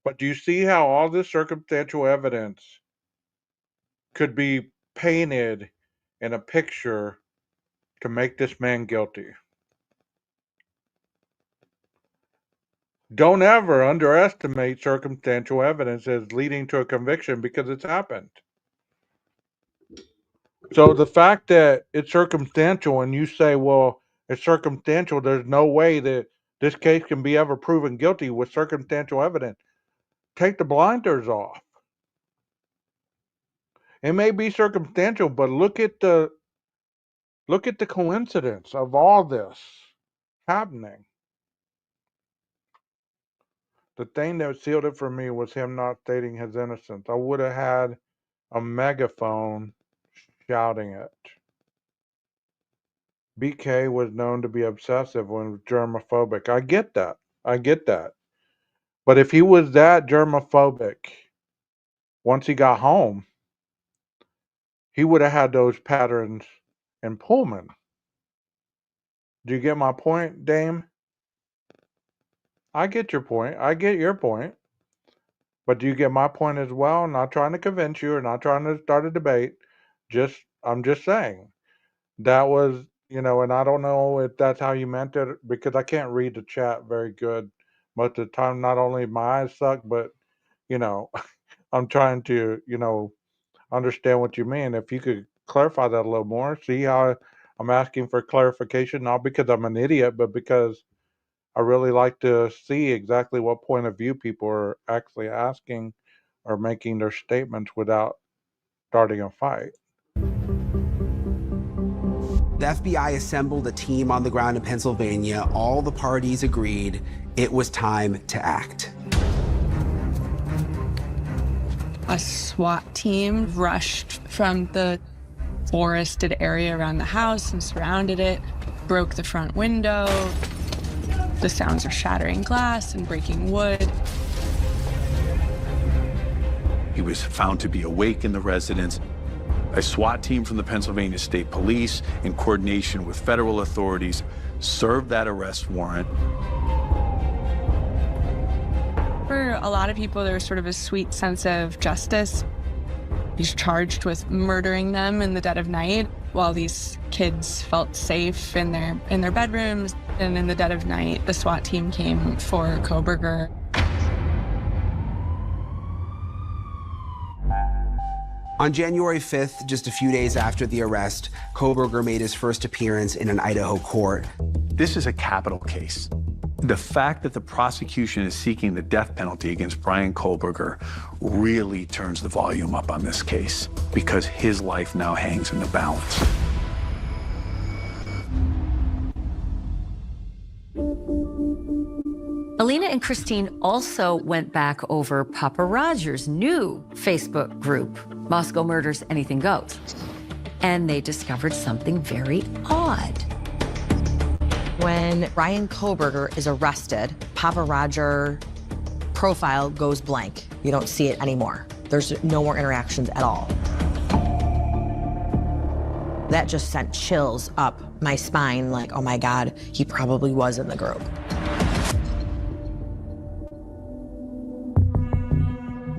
But do you see how all this circumstantial evidence could be painted in a picture to make this man guilty? Don't ever underestimate circumstantial evidence as leading to a conviction because it's happened. So the fact that it's circumstantial and you say, well, it's circumstantial, there's no way that this case can be ever proven guilty with circumstantial evidence. Take the blinders off. It may be circumstantial, but look at the coincidence of all this happening. The thing that sealed it for me was him not stating his innocence. I would have had a megaphone shouting it. BK was known to be obsessive and germophobic. I get that. But if he was that germophobic, once he got home, he would have had those patterns in Pullman. Do you get my point, Dame? I get your point. I get your point. But do you get my point as well? I'm not trying to convince you or not trying to start a debate. I'm just saying. That was, and I don't know if that's how you meant it because I can't read the chat very good most of the time. Not only my eyes suck, but, I'm trying to, understand what you mean. If you could clarify that a little more, see how I'm asking for clarification, not because I'm an idiot, but because I really like to see exactly what point of view people are actually asking or making their statements without starting a fight. The FBI assembled a team on the ground in Pennsylvania. All the parties agreed it was time to act. A SWAT team rushed from the forested area around the house and surrounded it, broke the front window. The sounds of shattering glass and breaking wood. He was found to be awake in the residence. A SWAT team from the Pennsylvania State Police, in coordination with federal authorities, served that arrest warrant. For a lot of people, there was sort of a sweet sense of justice. He's charged with murdering them in the dead of night while these kids felt safe in their bedrooms. And in the dead of night, the SWAT team came for Kohberger. On January 5th, just a few days after the arrest, Kohberger made his first appearance in an Idaho court. This is a capital case. The fact that the prosecution is seeking the death penalty against Bryan Kohberger really turns the volume up on this case because his life now hangs in the balance. Alina and Christine also went back over Papa Roger's new Facebook group, Moscow Murders Anything Goes. And they discovered something very odd. When Bryan Kohberger is arrested, Papa Roger profile goes blank. You don't see it anymore. There's no more interactions at all. That just sent chills up my spine, like, oh my God, he probably was in the group.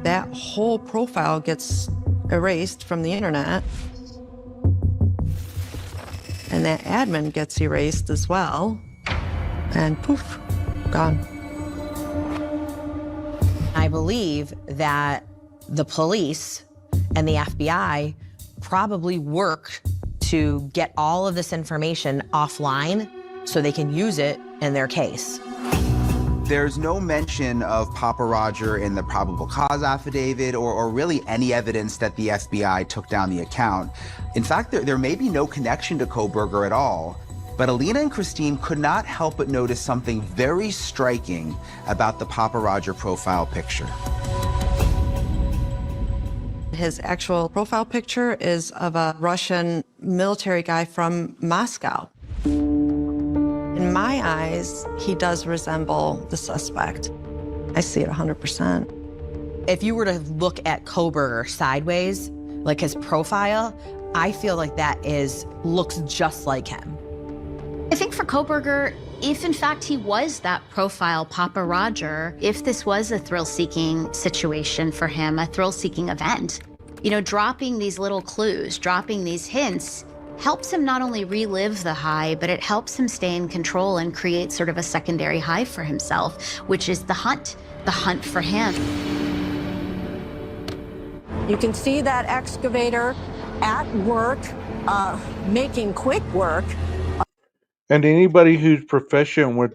That whole profile gets erased from the internet. And that admin gets erased as well. And poof, gone. I believe that the police and the FBI probably worked to get all of this information offline so they can use it in their case. There's no mention of Papa Roger in the probable cause affidavit or really any evidence that the FBI took down the account. In fact, there may be no connection to Kohberger at all, but Alina and Christine could not help but notice something very striking about the Papa Roger profile picture. His actual profile picture is of a Russian military guy from Moscow. In my eyes, he does resemble the suspect. I see it 100%. If you were to look at Kohberger sideways, like his profile, I feel like that looks just like him. I think for Kohberger, if in fact he was that profile Papa Roger, if this was a thrill-seeking situation for him, a thrill-seeking event, you know, dropping these little clues, dropping these hints, helps him not only relive the high, but it helps him stay in control and create sort of a secondary high for himself, which is the hunt for him. You can see that excavator at work, making quick work. And anybody who's proficient with,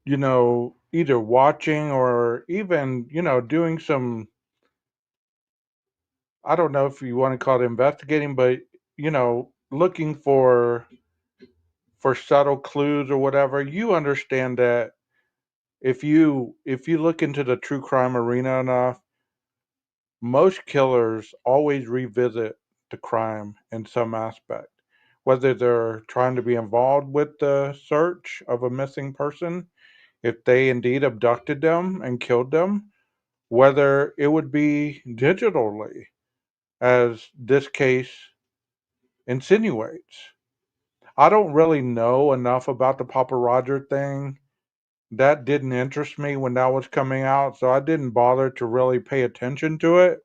you know, either watching or even, you know, doing some, I don't know if you want to call it investigating, but, you know, looking for subtle clues or whatever, you understand that if you look into the true crime arena enough, most killers always revisit the crime in some aspect, whether they're trying to be involved with the search of a missing person, if they indeed abducted them and killed them, whether it would be digitally, as this case insinuates. I don't really know enough about the Papa Roger thing. That didn't interest me when that was coming out, so I didn't bother to really pay attention to it.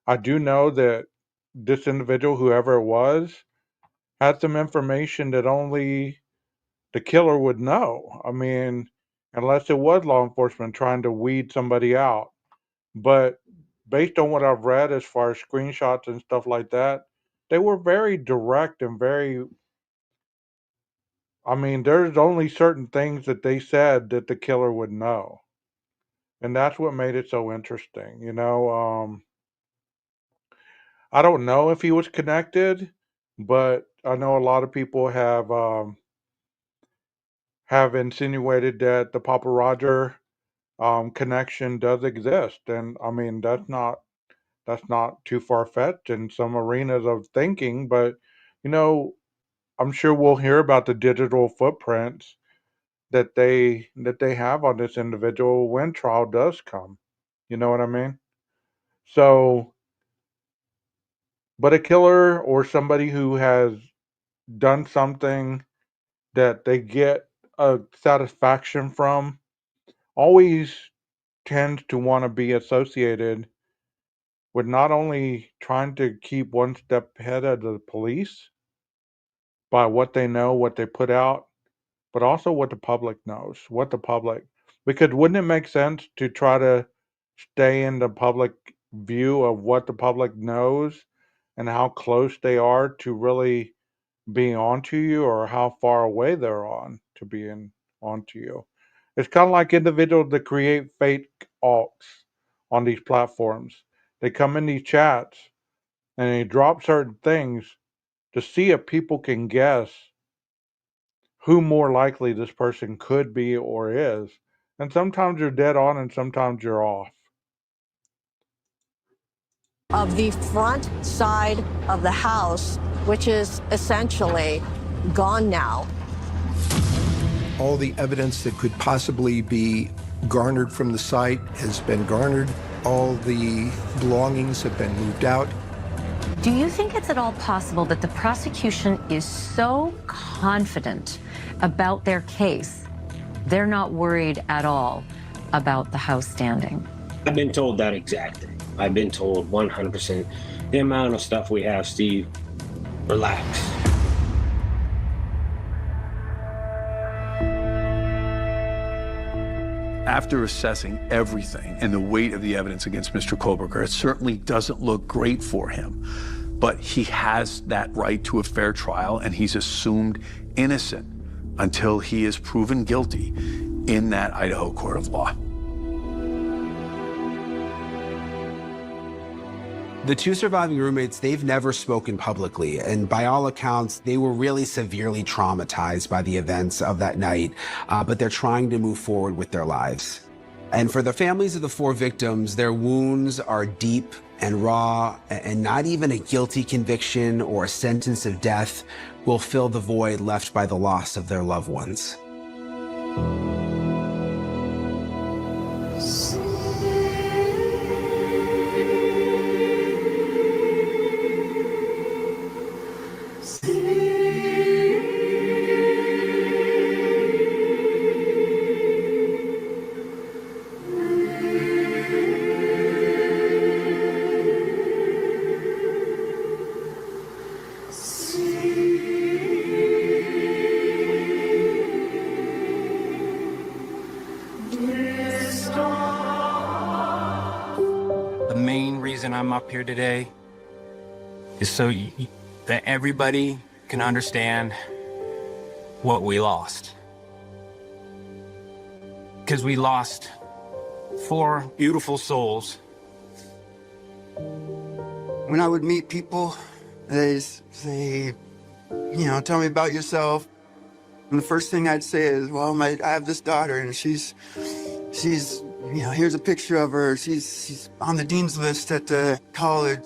I do know that this individual, whoever it was, had some information that only the killer would know. I mean, unless it was law enforcement trying to weed somebody out. But based on what I've read as far as screenshots and stuff like that, they were very direct and very, I mean, there's only certain things that they said that the killer would know. And that's what made it so interesting, you know. I don't know if he was connected but I know a lot of people have insinuated that the Papa Roger connection does exist, and I mean that's not too far fetched in some arenas of thinking, but you know, I'm sure we'll hear about the digital footprints that they have on this individual when trial does come. You know what I mean? So, but a killer or somebody who has done something that they get a satisfaction from always tends to want to be associated with not only trying to keep one step ahead of the police by what they know, what they put out, but also what the public knows, what the public, because wouldn't it make sense to try to stay in the public view of what the public knows and how close they are to really being onto you or how far away they're on to being onto you? It's kind of like individuals that create fake alts on these platforms. They come in these chats and they drop certain things to see if people can guess who more likely this person could be or is. And sometimes you're dead on and sometimes you're off. Of the front side of the house, which is essentially gone now. All the evidence that could possibly be garnered from the site has been garnered. All the belongings have been moved out. Do you think it's at all possible that the prosecution is so confident about their case, they're not worried at all about the house standing? I've been told that exact thing. I've been told 100%. The amount of stuff we have, Steve, relax. After assessing everything and the weight of the evidence against Mr. Koberger, it certainly doesn't look great for him. But he has that right to a fair trial, and he's assumed innocent until he is proven guilty in that Idaho court of law. The two surviving roommates, they've never spoken publicly, and by all accounts, they were really severely traumatized by the events of that night, but they're trying to move forward with their lives. And for the families of the four victims, their wounds are deep and raw, and not even a guilty conviction or a sentence of death will fill the void left by the loss of their loved ones. The main reason I'm up here today is so that everybody can understand what we lost. Because we lost 4 beautiful souls. When I would meet people, they'd say, tell me about yourself. And the first thing I'd say is, well, I have this daughter and she's, here's a picture of her. She's on the dean's list at the college.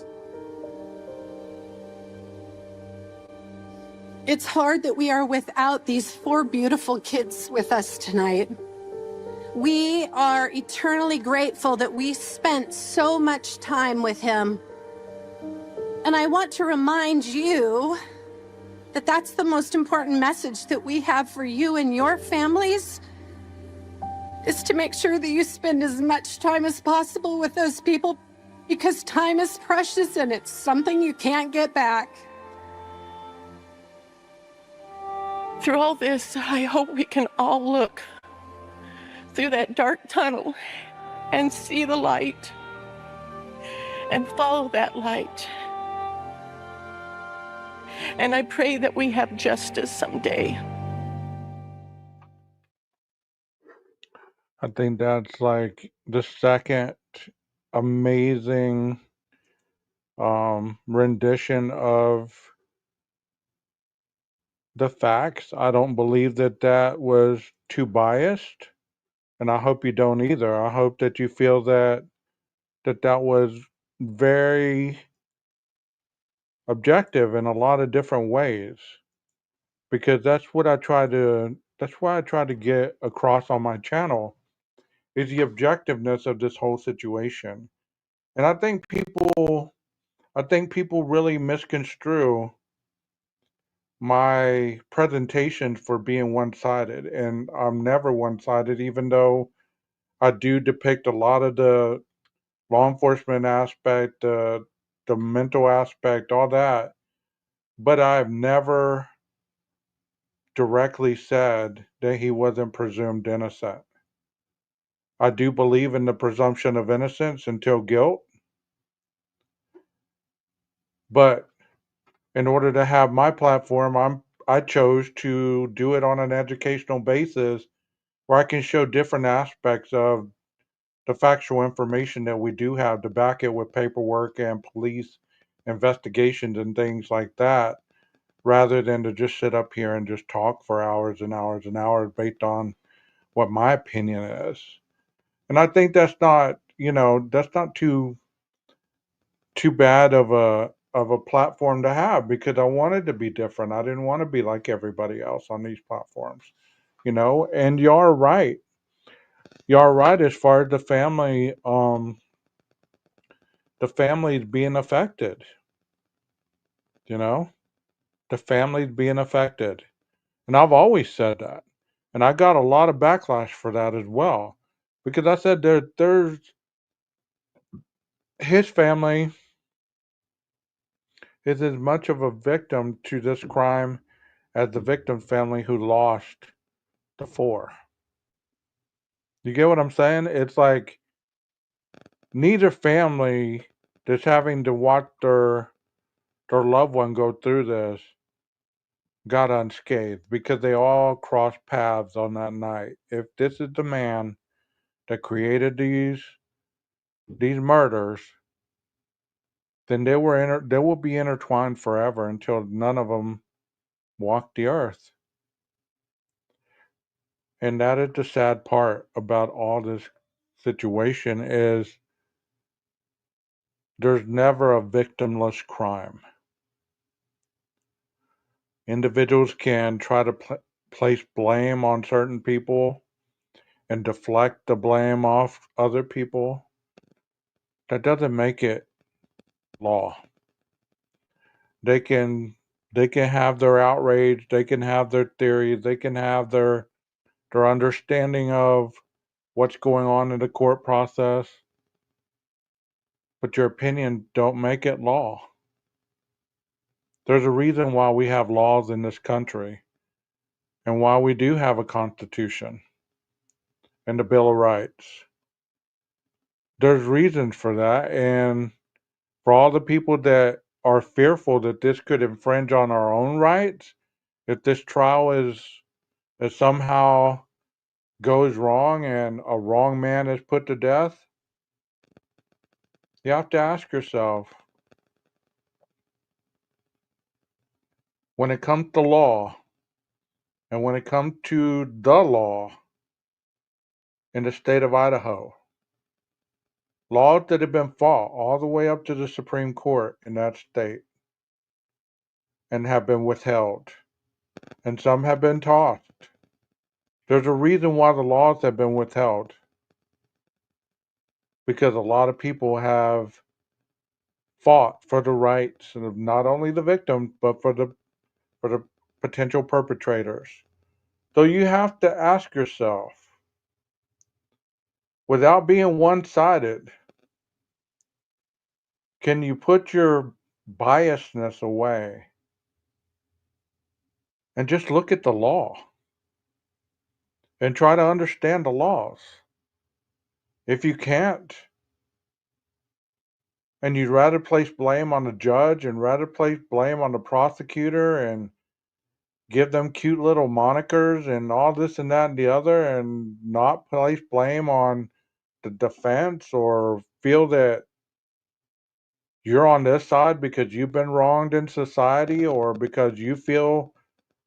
It's hard that we are without these 4 beautiful kids with us tonight. We are eternally grateful that we spent so much time with him. And I want to remind you that that's the most important message that we have for you and your families, is to make sure that you spend as much time as possible with those people, because time is precious and it's something you can't get back. Through all this, I hope we can all look through that dark tunnel and see the light and follow that light. And I pray that we have justice someday. I think that's like the second amazing rendition of the facts. I don't believe that that was too biased, and I hope you don't either. I hope that you feel that that was very objective in a lot of different ways, because that's why I try to get across on my channel is the objectiveness of this whole situation. And I think people really misconstrue my presentation for being one-sided, and I'm never one-sided, even though I do depict a lot of the law enforcement aspect, the mental aspect, all that, but I've never directly said that he wasn't presumed innocent. I do believe in the presumption of innocence until guilt, but in order to have my platform, I chose to do it on an educational basis where I can show different aspects of the factual information that we do have to back it with paperwork and police investigations and things like that, rather than to just sit up here and just talk for hours and hours and hours based on what my opinion is. And I think that's not, that's not too bad of a platform to have, because I wanted to be different. I didn't want to be like everybody else on these platforms, and you're right. You're right as far as the family's being affected, you know? The family's being affected. And I've always said that. And I got a lot of backlash for that as well. Because I said there's his family is as much of a victim to this crime as the victim family who lost the 4. You get what I'm saying? It's like neither family that's having to watch their loved one go through this got unscathed, because they all crossed paths on that night. If this is the man that created these murders, then they will be intertwined forever until none of them walk the earth. And that is the sad part about all this situation, is there's never a victimless crime. Individuals can try to place blame on certain people and deflect the blame off other people. That doesn't make it law. They can have their outrage, they can have their theories, they can have their understanding of what's going on in the court process, but your opinion don't make it law. There's a reason why we have laws in this country, and why we do have a Constitution and the Bill of Rights. There's reasons for that, and for all the people that are fearful that this could infringe on our own rights, if this trial is somehow goes wrong and a wrong man is put to death, you have to ask yourself, when it comes to law, and when it comes to the law in the state of Idaho, laws that have been fought all the way up to the Supreme Court in that state and have been withheld, and some have been tossed. There's a reason why the laws have been withheld, because a lot of people have fought for the rights of not only the victims, but for the potential perpetrators. So you have to ask yourself, without being one-sided, can you put your biasness away and just look at the law and try to understand the laws? If you can't, and you'd rather place blame on the judge and rather place blame on the prosecutor and give them cute little monikers and all this and that and the other, and not place blame on the defense, or feel that you're on this side because you've been wronged in society, or because you feel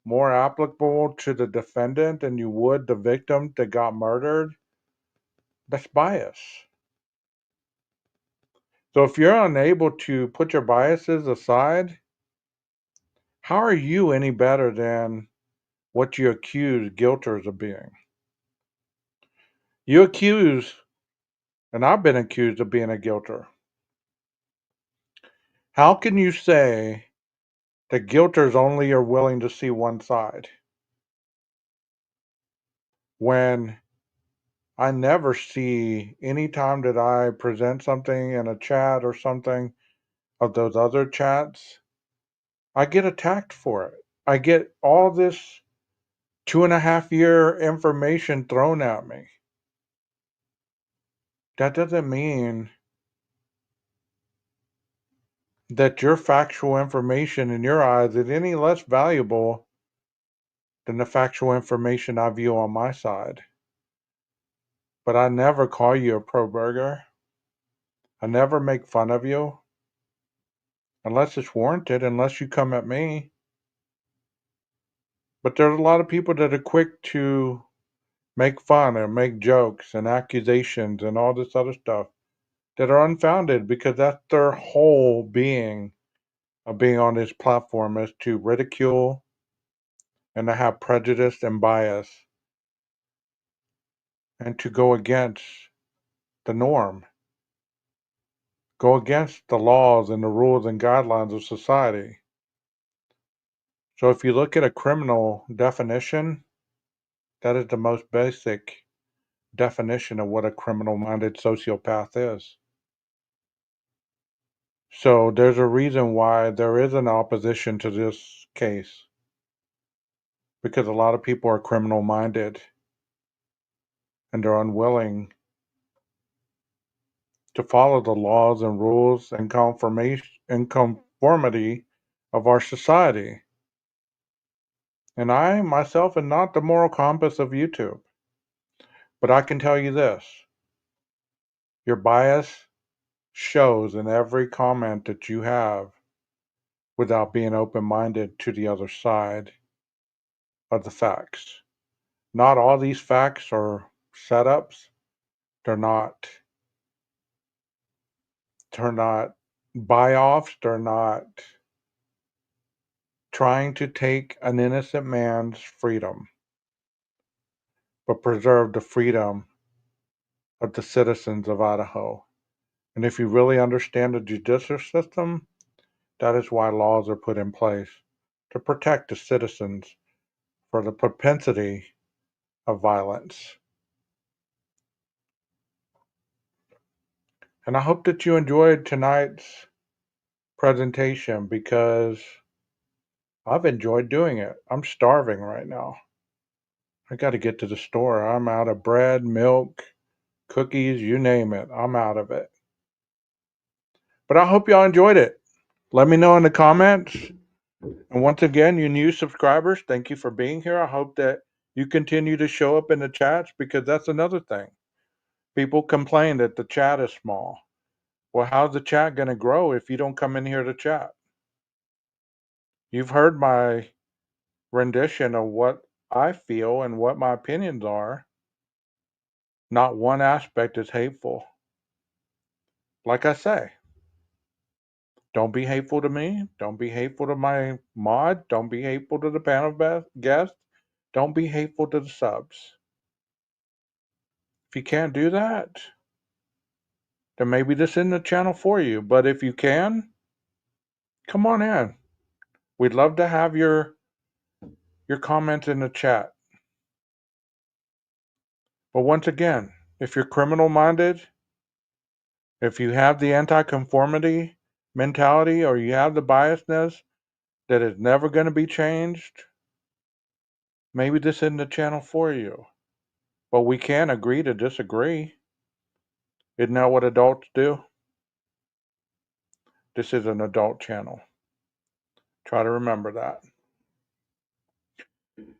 more applicable to the defendant than you would the victim that got murdered, that's bias. So if you're unable to put your biases aside, how are you any better than what you accuse guilters of being? You accuse, and I've been accused of being a guilter. How can you say that guilters only are willing to see one side when I never see any time that I present something in a chat or something of those other chats, I get attacked for it. I get all this 2.5 year information thrown at me. That doesn't mean that your factual information in your eyes is any less valuable than the factual information I view on my side. But I never call you a pro burger. I never make fun of you unless it's warranted, unless you come at me. But there's a lot of people that are quick to make fun and make jokes and accusations and all this other stuff that are unfounded because that's their whole being of being on this platform, is to ridicule and to have prejudice and bias and to go against the norm, go against the laws and the rules and guidelines of society. So if you look at a criminal definition, that is the most basic definition of what a criminal-minded sociopath is. So there's a reason why there is an opposition to this case, because a lot of people are criminal-minded and they're unwilling to follow the laws and rules and conformity of our society. And I myself am not the moral compass of YouTube, but I can tell you this: your bias shows in every comment that you have without being open-minded to the other side of the facts. Not all these facts are setups. They're not buy-offs. They're not trying to take an innocent man's freedom, but preserve the freedom of the citizens of Idaho. And if you really understand the judicial system, that is why laws are put in place to protect the citizens for the propensity of violence. And I hope that you enjoyed tonight's presentation, because I've enjoyed doing it. I'm starving right now. I got to get to the store. I'm out of bread, milk, cookies, you name it. I'm out of it. But I hope y'all enjoyed it. Let me know in the comments. And once again, you new subscribers, thank you for being here. I hope that you continue to show up in the chats, because that's another thing. People complain that the chat is small. Well, how's the chat going to grow if you don't come in here to chat? You've heard my rendition of what I feel and what my opinions are. Not one aspect is hateful. Like I say, don't be hateful to me. Don't be hateful to my mod. Don't be hateful to the panel guests. Don't be hateful to the subs. If you can't do that, then maybe this isn't the channel for you. But if you can, come on in. We'd love to have your comments in the chat. But once again, if you're criminal-minded, if you have the anti-conformity mentality, or you have the biasness that is never going to be changed, maybe this isn't the channel for you. But we can agree to disagree. Isn't that what adults do? This is an adult channel. Try to remember that.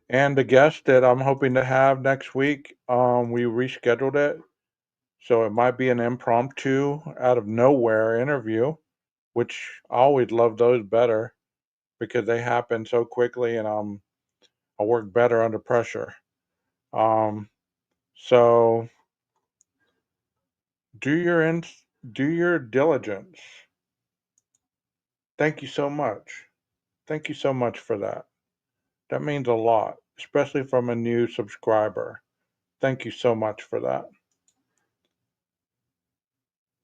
And the guest that I'm hoping to have next week, we rescheduled it. So it might be an impromptu, out of nowhere interview, which I always love those better because they happen so quickly and I'm I work better under pressure. So do your diligence. Thank you so much. Thank you so much for that. That means a lot, especially from a new subscriber. Thank you so much for that.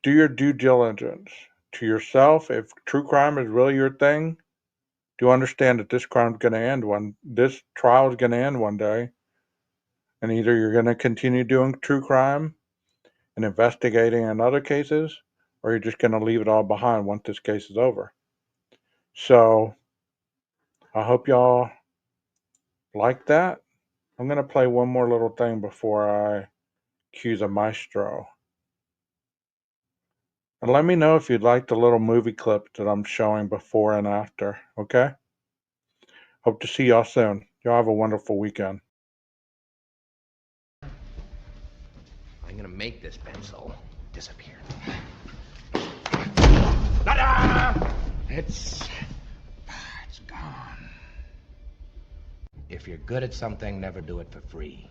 Do your due diligence to yourself. If true crime is really your thing, do understand that this trial is going to end one day. And either you're going to continue doing true crime and investigating in other cases, or you're just going to leave it all behind once this case is over. So I hope y'all like that. I'm going to play one more little thing before I cue the maestro. And let me know if you'd like the little movie clip that I'm showing before and after, okay? Hope to see y'all soon. Y'all have a wonderful weekend. I'm gonna make this pencil disappear. It's gone. If you're good at something, never do it for free.